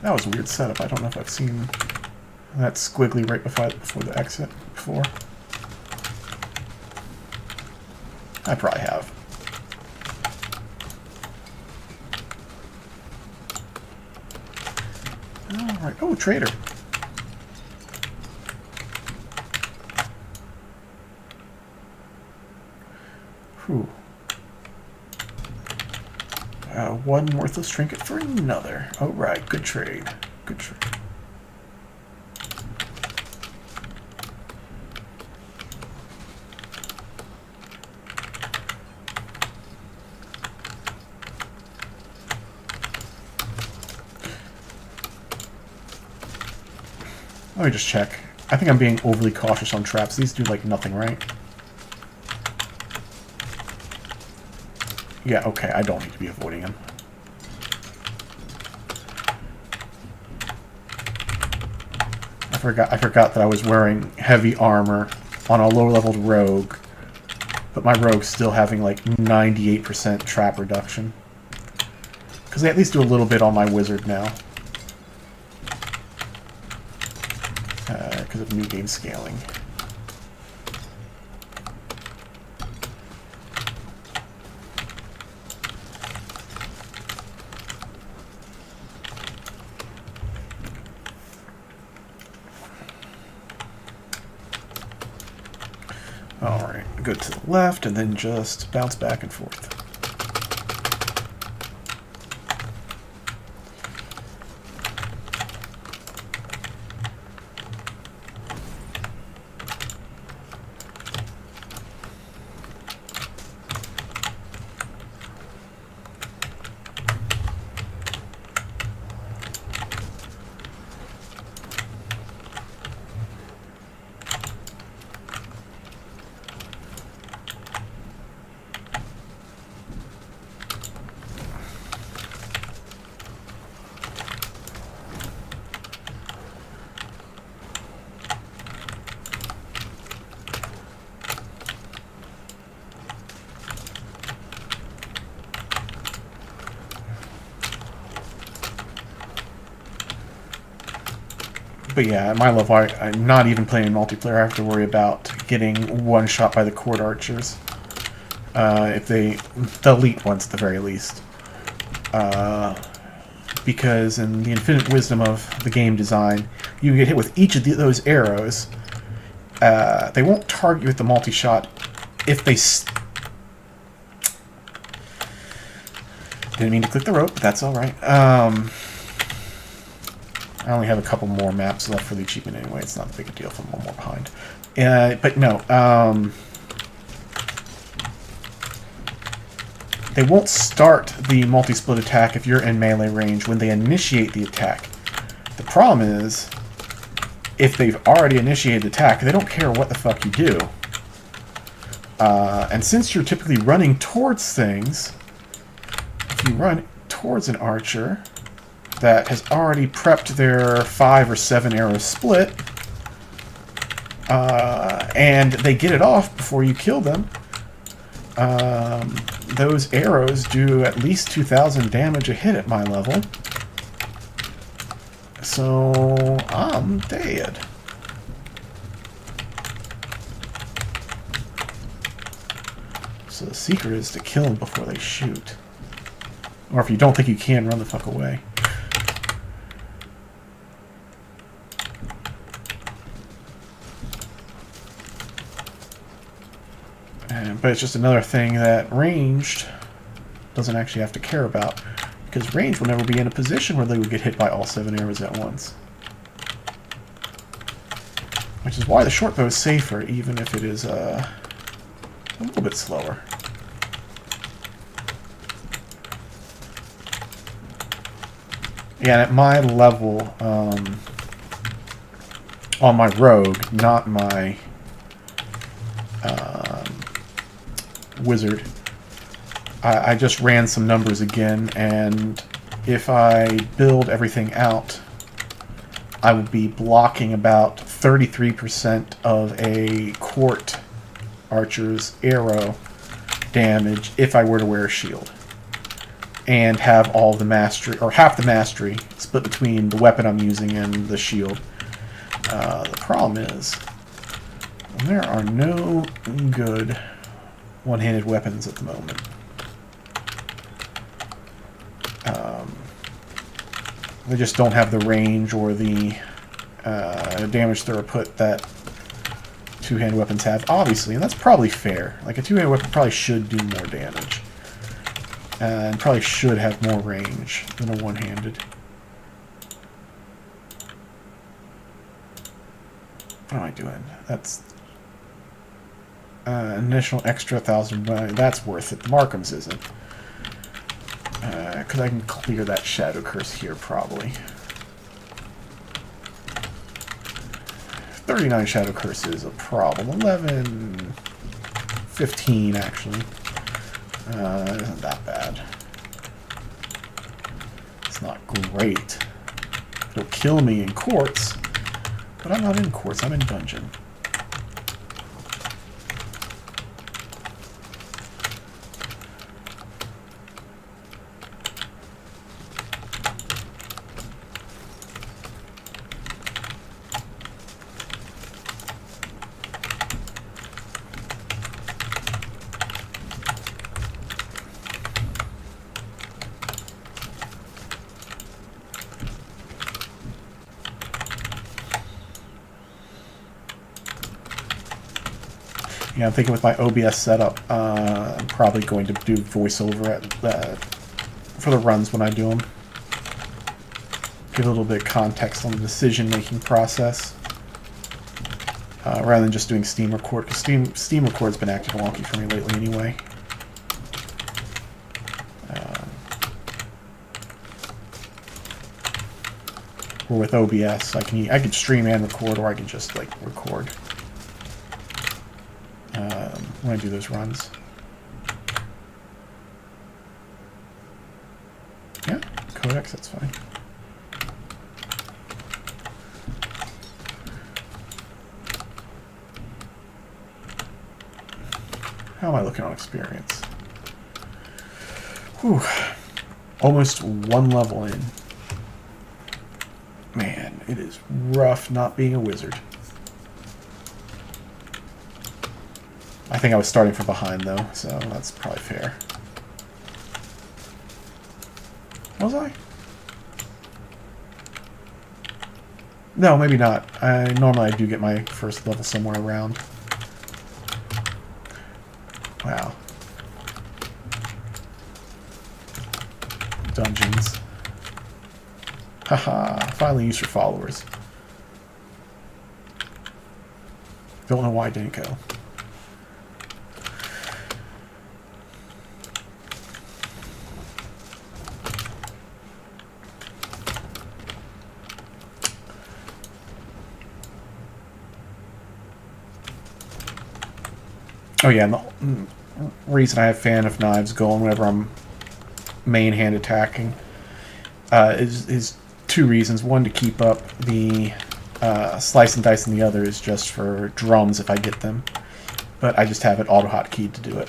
That was a weird setup. I don't know if I've seen that squiggly right before the exit before. I probably have. Alright. Oh, trader. Whew. One worthless trinket for another. Oh, right. Good trade. Good trade. Let me just check. I think I'm being overly cautious on traps. These do, like, nothing, right? Yeah, okay. I don't need to be avoiding them. I forgot that I was wearing heavy armor on a low-leveled rogue, but my rogue's still having like 98% trap reduction. Because they at least do a little bit on my wizard now. Because of new game scaling. Alright, go to the left and then just bounce back and forth. But yeah, at my level, I'm not even playing multiplayer. I have to worry about getting one shot by the court archers. If the elite ones, at the very least. Because in the infinite wisdom of the game design, you get hit with each of those arrows. They won't target you with the multi-shot if they... Didn't mean to click the rope, but that's alright. I only have a couple more maps left for the achievement anyway. It's not a big deal if I'm one more behind. But no, they won't start the multi-split attack if you're in melee range when they initiate the attack. The problem is, if they've already initiated the attack, they don't care what the fuck you do. And since you're typically running towards things, if you run towards an archer that has already prepped their 5 or 7 arrow split, and they get it off before you kill them, those arrows do at least 2,000 damage a hit at my level. So I'm dead. So the secret is to kill them before they shoot. Or if you don't think you can, run the fuck away. But it's just another thing that ranged doesn't actually have to care about, because ranged will never be in a position where they would get hit by all 7 arrows at once. Which is why the short bow is safer, even if it is a little bit slower. Yeah, at my level, on my rogue, not my wizard, I just ran some numbers again, and if I build everything out, I would be blocking about 33% of a court archer's arrow damage if I were to wear a shield. And have all the mastery, or half the mastery, split between the weapon I'm using and the shield. The problem is, there are no good one-handed weapons at the moment. They just don't have the range or the damage throughput that two-handed weapons have, obviously, and that's probably fair. Like, a two-handed weapon probably should do more damage. And probably should have more range than a one-handed. What am I doing? That's initial extra 1,000. That's worth it. The Markham's isn't. Because I can clear that shadow curse here, probably. 39 shadow curse is a problem. 11... 15, actually. Isn't that bad. It's not great. It'll kill me in courts, but I'm not in courts, I'm in dungeon. Yeah, I'm thinking with my OBS setup, I'm probably going to do voiceover for the runs when I do them. Give a little bit of context on the decision-making process, rather than just doing Steam Record, because Steam Record's been acting wonky for me lately anyway. Or with OBS, I can stream and record, or I can just like record. When I do those runs. Yeah, codex, that's fine. How am I looking on experience? Whew. Almost one level in. Man, it is rough not being a wizard. I think I was starting from behind, though, so that's probably fair. Was I? No, maybe not. Normally I do get my first level somewhere around. Wow. Dungeons. Haha, finally used for followers. Don't know why I didn't go. Oh yeah, and the reason I have Fan of Knives going whenever I'm main hand attacking is two reasons. One, to keep up the slice and dice, and the other is just for drums if I get them. But I just have it auto-hotkeyed to do it.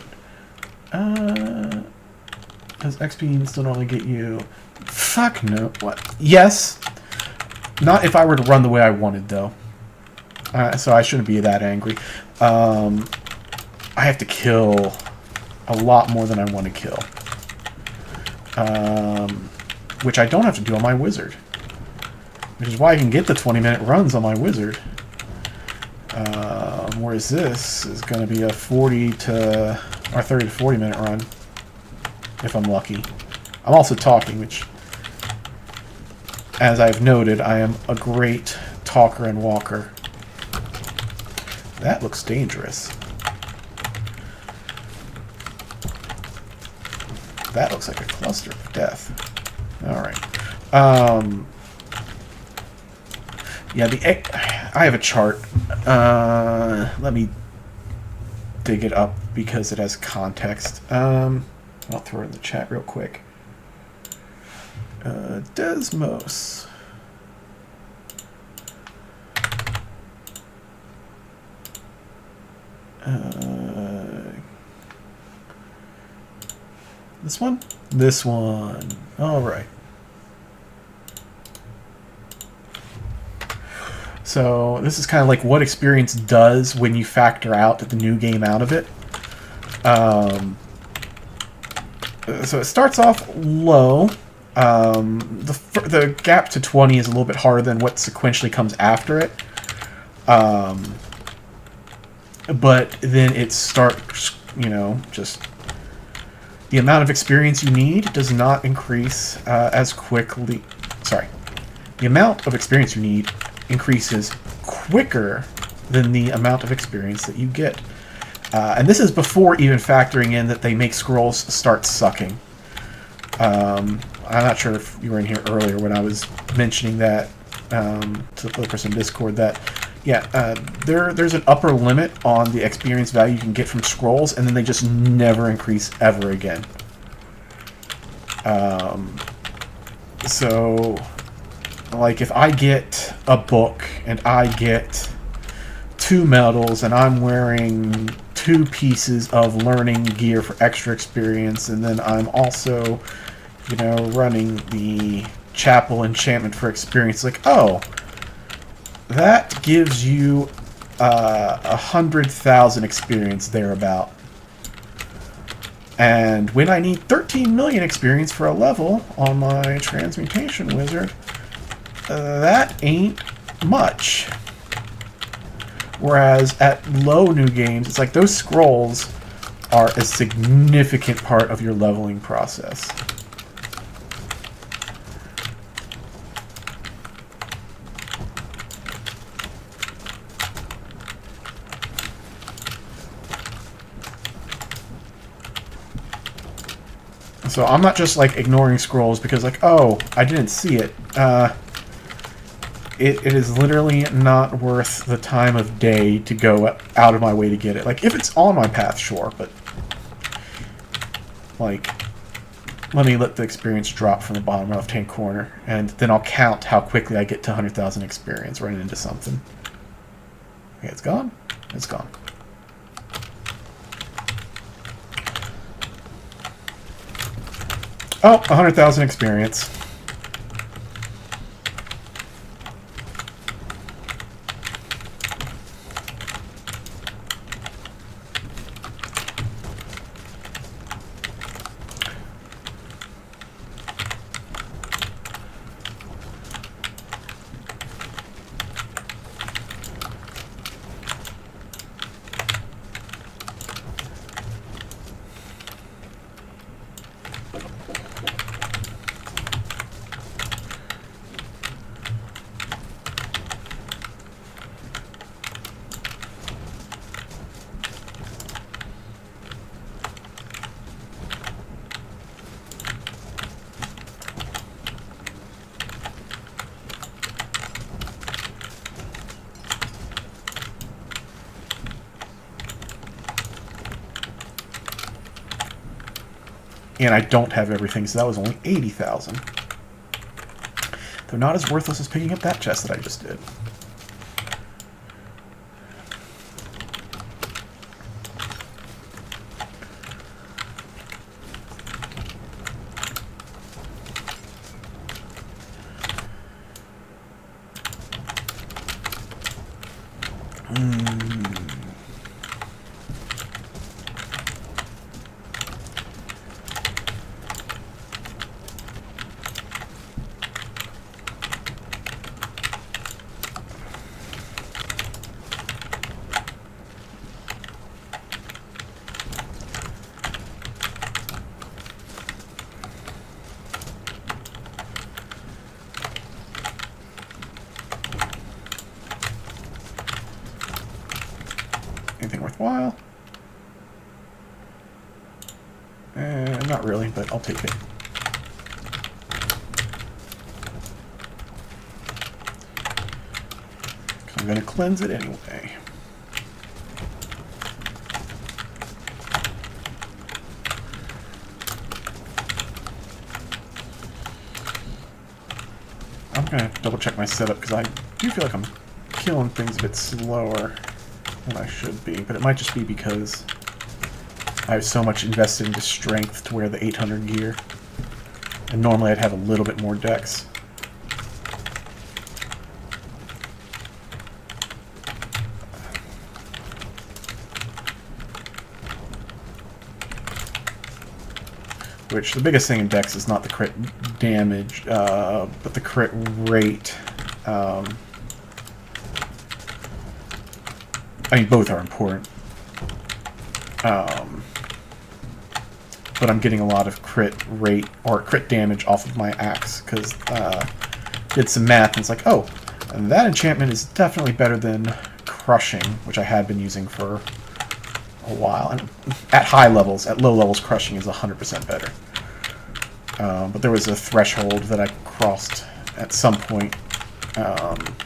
Does XP still normally get you? Fuck no. What? Yes. Not if I were to run the way I wanted, though. So I shouldn't be that angry. I have to kill a lot more than I want to kill. Which I don't have to do on my wizard. Which is why I can get the 20-minute runs on my wizard. Whereas this is going to be a 30 to 40-minute run. If I'm lucky. I'm also talking, which, as I've noted, I am a great talker and walker. That looks dangerous. That looks like a cluster of death. Alright. Yeah, I have a chart. Let me dig it up because it has context. I'll throw it in the chat real quick. Desmos. This one? This one. Alright. So, this is kind of like what experience does when you factor out the new game out of it. So it starts off low. The gap to 20 is a little bit harder than what sequentially comes after it. But then it starts, just... The amount of experience you need does not increase as quickly. Sorry. The amount of experience you need increases quicker than the amount of experience that you get. And this is before even factoring in that they make scrolls start sucking. I'm not sure if you were in here earlier when I was mentioning that to the person in Discord that, yeah, there's an upper limit on the experience value you can get from scrolls, and then they just never increase ever again. So, like, if I get a book, and I get 2 medals, and I'm wearing 2 pieces of learning gear for extra experience, and then I'm also, running the chapel enchantment for experience, like, oh, that gives you 100,000 experience thereabout. And when I need 13 million experience for a level on my transmutation wizard, that ain't much. Whereas at low new games, it's like those scrolls are a significant part of your leveling process. So I'm not just like ignoring scrolls because like, oh, I didn't see it. It is literally not worth the time of day to go out of my way to get it. Like, if it's on my path, sure, but like, let me let the experience drop from the bottom left-hand corner, and then I'll count how quickly I get to 100,000 experience running into something. Okay, it's gone. It's gone. Oh, 100,000 experience. And I don't have everything, so that was only 80,000. They're not as worthless as picking up that chest that I just did. Anything worthwhile? Not really, but I'll take it. I'm going to cleanse it anyway. I'm going to double check my setup because I do feel like I'm killing things a bit slower than I should be, but it might just be because I have so much invested into strength to wear the 800 gear, and normally I'd have a little bit more dex. Which, the biggest thing in dex is not the crit damage, but the crit rate. I mean, both are important. But I'm getting a lot of crit rate, or crit damage off of my axe, because did some math, and it's like, oh, and that enchantment is definitely better than crushing, which I had been using for a while. And at high levels, at low levels, crushing is 100% better. But there was a threshold that I crossed at some point that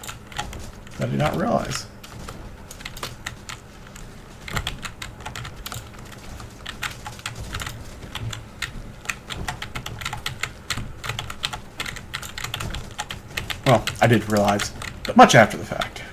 I did not realize. Well, I did realize, but much after the fact.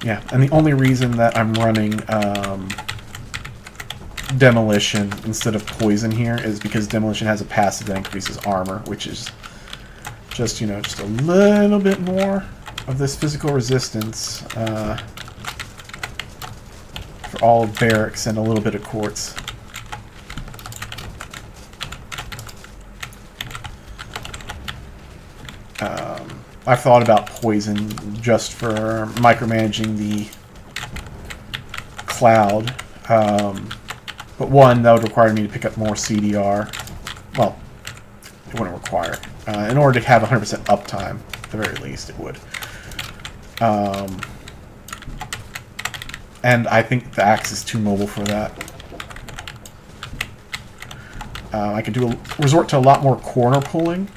Yeah, and the only reason that I'm running Demolition instead of Poison here is because Demolition has a passive that increases armor, which is just, you know, just a little bit more of this physical resistance for all of barracks and a little bit of quartz. I've thought about poison just for micromanaging the cloud, but one, that would require me to pick up more CDR. Well, it wouldn't require it. In order to have 100% uptime, at the very least, it would. And I think the axe is too mobile for that. I could resort to a lot more corner pulling,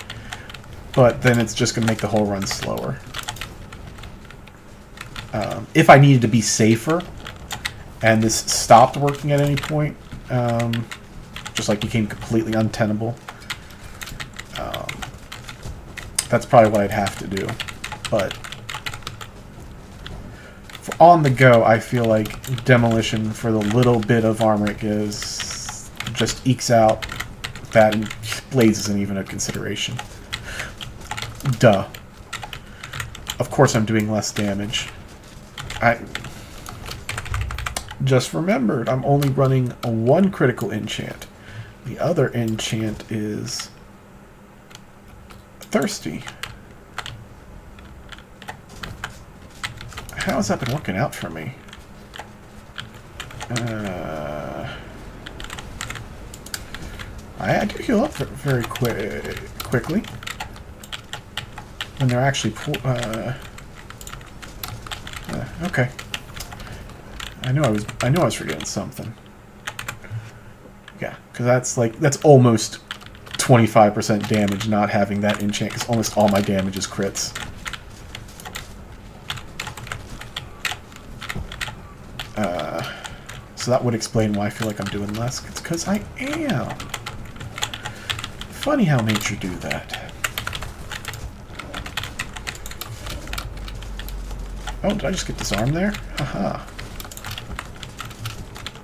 but then it's just going to make the whole run slower. If I needed to be safer, and this stopped working at any point, just like became completely untenable, that's probably what I'd have to do. But for on the go, I feel like Demolition, for the little bit of armor it gives, just ekes out that, and Blaze isn't even a consideration. Duh. Of course I'm doing less damage. I just remembered I'm only running one critical enchant. The other enchant is Thirsty. How has that been working out for me? I do heal up very quickly. And they're actually okay. I knew I was forgetting something. Yeah, because that's almost 25% damage not having that enchant, because almost all my damage is crits. So that would explain why I feel like I'm doing less. It's because I am. Funny how nature do that. Oh, did I just get disarmed there? Haha.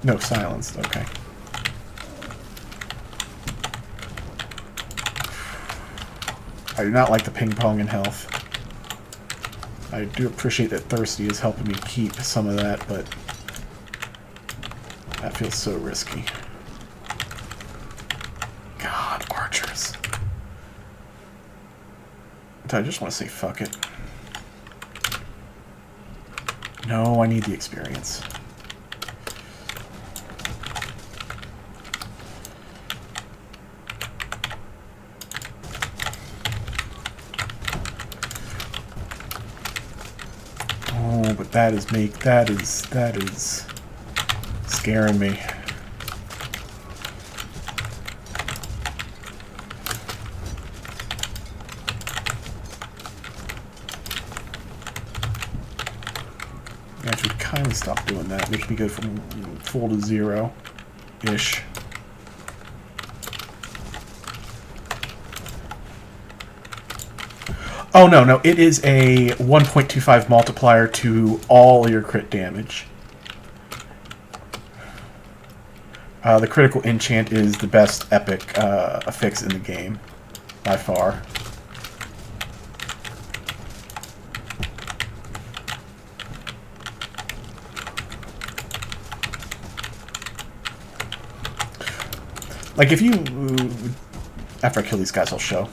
No, silenced. Okay. I do not like the ping-pong in health. I do appreciate that Thirsty is helping me keep some of that, but that feels so risky. God, archers. I just want to say fuck it. No, I need the experience. Oh, but that is scaring me. Actually, kindly stop doing that. Makes me go from full to 0-ish. Oh, no. It is a 1.25 multiplier to all your crit damage. The critical enchant is the best epic affix in the game, by far. Like, if you... After I kill these guys, I'll show.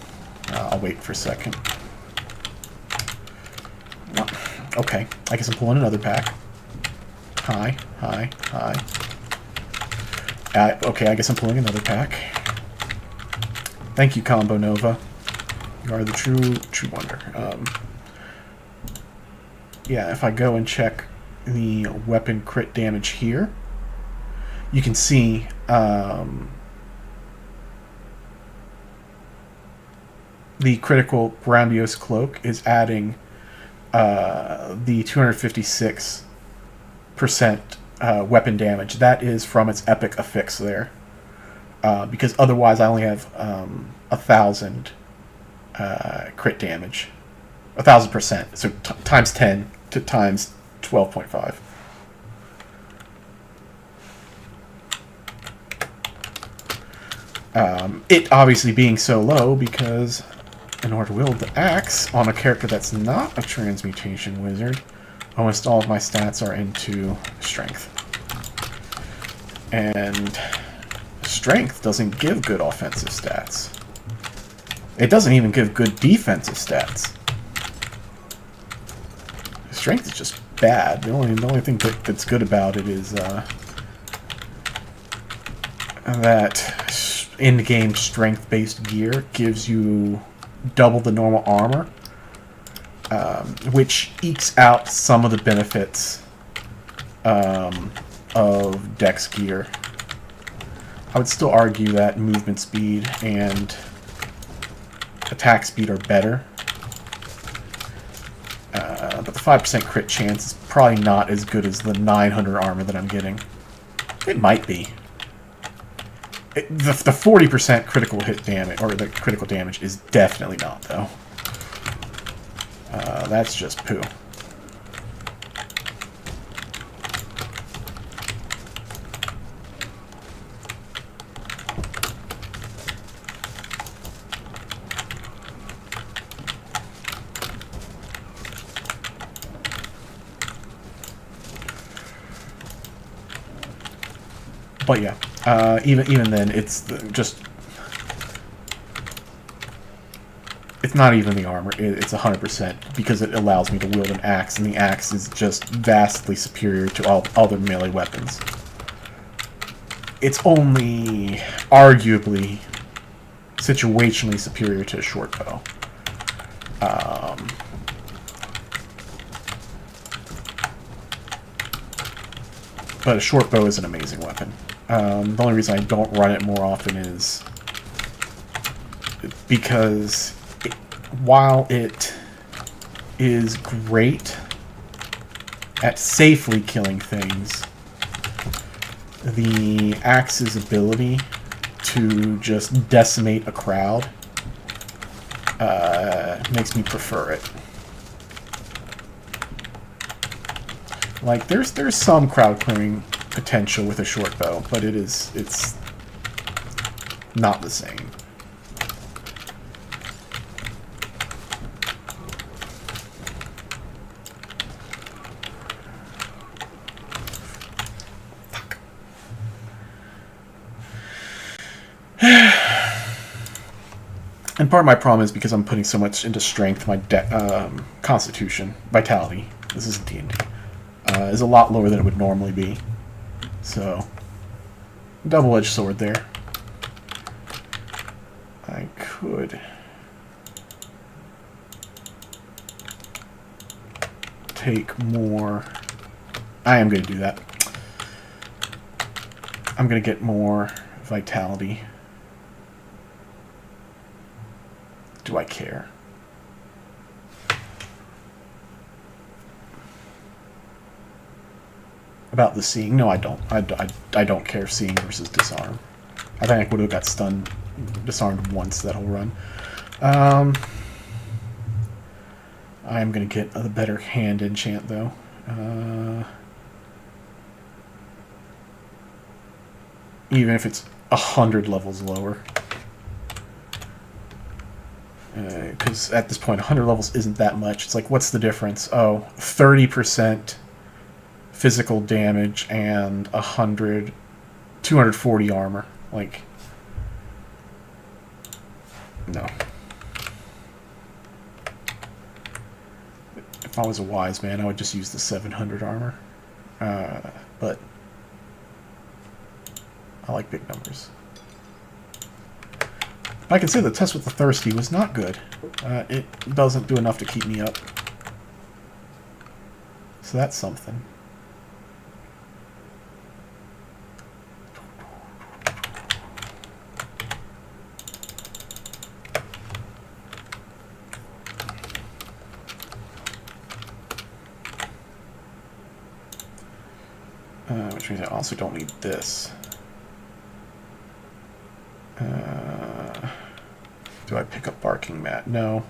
I'll wait for a second. Okay, I guess I'm pulling another pack. Hi. Okay, I guess I'm pulling another pack. Thank you, Combo Nova. You are the true wonder. Yeah, if I go and check the weapon crit damage here, you can see the critical Grandiose Cloak is adding the 256% weapon damage. That is from its epic affix there. Because otherwise I only have 1,000 crit damage. 1,000%. So times 10 to times 12.5. It obviously being so low because in order to wield the axe on a character that's not a transmutation wizard, almost all of my stats are into strength. And strength doesn't give good offensive stats. It doesn't even give good defensive stats. Strength is just bad. The only thing that's good about it is that in-game strength-based gear gives you double the normal armor, which ekes out some of the benefits of Dex gear. I would still argue that movement speed and attack speed are better, but the 5% crit chance is probably not as good as the 900 armor that I'm getting. It might be. The 40% critical hit damage, or the critical damage, is definitely not, though. That's just poo. But yeah, even then, it's just... It's not even the armor, it's 100%, because it allows me to wield an axe, and the axe is just vastly superior to all other melee weapons. It's only arguably situationally superior to a short bow. But a short bow is an amazing weapon. The only reason I don't run it more often is because while it is great at safely killing things, the axe's ability to just decimate a crowd makes me prefer it. Like, there's some crowd clearing potential with a short bow, but it's not the same. And part of my problem is because I'm putting so much into strength, my constitution, vitality, this is D&D, is a lot lower than it would normally be. So, double-edged sword there. I could take more. I am going to do that. I'm going to get more vitality. Do I care? About the seeing? No, I don't. I don't care seeing versus disarm. I think I would have got stunned, disarmed once that whole run. I am going to get a better hand enchant, though. Even if it's 100 levels lower. Because at this point, 100 levels isn't that much. It's like, what's the difference? Oh, 30% physical damage and 240 armor. Like, no. If I was a wise man, I would just use the 700 armor. But I like big numbers. I can say the test with the Thirsty was not good. It doesn't do enough to keep me up. So that's something. Which means I also don't need this. Do I pick up Barking Mat? No.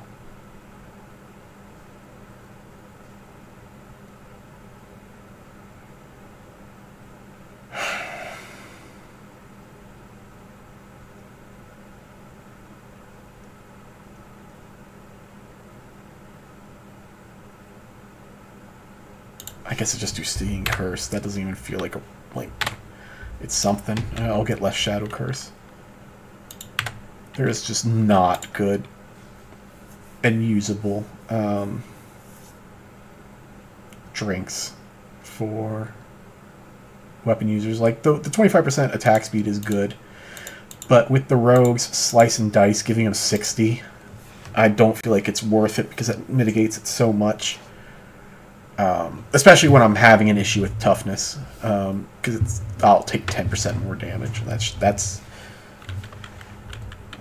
I guess I just do Stinging Curse. That doesn't even feel like it's something. I'll get less Shadow Curse. There is just not good and usable drinks for weapon users. Like, the 25% attack speed is good, but with the rogues Slice and Dice giving them 60, I don't feel like it's worth it because it mitigates it so much. Especially when I'm having an issue with toughness, because I'll take 10% more damage. That's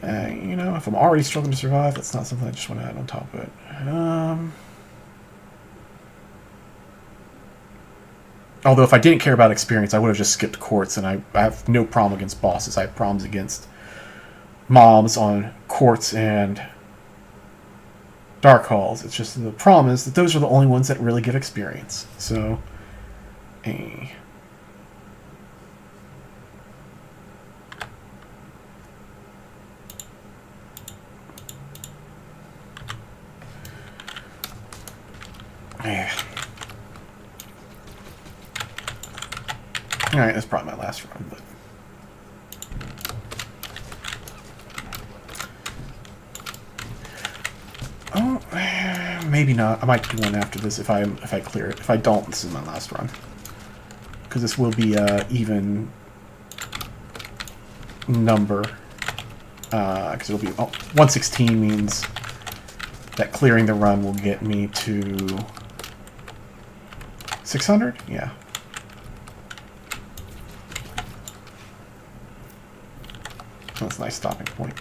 you know, if I'm already struggling to survive, that's not something I just want to add on top of it. Although if I didn't care about experience, I would have just skipped quartz, and I have no problem against bosses. I have problems against mobs on quartz and dark halls. It's just the problem is that those are the only ones that really give experience. So, yeah. Alright, that's probably my last run, but oh, maybe not. I might do one after this if I clear it. If I don't, this is my last run. Because this will be even number. Because it'll be 116 means that clearing the run will get me to 600? Yeah. That's a nice stopping point.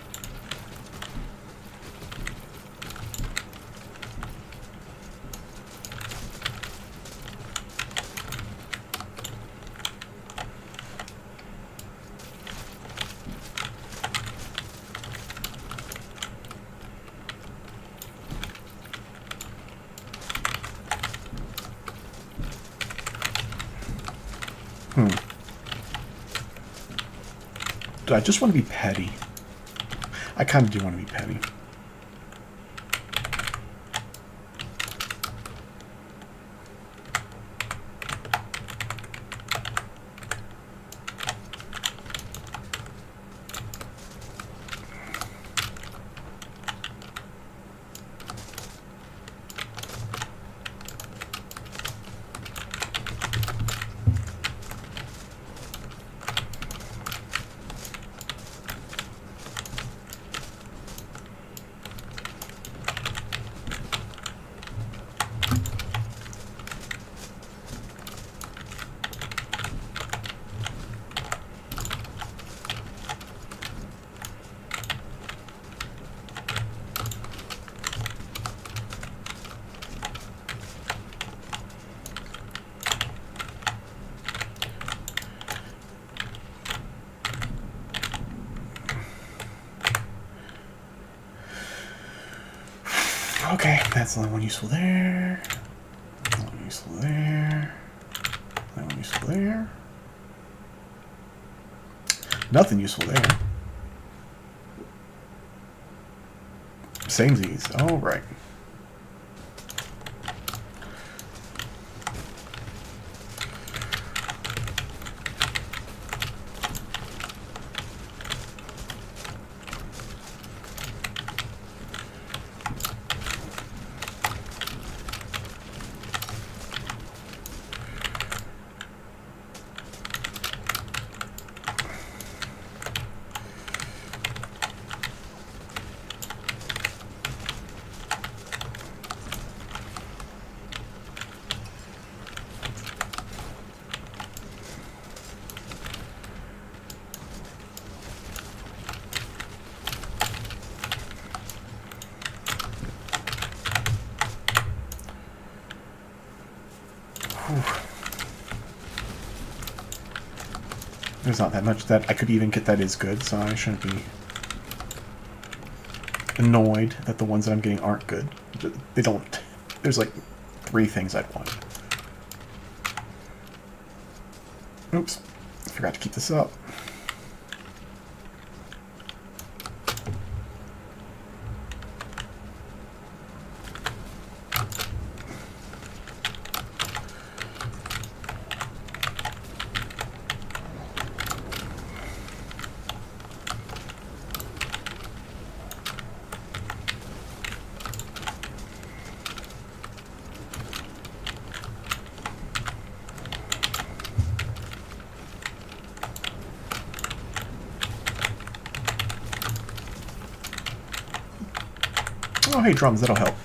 Do I just want to be petty? I kind of do want to be petty. Okay, that's the only one useful there. That one useful there. That one useful there. Nothing useful there. Samesies. All right. There's not that much that I could even get that is good, so I shouldn't be annoyed that the ones that I'm getting aren't good. They don't... There's like 3 things I'd want. Oops. I forgot to keep this up. Oh, hey, drums, that'll help.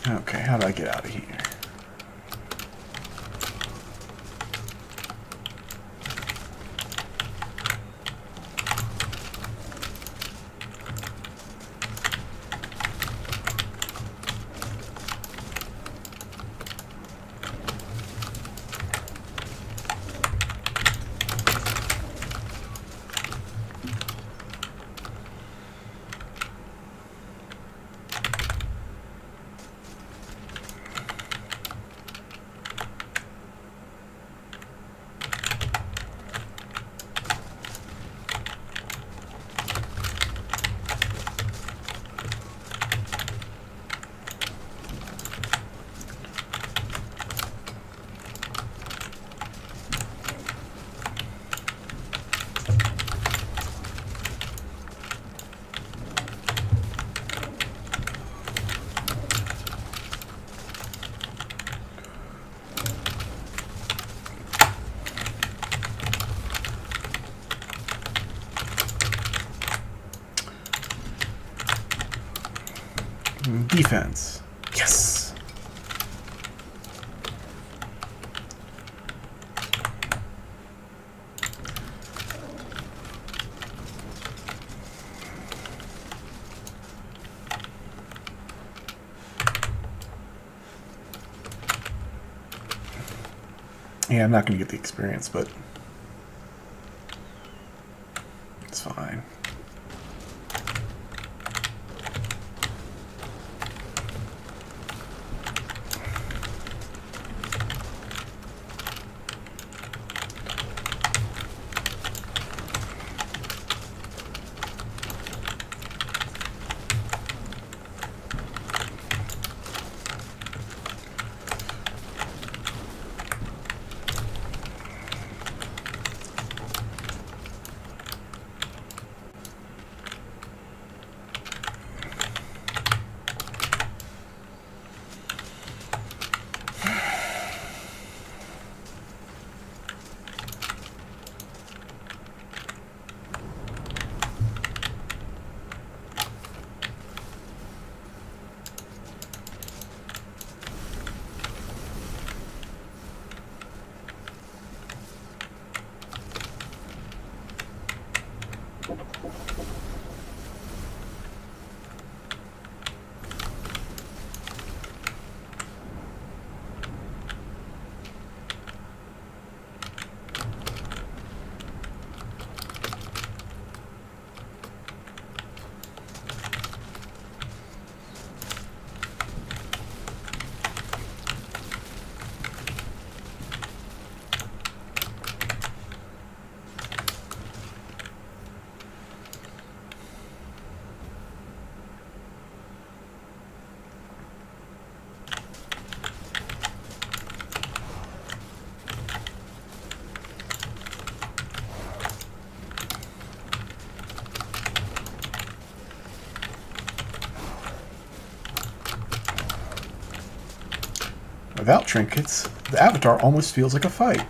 Okay, how do I get out of here? Defense. Yes! Yeah, I'm not going to get the experience, but it's fine. without trinkets, the avatar almost feels like a fight.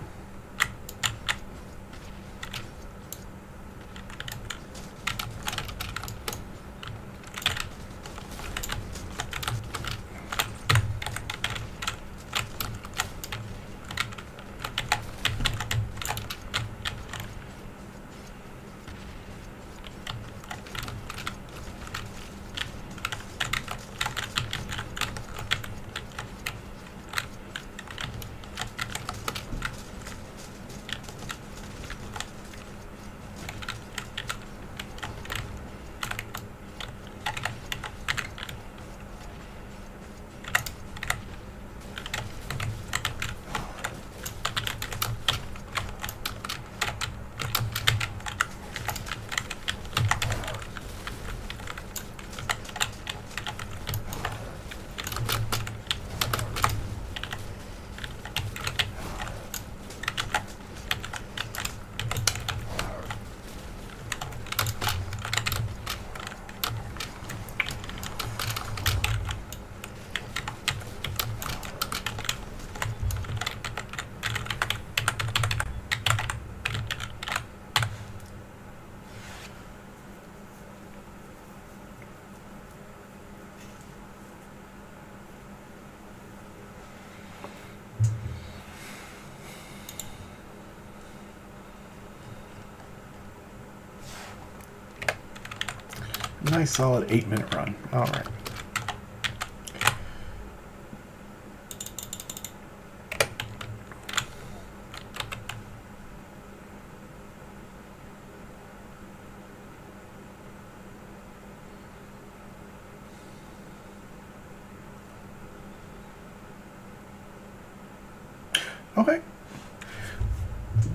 Nice solid 8-minute run. Alright. Okay.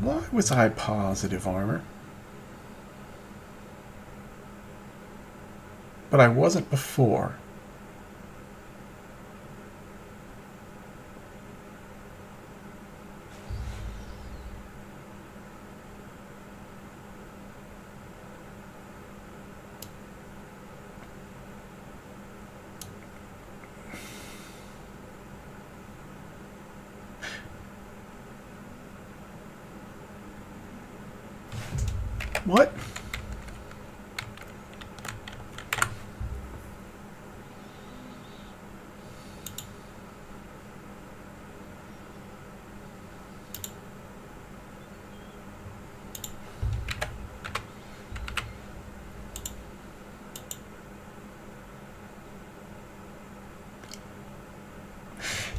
Why was I positive armor? But I wasn't before. What?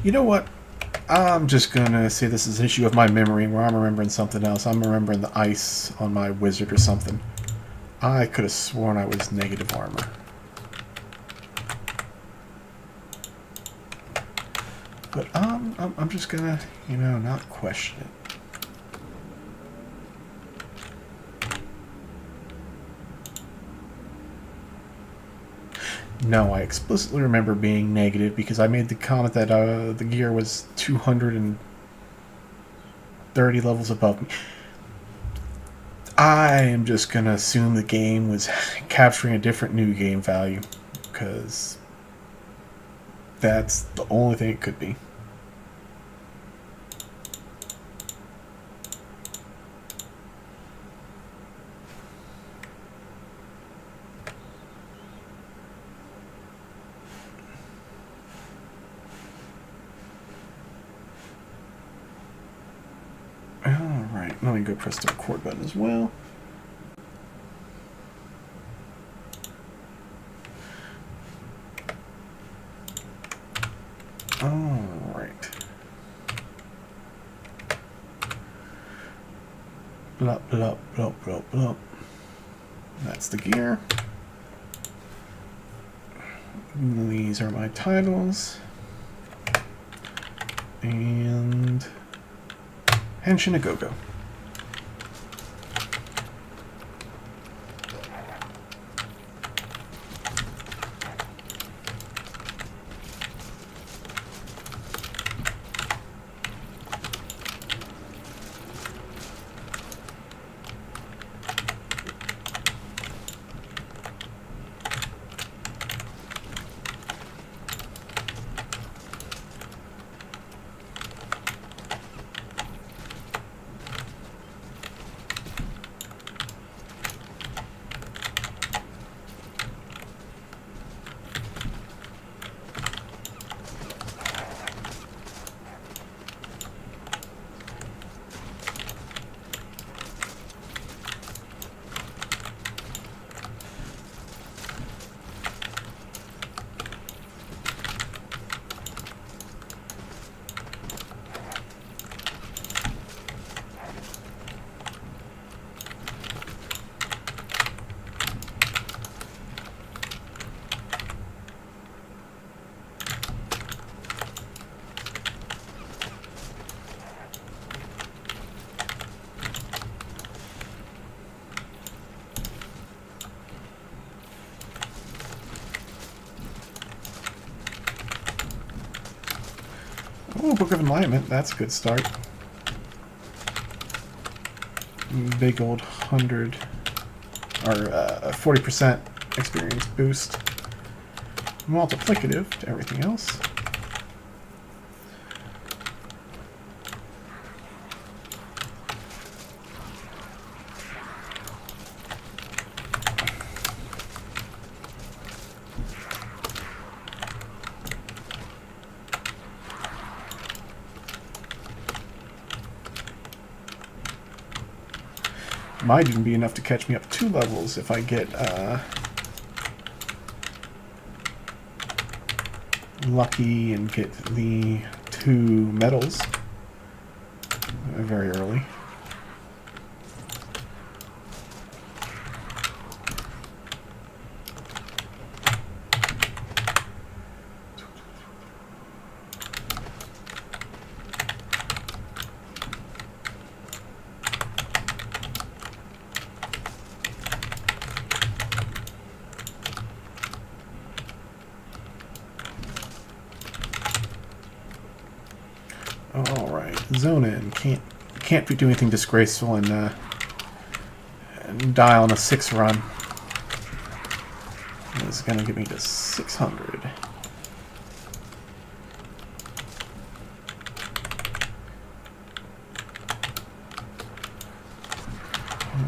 You know what? I'm just gonna say this is an issue of my memory where I'm remembering something else. I'm remembering the ice on my wizard or something. I could have sworn I was negative armor. But I'm just gonna, you know, not question it. No, I explicitly remember being negative because I made the comment that the gear was 230 levels above me. I am just going to assume the game was capturing a different new game value because that's the only thing it could be. Alright, let me go press the record button as well. Alright. Blup, blup, blup, blup, blup. That's the gear. These are my titles. And Henshin a Go-Go. Book of Enlightenment. That's a good start. Big old 100 or 40% experience boost. Multiplicative to everything else. Might even be enough to catch me up 2 levels if I get lucky and get the 2 medals very early. Alright, zone in. Can't do anything disgraceful and die on a 6 run. It's gonna get me to 600.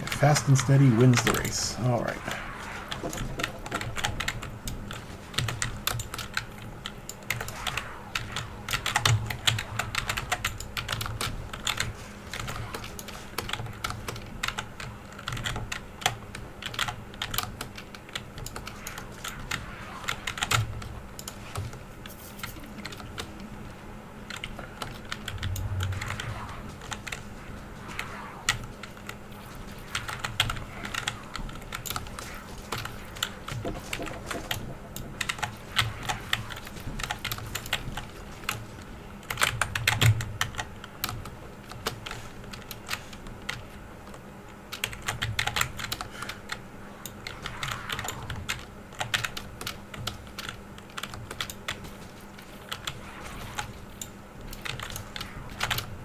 Fast and steady wins the race. Alright.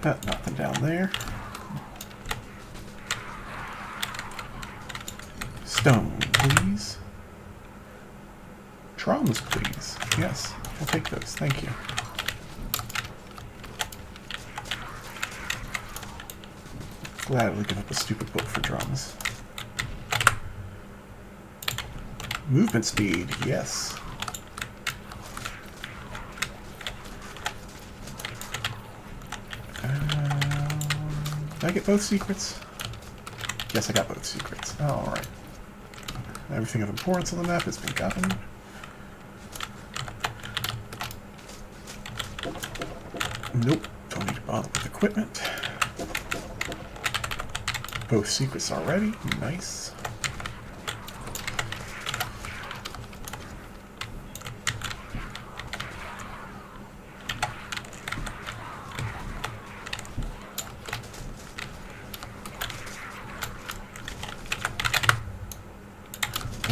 Nothing down there. Stone, please. Drums, please. Yes, I'll take those. Thank you. Gladly give up a stupid book for drums. Movement speed, yes. Did I get both secrets? Yes, I got both secrets. Alright. Everything of importance on the map has been gotten. Nope, don't need to bother with equipment. Both secrets already. Nice.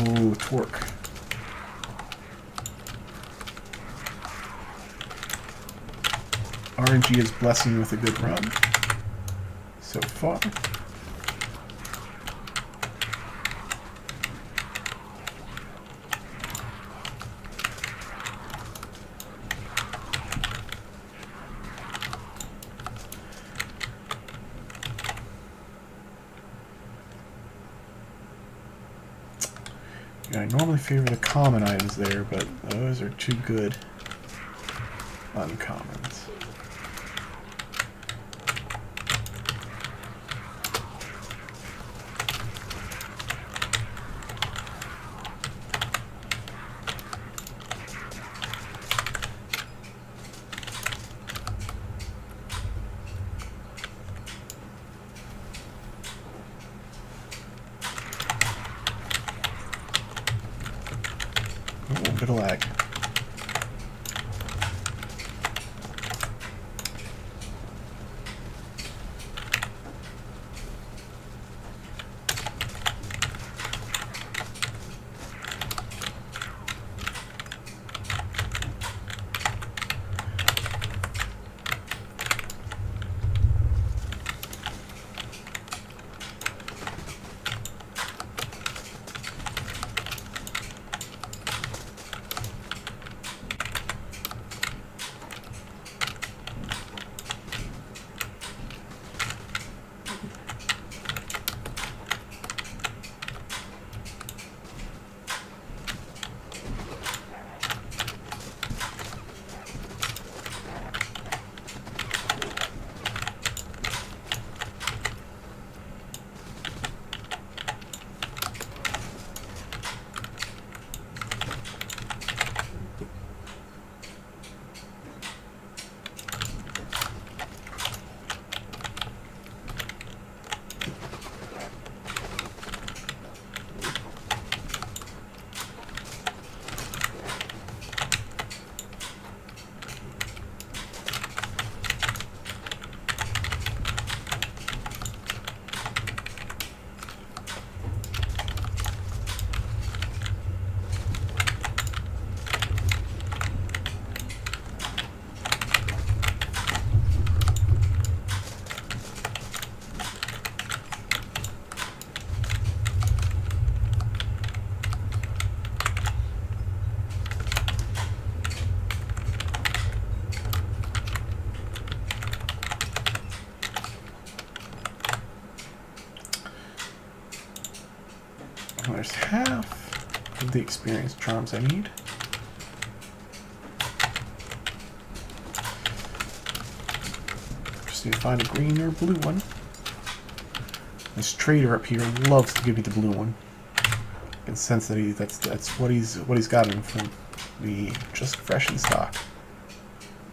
Ooh, torque. RNG is blessing you with a good run so far. I normally favor the common items there, but those are too good uncommons. Oh, bit of lag. of the experience charms I need. Just need to find a green or blue one. This trader up here loves to give me the blue one. I can sense that that's what he's got in for me, just fresh in stock.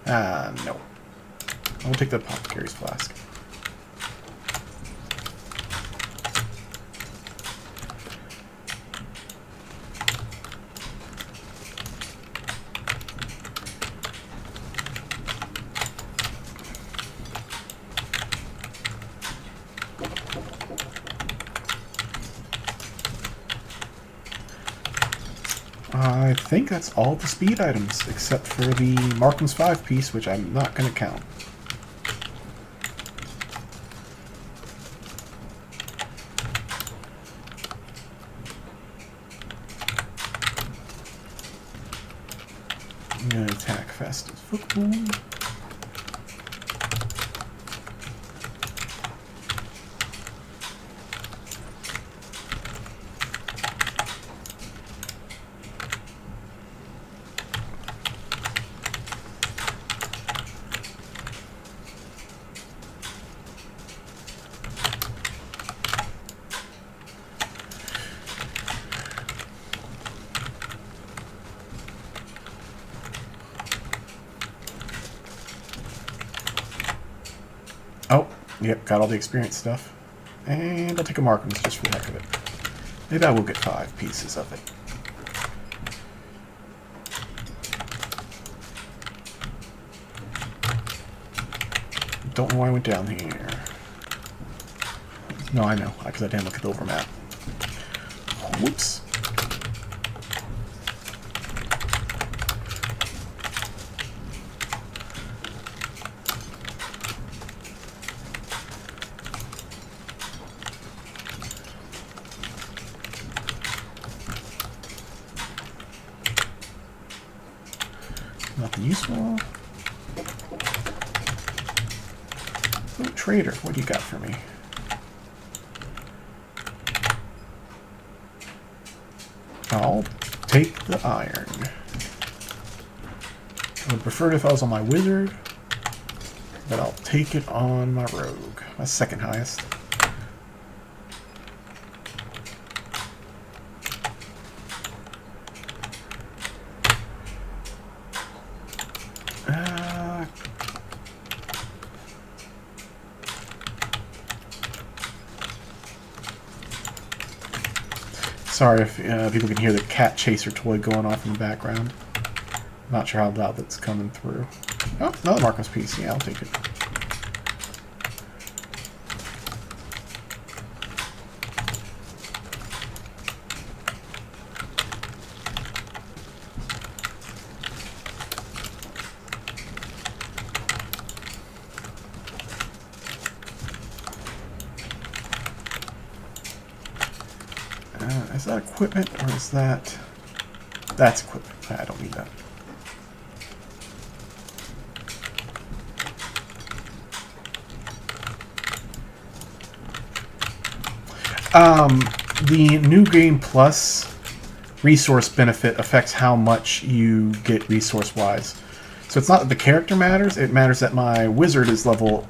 Ah, no. I'll take the apothecary's flask. I think that's all the speed items, except for the Markham's 5 piece, which I'm not going to count. I'm going to attack fast as football. Oh, yep, got all the experience stuff. And I'll take a Markham's just for the heck of it. Maybe I will get 5 pieces of it. Don't know why I went down here. No, I know, because I didn't look at the overmap. Whoops. Nothing useful. Oh, trader, what do you got for me? I'll take the iron. I would prefer it if I was on my wizard, but I'll take it on my rogue, my second highest. Sorry if people can hear the cat chaser toy going off in the background. Not sure how loud that's coming through. Oh, another Markham's piece. Yeah, I'll take it. Is that equipment or is that... That's equipment. I don't need that. The New Game Plus resource benefit affects how much you get resource-wise. So it's not that the character matters, it matters that my wizard is level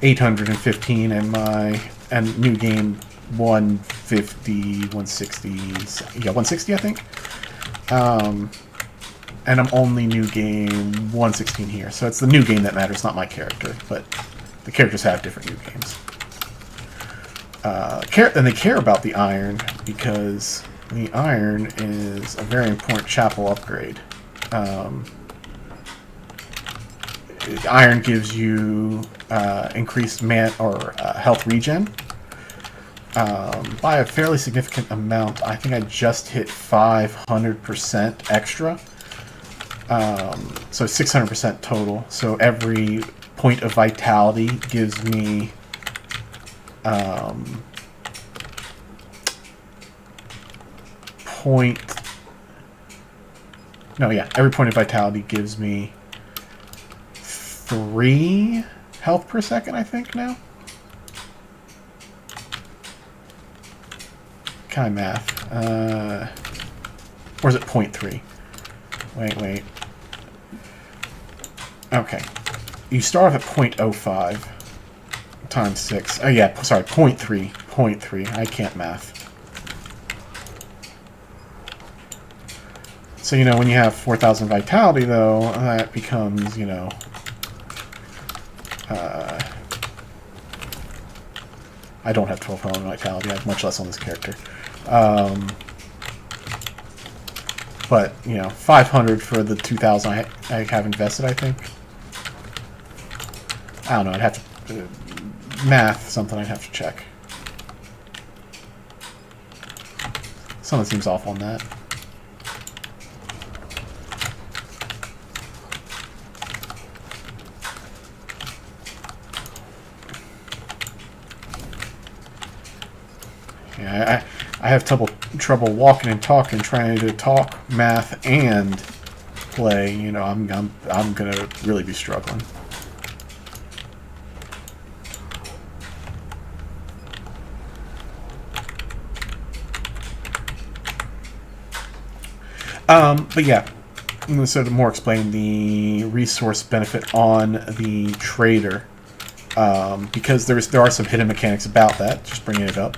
815 and New Game 150, 160, yeah, 160 I think. And I'm only New Game 116 here. So it's the new game that matters, not my character, but the characters have different new games. And they care about the iron because the iron is a very important chapel upgrade. Iron gives you increased health regen by a fairly significant amount. I think I just hit 500% extra, so 600% total. So every point of vitality gives me every point of vitality gives me 3 health per second, I think, now. Kind of math. Or is it 0.3? Wait. Okay. You start off at 0.05 times 6. Oh yeah, sorry, 0.3. 0.3. I can't math. So, you know, when you have 4,000 vitality, though, that becomes, you know... I don't have 12,000 vitality. I have much less on this character. But, you know, 500 for the 2,000 I have invested, I think. I don't know. I'd have to... math, something I'd have to check. Something seems off on that. Yeah, I have trouble walking and talking, trying to talk, math, and play. You know, I'm gonna really be struggling. But yeah, I'm gonna sort of more explain the resource benefit on the trader, because there are some hidden mechanics about that. Just bringing it up.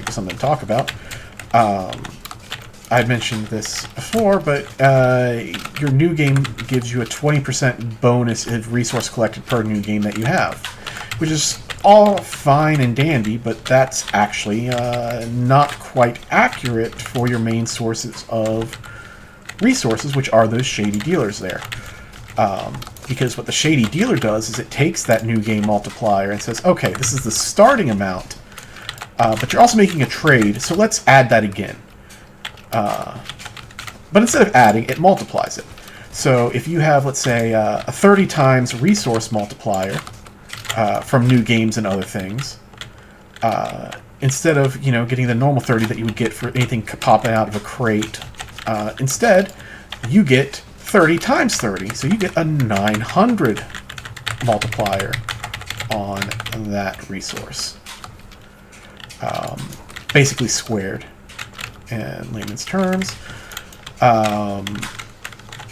Something to talk about. I had mentioned this before, but your new game gives you a 20% bonus of resource collected per new game that you have, which is all fine and dandy, but that's actually not quite accurate for your main sources of resources, which are those shady dealers there. Because what the shady dealer does is it takes that new game multiplier and says, okay, this is the starting amount, but you're also making a trade, so let's add that again. But instead of adding, it multiplies it. So if you have, let's say, a 30 times resource multiplier from new games and other things, instead of, you know, getting the normal 30 that you would get for anything popping out of a crate, instead you get 30 times 30. So you get a 900 multiplier on that resource. Basically squared in layman's terms.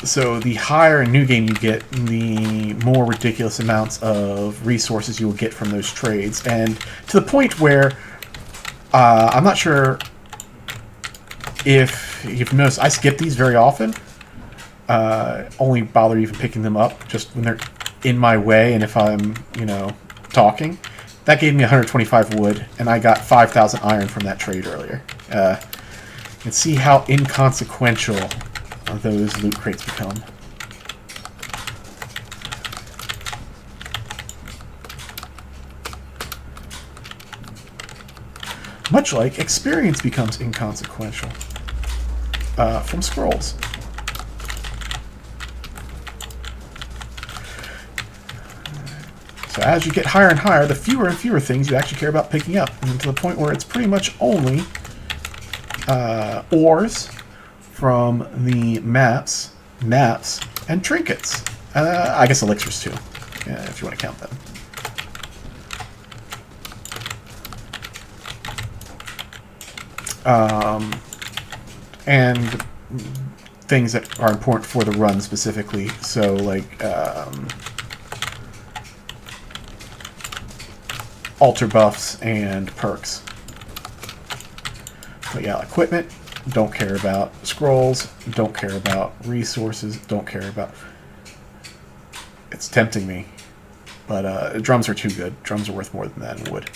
So the higher a new game you get, the more ridiculous amounts of resources you will get from those trades. And to the point where I'm not sure if you've noticed, I skip these very often. Only bother even picking them up just when they're in my way and if I'm, you know, talking. That gave me 125 wood, and I got 5,000 iron from that trade earlier. You can see how inconsequential those loot crates become. Much like experience becomes inconsequential from scrolls. So as you get higher and higher, the fewer and fewer things you actually care about picking up, and to the point where it's pretty much only ores from the maps, and trinkets. I guess elixirs too, if you want to count them. And things that are important for the run specifically. So like alter buffs and perks. But yeah, equipment, don't care about. Scrolls, don't care about. Resources, don't care about. It's tempting me, but drums are too good. Drums are worth more than that in wood.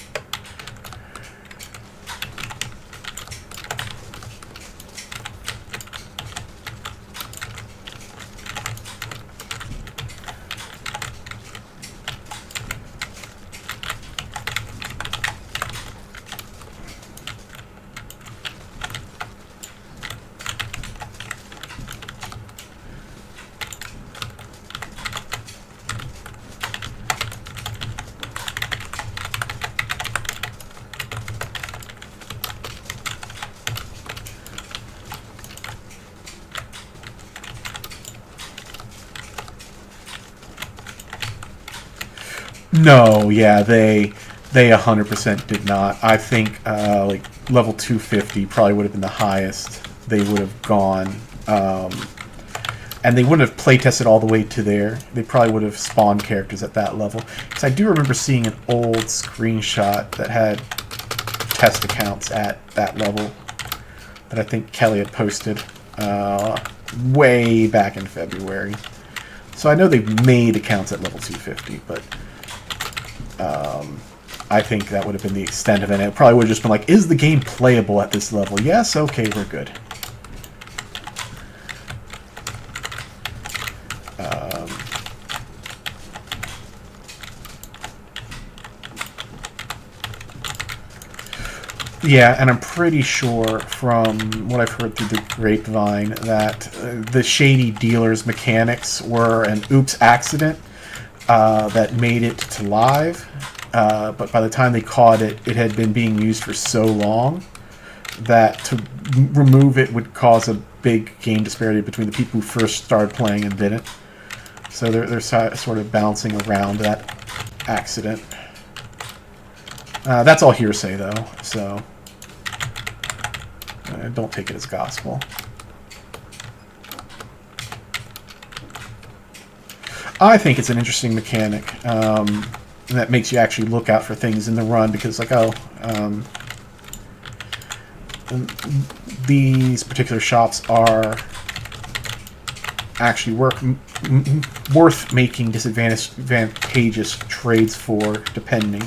No, yeah, they 100% did not. I think like level 250 probably would have been the highest they would have gone. And they wouldn't have playtested all the way to there. They probably would have spawned characters at that level. Because I do remember seeing an old screenshot that had test accounts at that level that I think Kelly had posted way back in February. So I know they've made accounts at level 250, but I think that would have been the extent of it. And it probably would have just been like, is the game playable at this level? Yes, okay, we're good. Yeah, and I'm pretty sure from what I've heard through the grapevine that the shady dealer's mechanics were an oops accident that made it to live. But by the time they caught it, it had been being used for so long that to remove it would cause a big game disparity between the people who first started playing and didn't. So they're sort of bouncing around that accident. That's all hearsay, though, so don't take it as gospel. I think it's an interesting mechanic that makes you actually look out for things in the run, because, like, these particular shops are actually worth making disadvantageous trades for, depending.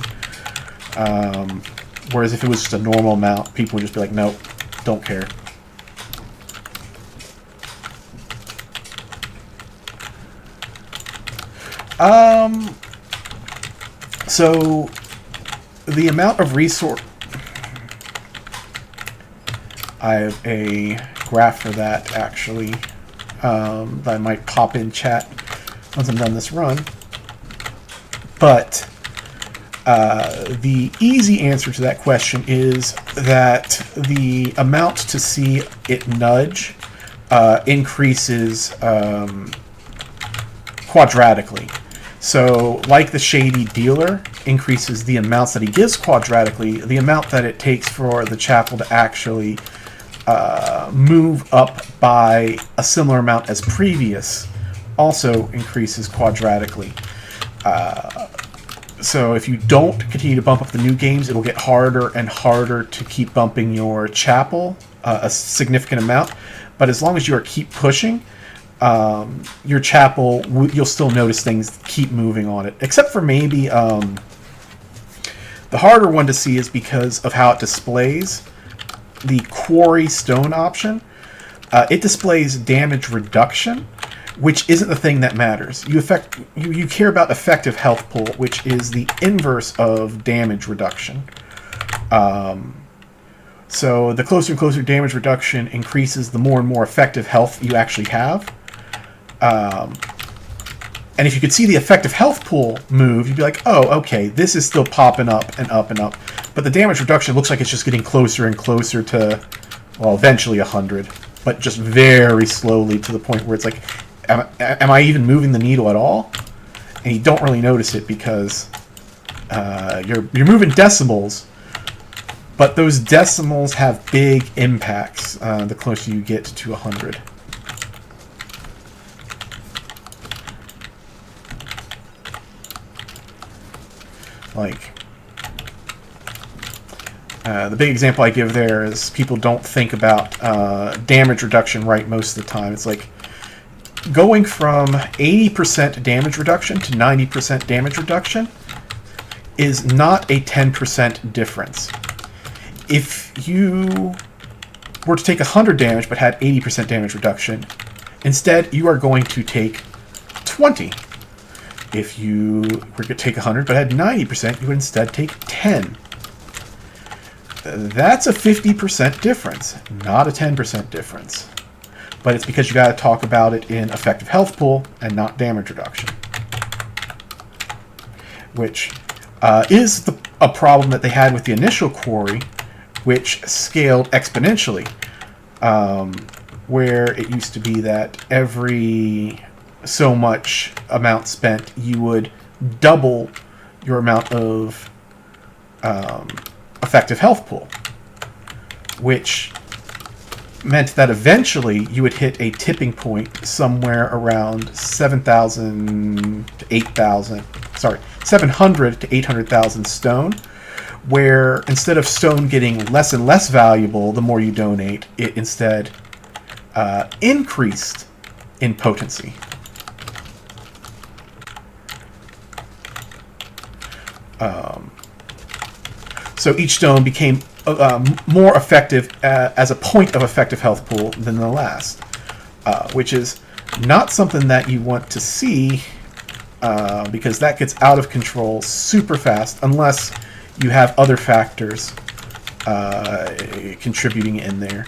Whereas if it was just a normal amount, people would just be like, nope, don't care. So the amount of resource... I have a graph for that, actually, that I might pop in chat once I'm done this run. But the easy answer to that question is that the amount to see it nudge increases quadratically. So, like the shady dealer increases the amounts that he gives quadratically, the amount that it takes for the chapel to actually move up by a similar amount as previous also increases quadratically. So if you don't continue to bump up the new games, it'll get harder and harder to keep bumping your chapel a significant amount. But as long as you keep pushing, your chapel, you'll still notice things keep moving on it. Except for maybe the harder one to see is because of how it displays. The quarry stone option, it displays damage reduction, which isn't the thing that matters. You care about effective health pool, which is the inverse of damage reduction. So the closer and closer damage reduction increases, the more and more effective health you actually have. And if you could see the effective health pool move, you'd be like, oh, okay, this is still popping up and up and up. But the damage reduction looks like it's just getting closer and closer to, well, eventually 100. But just very slowly, to the point where it's like, am I even moving the needle at all? And you don't really notice it because you're moving decimals, but those decimals have big impacts the closer you get to 100. Like, the big example I give there is people don't think about damage reduction right most of the time. It's like going from 80% damage reduction to 90% damage reduction is not a 10% difference. If you were to take 100 damage but had 80% damage reduction, instead you are going to take 20. If you were to take 100 but had 90%, you would instead take 10. That's a 50% difference, not a 10% difference. But it's because you got to talk about it in effective health pool and not damage reduction. Which is a problem that they had with the initial quarry, which scaled exponentially. Where it used to be that every so much amount spent, you would double your amount of effective health pool, which meant that eventually you would hit a tipping point somewhere around 7,000 to 8,000, sorry, 700 to 800,000 stone, where instead of stone getting less and less valuable the more you donate, it instead increased in potency. So each stone became more effective as a point of effective health pool than the last, which is not something that you want to see, because that gets out of control super fast unless you have other factors contributing in there.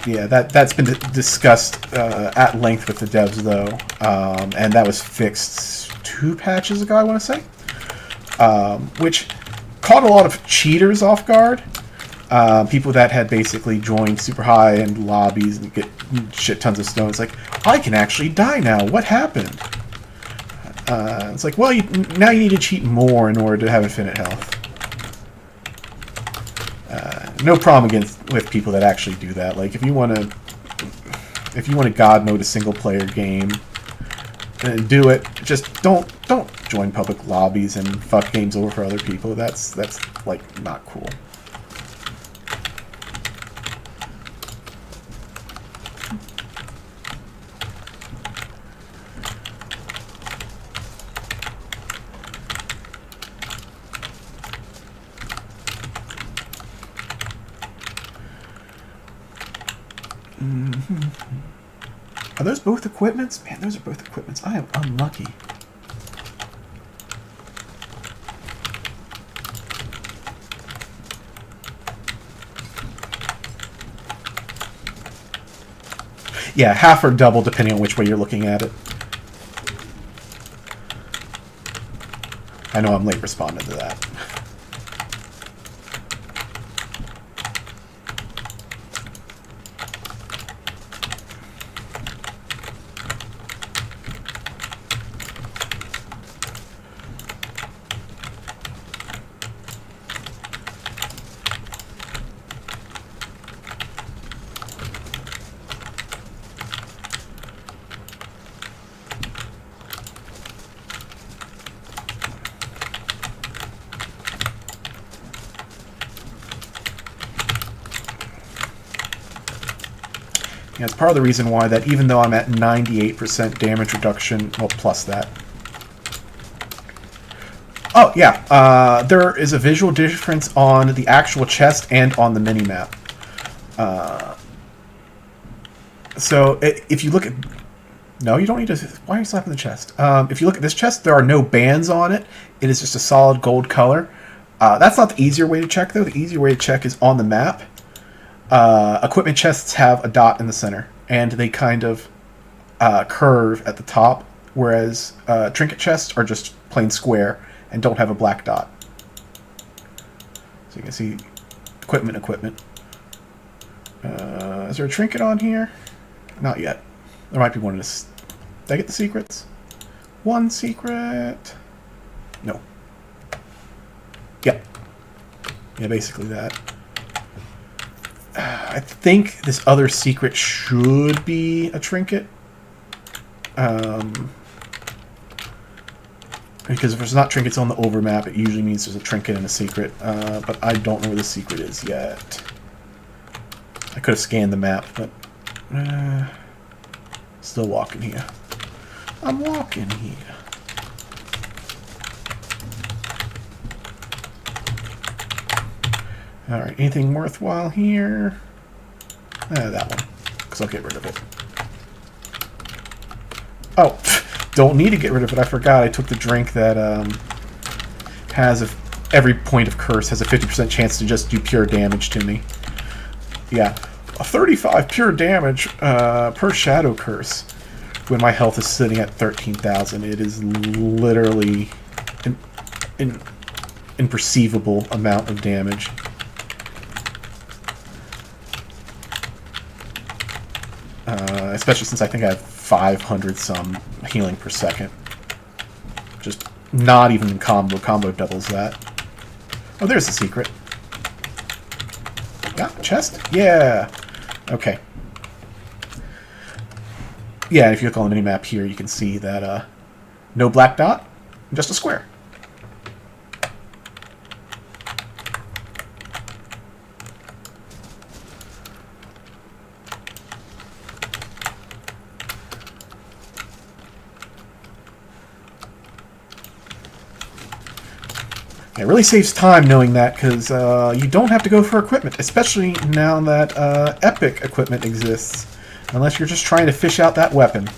Yeah, that's been discussed at length with the devs, though, and that was fixed 2 patches ago, I want to say, which caught a lot of cheaters off guard. People that had basically joined super high-end lobbies and get shit tons of stones. Like, I can actually die now. What happened? It's like, well, now you need to cheat more in order to have infinite health. No problem with people that actually do that. Like, if you want to god mode a single player game, and do it. Just don't join public lobbies and fuck games over for other people. That's like not cool. Are those both equipments? Man, those are both equipments. I am unlucky. Yeah, half or double depending on which way you're looking at it. I know I'm late responding to that. Yeah, it's part of the reason why that even though I'm at 98% damage reduction, well, plus that. Oh, yeah, there is a visual difference on the actual chest and on the minimap. So, if you look at... No, you don't need to... Why are you slapping the chest? If you look at this chest, there are no bands on it. It is just a solid gold color. That's not the easier way to check, though. The easier way to check is on the map. Equipment chests have a dot in the center, and they kind of curve at the top, whereas trinket chests are just plain square and don't have a black dot. So you can see equipment. Is there a trinket on here? Not yet. There might be one in this. Did I get the secrets? One secret. No. Yep. Yeah, basically that. I think this other secret should be a trinket. Because if there's not trinkets on the overmap, it usually means there's a trinket and a secret. But I don't know where the secret is yet. I could have scanned the map, but... still walking here. I'm walking here. Alright, anything worthwhile here? That one, because I'll get rid of it. Oh, don't need to get rid of it. I forgot I took the drink that has every point of curse has a 50% chance to just do pure damage to me. Yeah, a 35 pure damage per shadow curse when my health is sitting at 13,000. It is literally an imperceivable amount of damage. Especially since I think I have 500 some healing per second. Just not even in combo. Combo doubles that. Oh, there's the secret. Got chest? Yeah. Okay. Yeah, if you look on the minimap here, you can see that no black dot, just a square. It really saves time knowing that, because you don't have to go for equipment, especially now that epic equipment exists, unless you're just trying to fish out that weapon.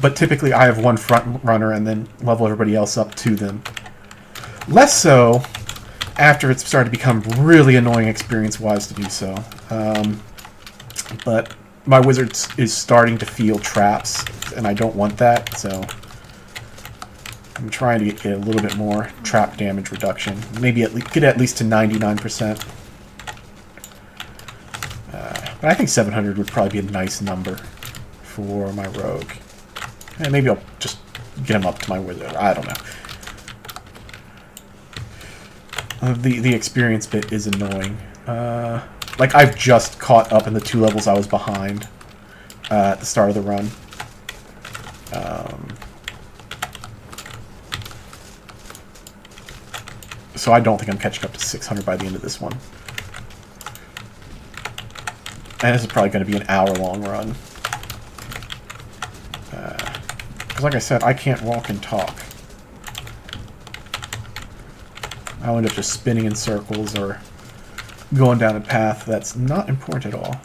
But typically I have one front runner and then level everybody else up to them. Less so after it's started to become really annoying experience-wise to do so. But my wizard is starting to feel traps, and I don't want that, so I'm trying to get a little bit more trap damage reduction. Maybe get at least to 99%. But I think 700 would probably be a nice number for my rogue. And maybe I'll just get him up to my wizard. I don't know. The experience bit is annoying. Like, I've just caught up in the 2 levels I was behind at the start of the run. So I don't think I'm catching up to 600 by the end of this one. And this is probably going to be an hour-long run. Because like I said, I can't walk and talk. I'll end up just spinning in circles or going down a path that's not important at all.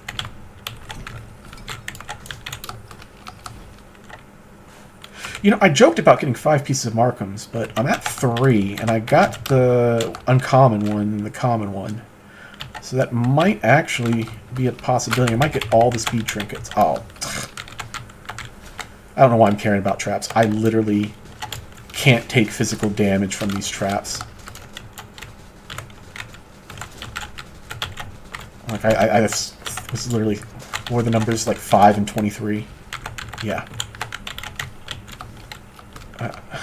You know, I joked about getting 5 pieces of Markhams, but I'm at 3, and I got the uncommon one and the common one. So that might actually be a possibility. I might get all the speed trinkets. Oh. I don't know why I'm caring about traps. I literally can't take physical damage from these traps. Like, I was literally... What were the numbers? Like 5 and 23? Yeah.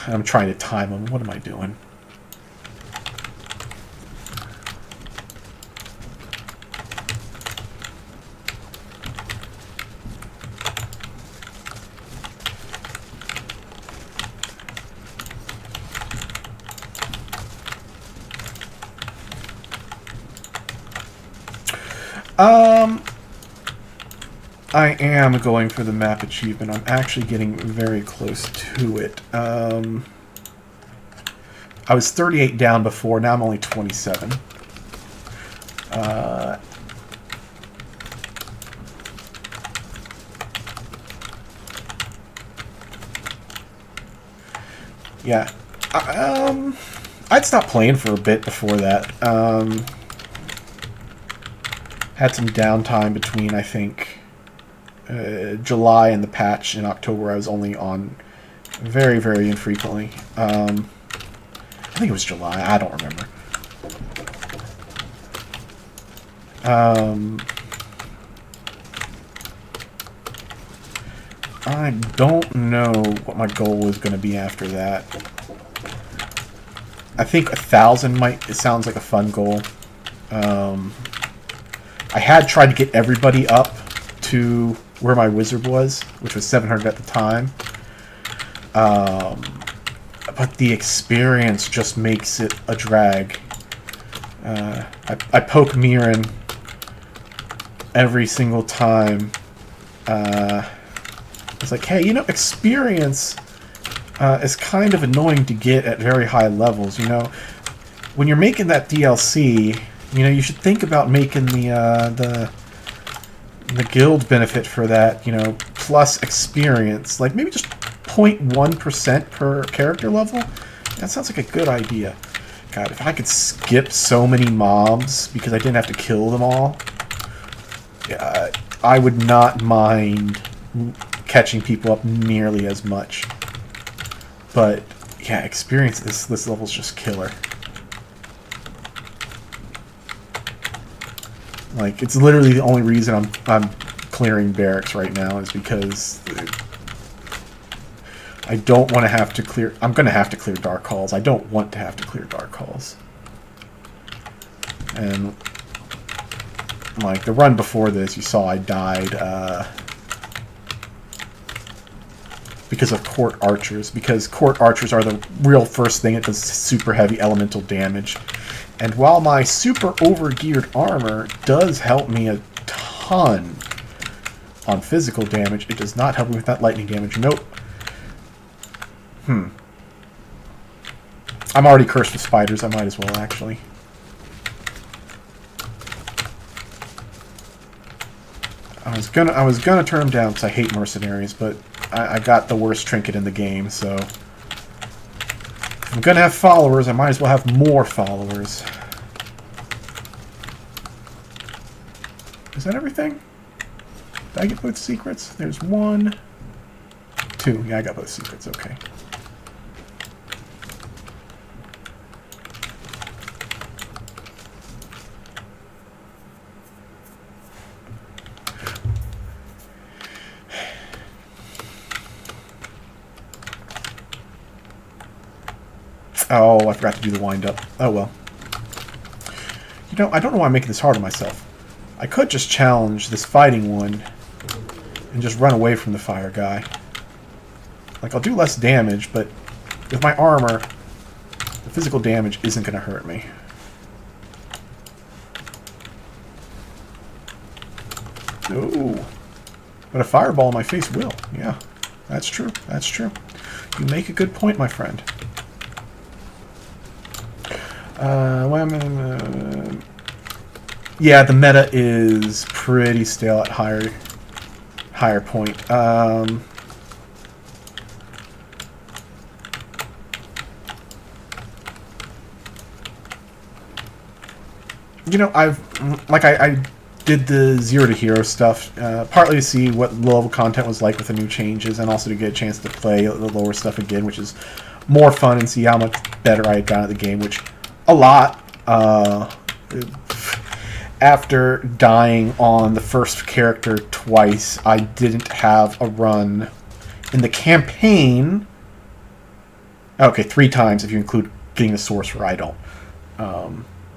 I'm trying to time them. What am I doing? I am going for the map achievement. I'm actually getting very close to it. I was 38 down before, now I'm only 27. Yeah. I'd stopped playing for a bit before that. Had some downtime between, I think, July and the patch in October. I was only on very, very infrequently. I think it was July. I don't remember. I don't know what my goal was going to be after that. I think 1,000 might... It sounds like a fun goal. I had tried to get everybody up to where my wizard was, which was 700 at the time. But the experience just makes it a drag. I poke Mirren every single time. It's like, hey, you know, experience is kind of annoying to get at very high levels, you know. When you're making that DLC, you know, you should think about making the guild benefit for that, you know, plus experience. Like, maybe just 0.1% per character level? That sounds like a good idea. God, if I could skip so many mobs because I didn't have to kill them all, yeah, I would not mind catching people up nearly as much. But, yeah, experience this level's just killer. Like, it's literally the only reason I'm clearing barracks right now is because I don't want to have to clear... I'm going to have to clear Dark Halls. I don't want to have to clear Dark Halls. And, like, the run before this, you saw I died because of Court Archers. Because Court Archers are the real first thing that does super heavy elemental damage. And while my super overgeared armor does help me a ton on physical damage, it does not help me with that lightning damage. Nope. I'm already cursed with spiders. I might as well, actually. I was gonna turn them down because I hate mercenaries, but I got the worst trinket in the game, so if I'm gonna have followers, I might as well have more followers. Is that everything? Did I get both secrets? There's 1, 2. Yeah, I got both secrets. Okay. Oh, I forgot to do the wind-up. Oh, well. You know, I don't know why I'm making this hard on myself. I could just challenge this fighting one and just run away from the fire guy. Like, I'll do less damage, but with my armor, the physical damage isn't going to hurt me. Ooh. But a fireball in my face will. Yeah, that's true. That's true. You make a good point, my friend. Yeah, the meta is pretty stale at higher point. You know, I did the 0 to hero stuff, partly to see what low-level content was like with the new changes, and also to get a chance to play the lower stuff again, which is more fun, and see how much better I had gotten at the game, which a lot. After dying on the first character twice, I didn't have a run in the campaign. Okay, 3 times if you include getting the sorcerer. I don't. I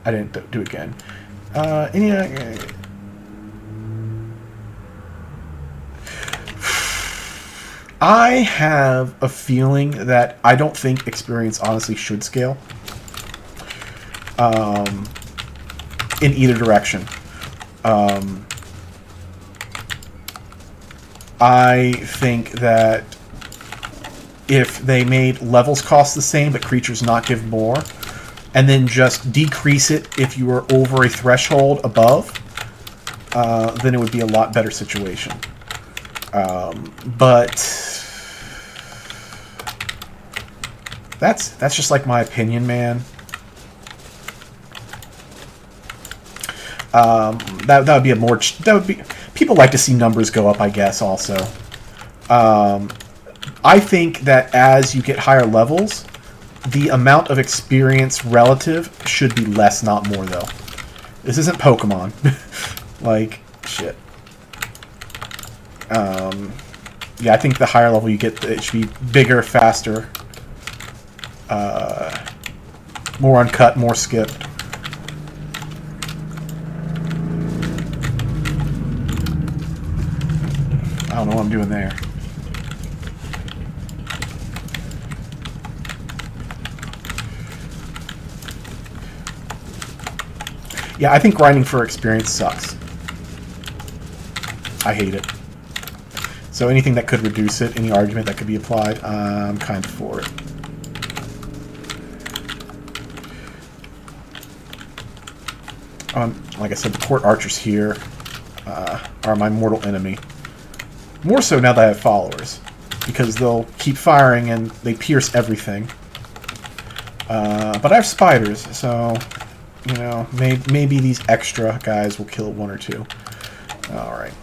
didn't do it again. I have a feeling that I don't think experience honestly should scale. In either direction. I think that if they made levels cost the same but creatures not give more, and then just decrease it if you are over a threshold above, then it would be a lot better situation. But that's just like my opinion, man. That would be a more... People like to see numbers go up, I guess, also. I think that as you get higher levels, the amount of experience relative should be less, not more, though. This isn't Pokemon. Like, shit. Yeah, I think the higher level you get, it should be bigger, faster, more uncut, more skipped. I don't know what I'm doing there. Yeah, I think grinding for experience sucks. I hate it. So anything that could reduce it, any argument that could be applied, I'm kind of for it. Like I said, the court archers here are my mortal enemy. More so now that I have followers, because they'll keep firing and they pierce everything. But I have spiders, so, you know, maybe these extra guys will kill 1 or 2. Alright.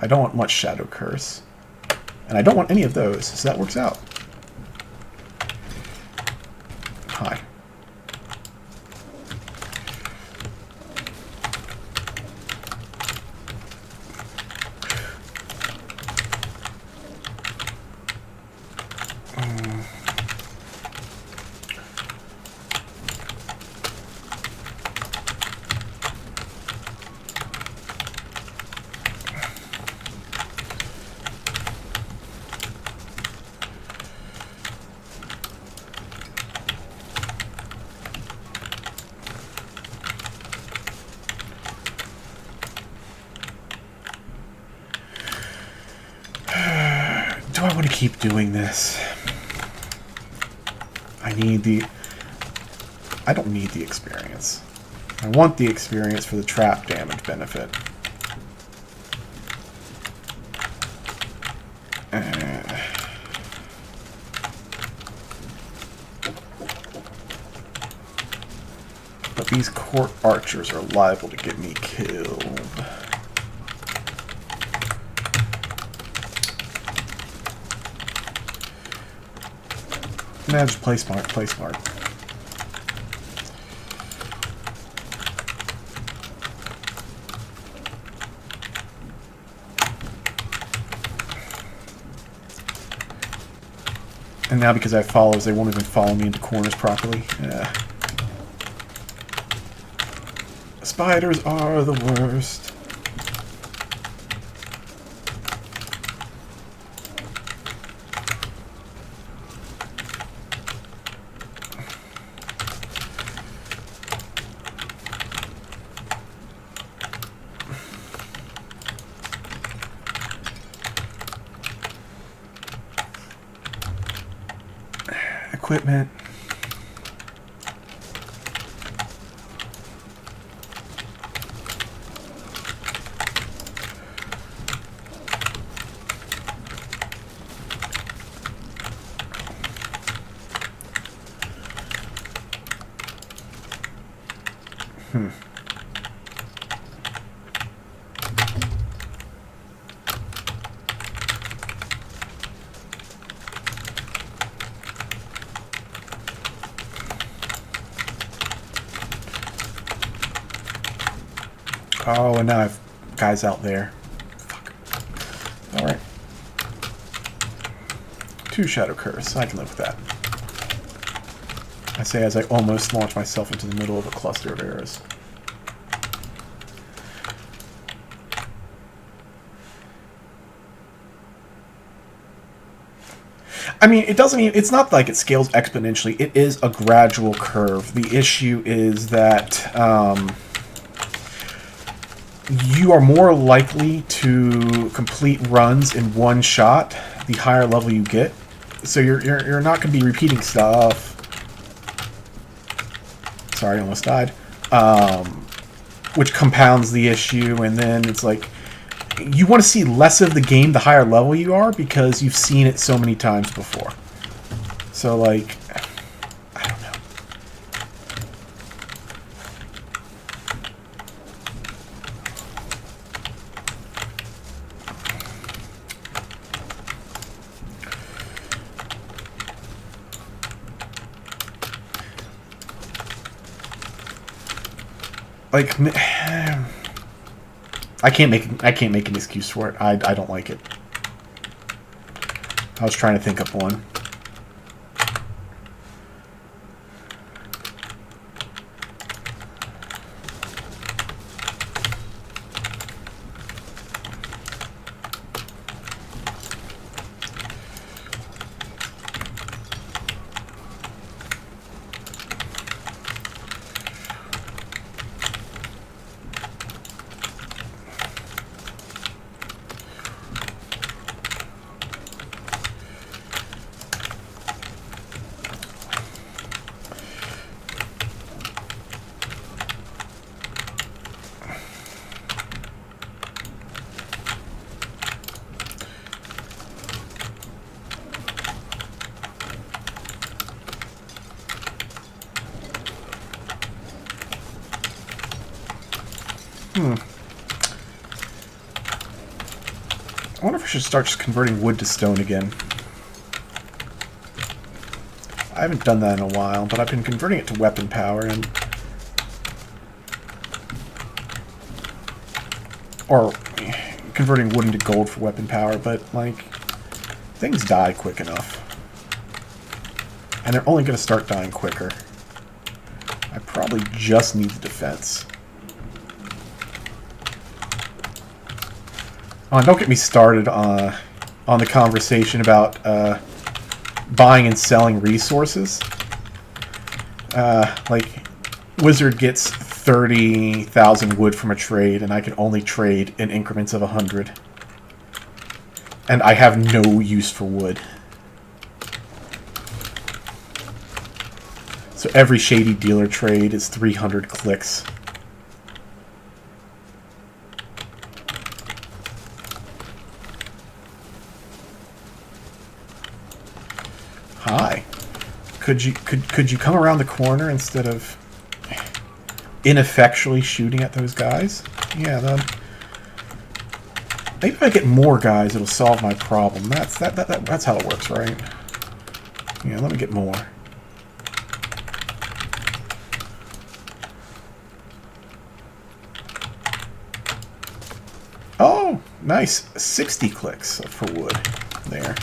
I don't want much Shadow Curse. And I don't want any of those, so that works out. Hi. do I want to keep doing this? I don't need the experience. I want the experience for the trap damage benefit. But these court archers are liable to get me killed. Nah, just play smart, play smart. And now because I have follows, they won't even follow me into corners properly. Yeah. Spiders are the worst. Equipment. Oh, and now I have guys out there. Fuck. Alright. 2 Shadow Curse. I can live with that. I say as I almost launch myself into the middle of a cluster of arrows. I mean, it doesn't even, it's not like it scales exponentially. It is a gradual curve. The issue is that you are more likely to complete runs in one shot the higher level you get. So you're not going to be repeating stuff. Sorry, I almost died. Which compounds the issue, and then it's like you want to see less of the game the higher level you are because you've seen it so many times before. So like, I don't know. Like, I can't make an excuse for it. I don't like it. I was trying to think up one. I wonder if I should start just converting wood to stone again. I haven't done that in a while, but I've been converting it to weapon power and... or converting wood into gold for weapon power, but, like, things die quick enough. And they're only going to start dying quicker. I probably just need the defense. Oh, and don't get me started on the conversation about buying and selling resources. Like, Wizard gets 30,000 wood from a trade, and I can only trade in increments of 100. And I have no use for wood. So every shady dealer trade is 300 clicks. Hi. Could you come around the corner instead of ineffectually shooting at those guys? Yeah, then maybe if I get more guys, it'll solve my problem. That's how it works, right? Yeah, let me get more. Oh, nice. 60 clicks for wood there.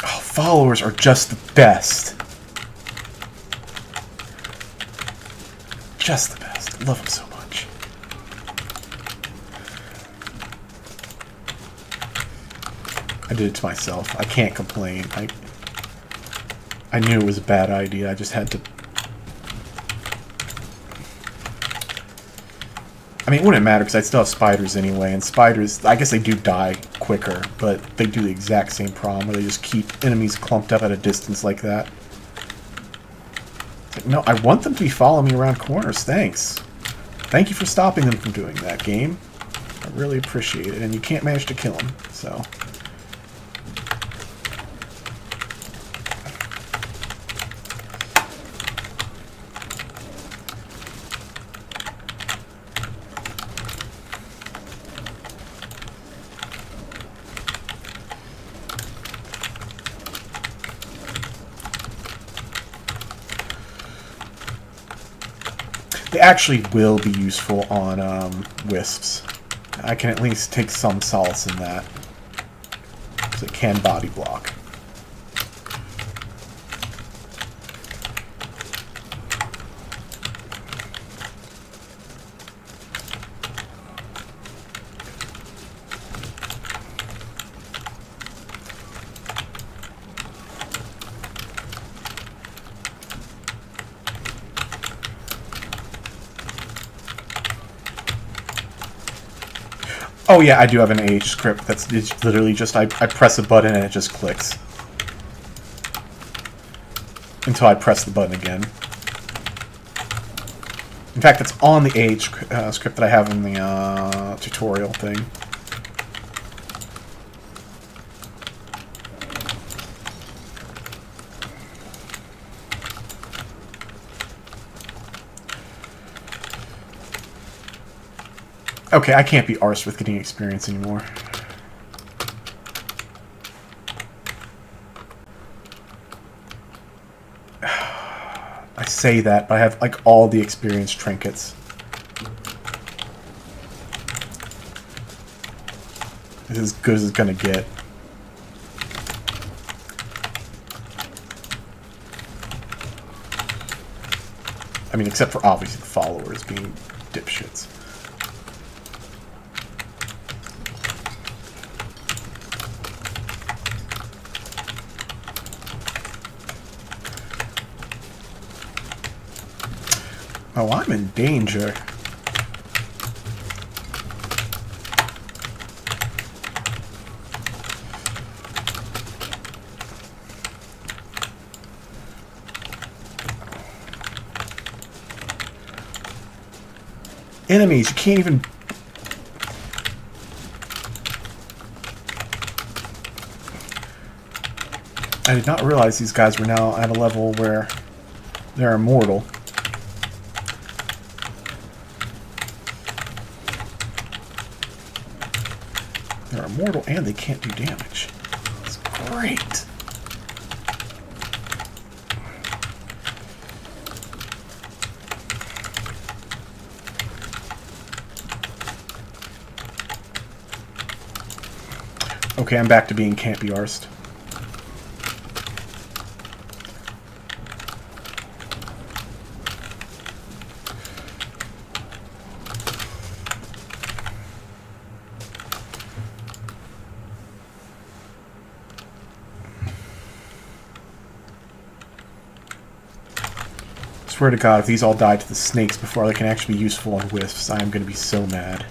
Oh, followers are just the best. Just the best. I love them so much. I did it to myself. I can't complain. I knew it was a bad idea. I just had to... I mean, it wouldn't matter because I still have spiders anyway, and spiders, I guess they do die quicker, but they do the exact same problem where they just keep enemies clumped up at a distance like that. It's like, no, I want them to be following me around corners, thanks. Thank you for stopping them from doing that, game. I really appreciate it, and you can't manage to kill them, so... They actually will be useful on wisps. I can at least take some solace in that. Because it can body block. Oh yeah, I do have an AH script that's it's literally just I press a button and it just clicks. Until I press the button again. In fact, it's on the AH script that I have in the tutorial thing. Okay, I can't be arsed with getting experience anymore. I say that, but I have, like, all the experience trinkets. It's as good as it's gonna get. I mean, except for, obviously, the followers being dipshits. Oh, I'm in danger. Enemies, you can't even... I did not realize these guys were now at a level where they're immortal. They're immortal and they can't do damage. It's great. Okay, I'm back to being can't be arsed. Swear to God, if these all die to the snakes before they can actually be useful on wisps, I am going to be so mad.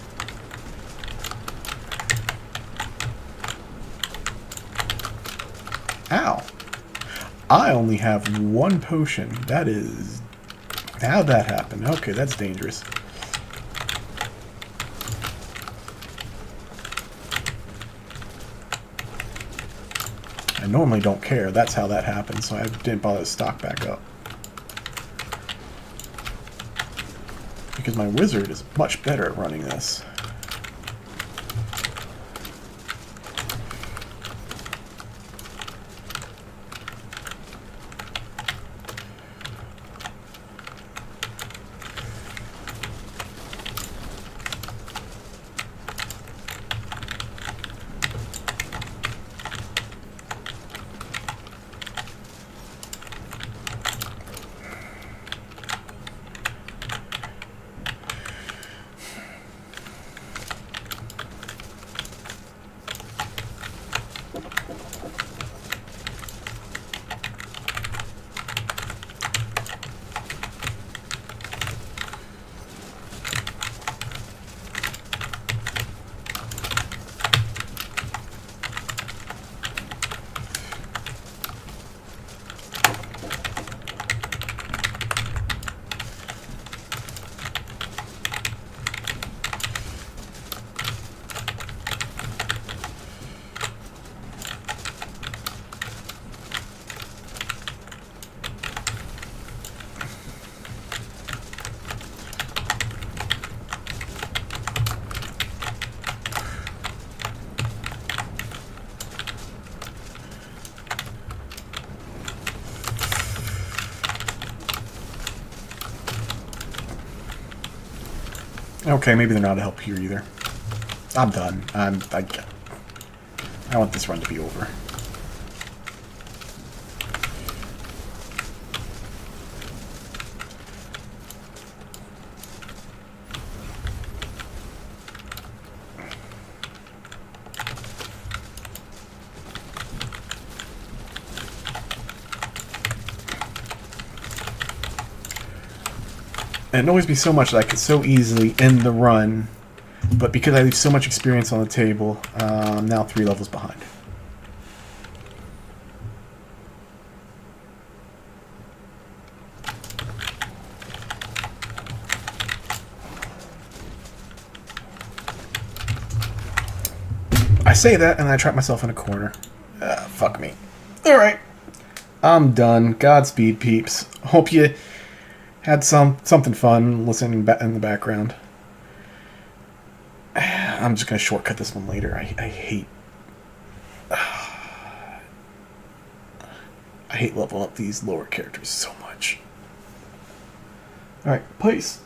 Ow. I only have one potion. That is... How'd that happen? Okay, that's dangerous. I normally don't care. That's how that happened, so I didn't bother to stock back up. Because my wizard is much better at running this. Okay, maybe they're not a help here either. I'm done. I want this run to be over. It annoys me so much that I could so easily end the run, but because I leave so much experience on the table, I'm now 3 levels behind. I say that, and I trap myself in a corner. Fuck me. Alright. I'm done. Godspeed, peeps. Hope you had something fun listening in the background. I'm just going to shortcut this one later. I hate... I hate leveling up these lower characters so much. Alright, peace.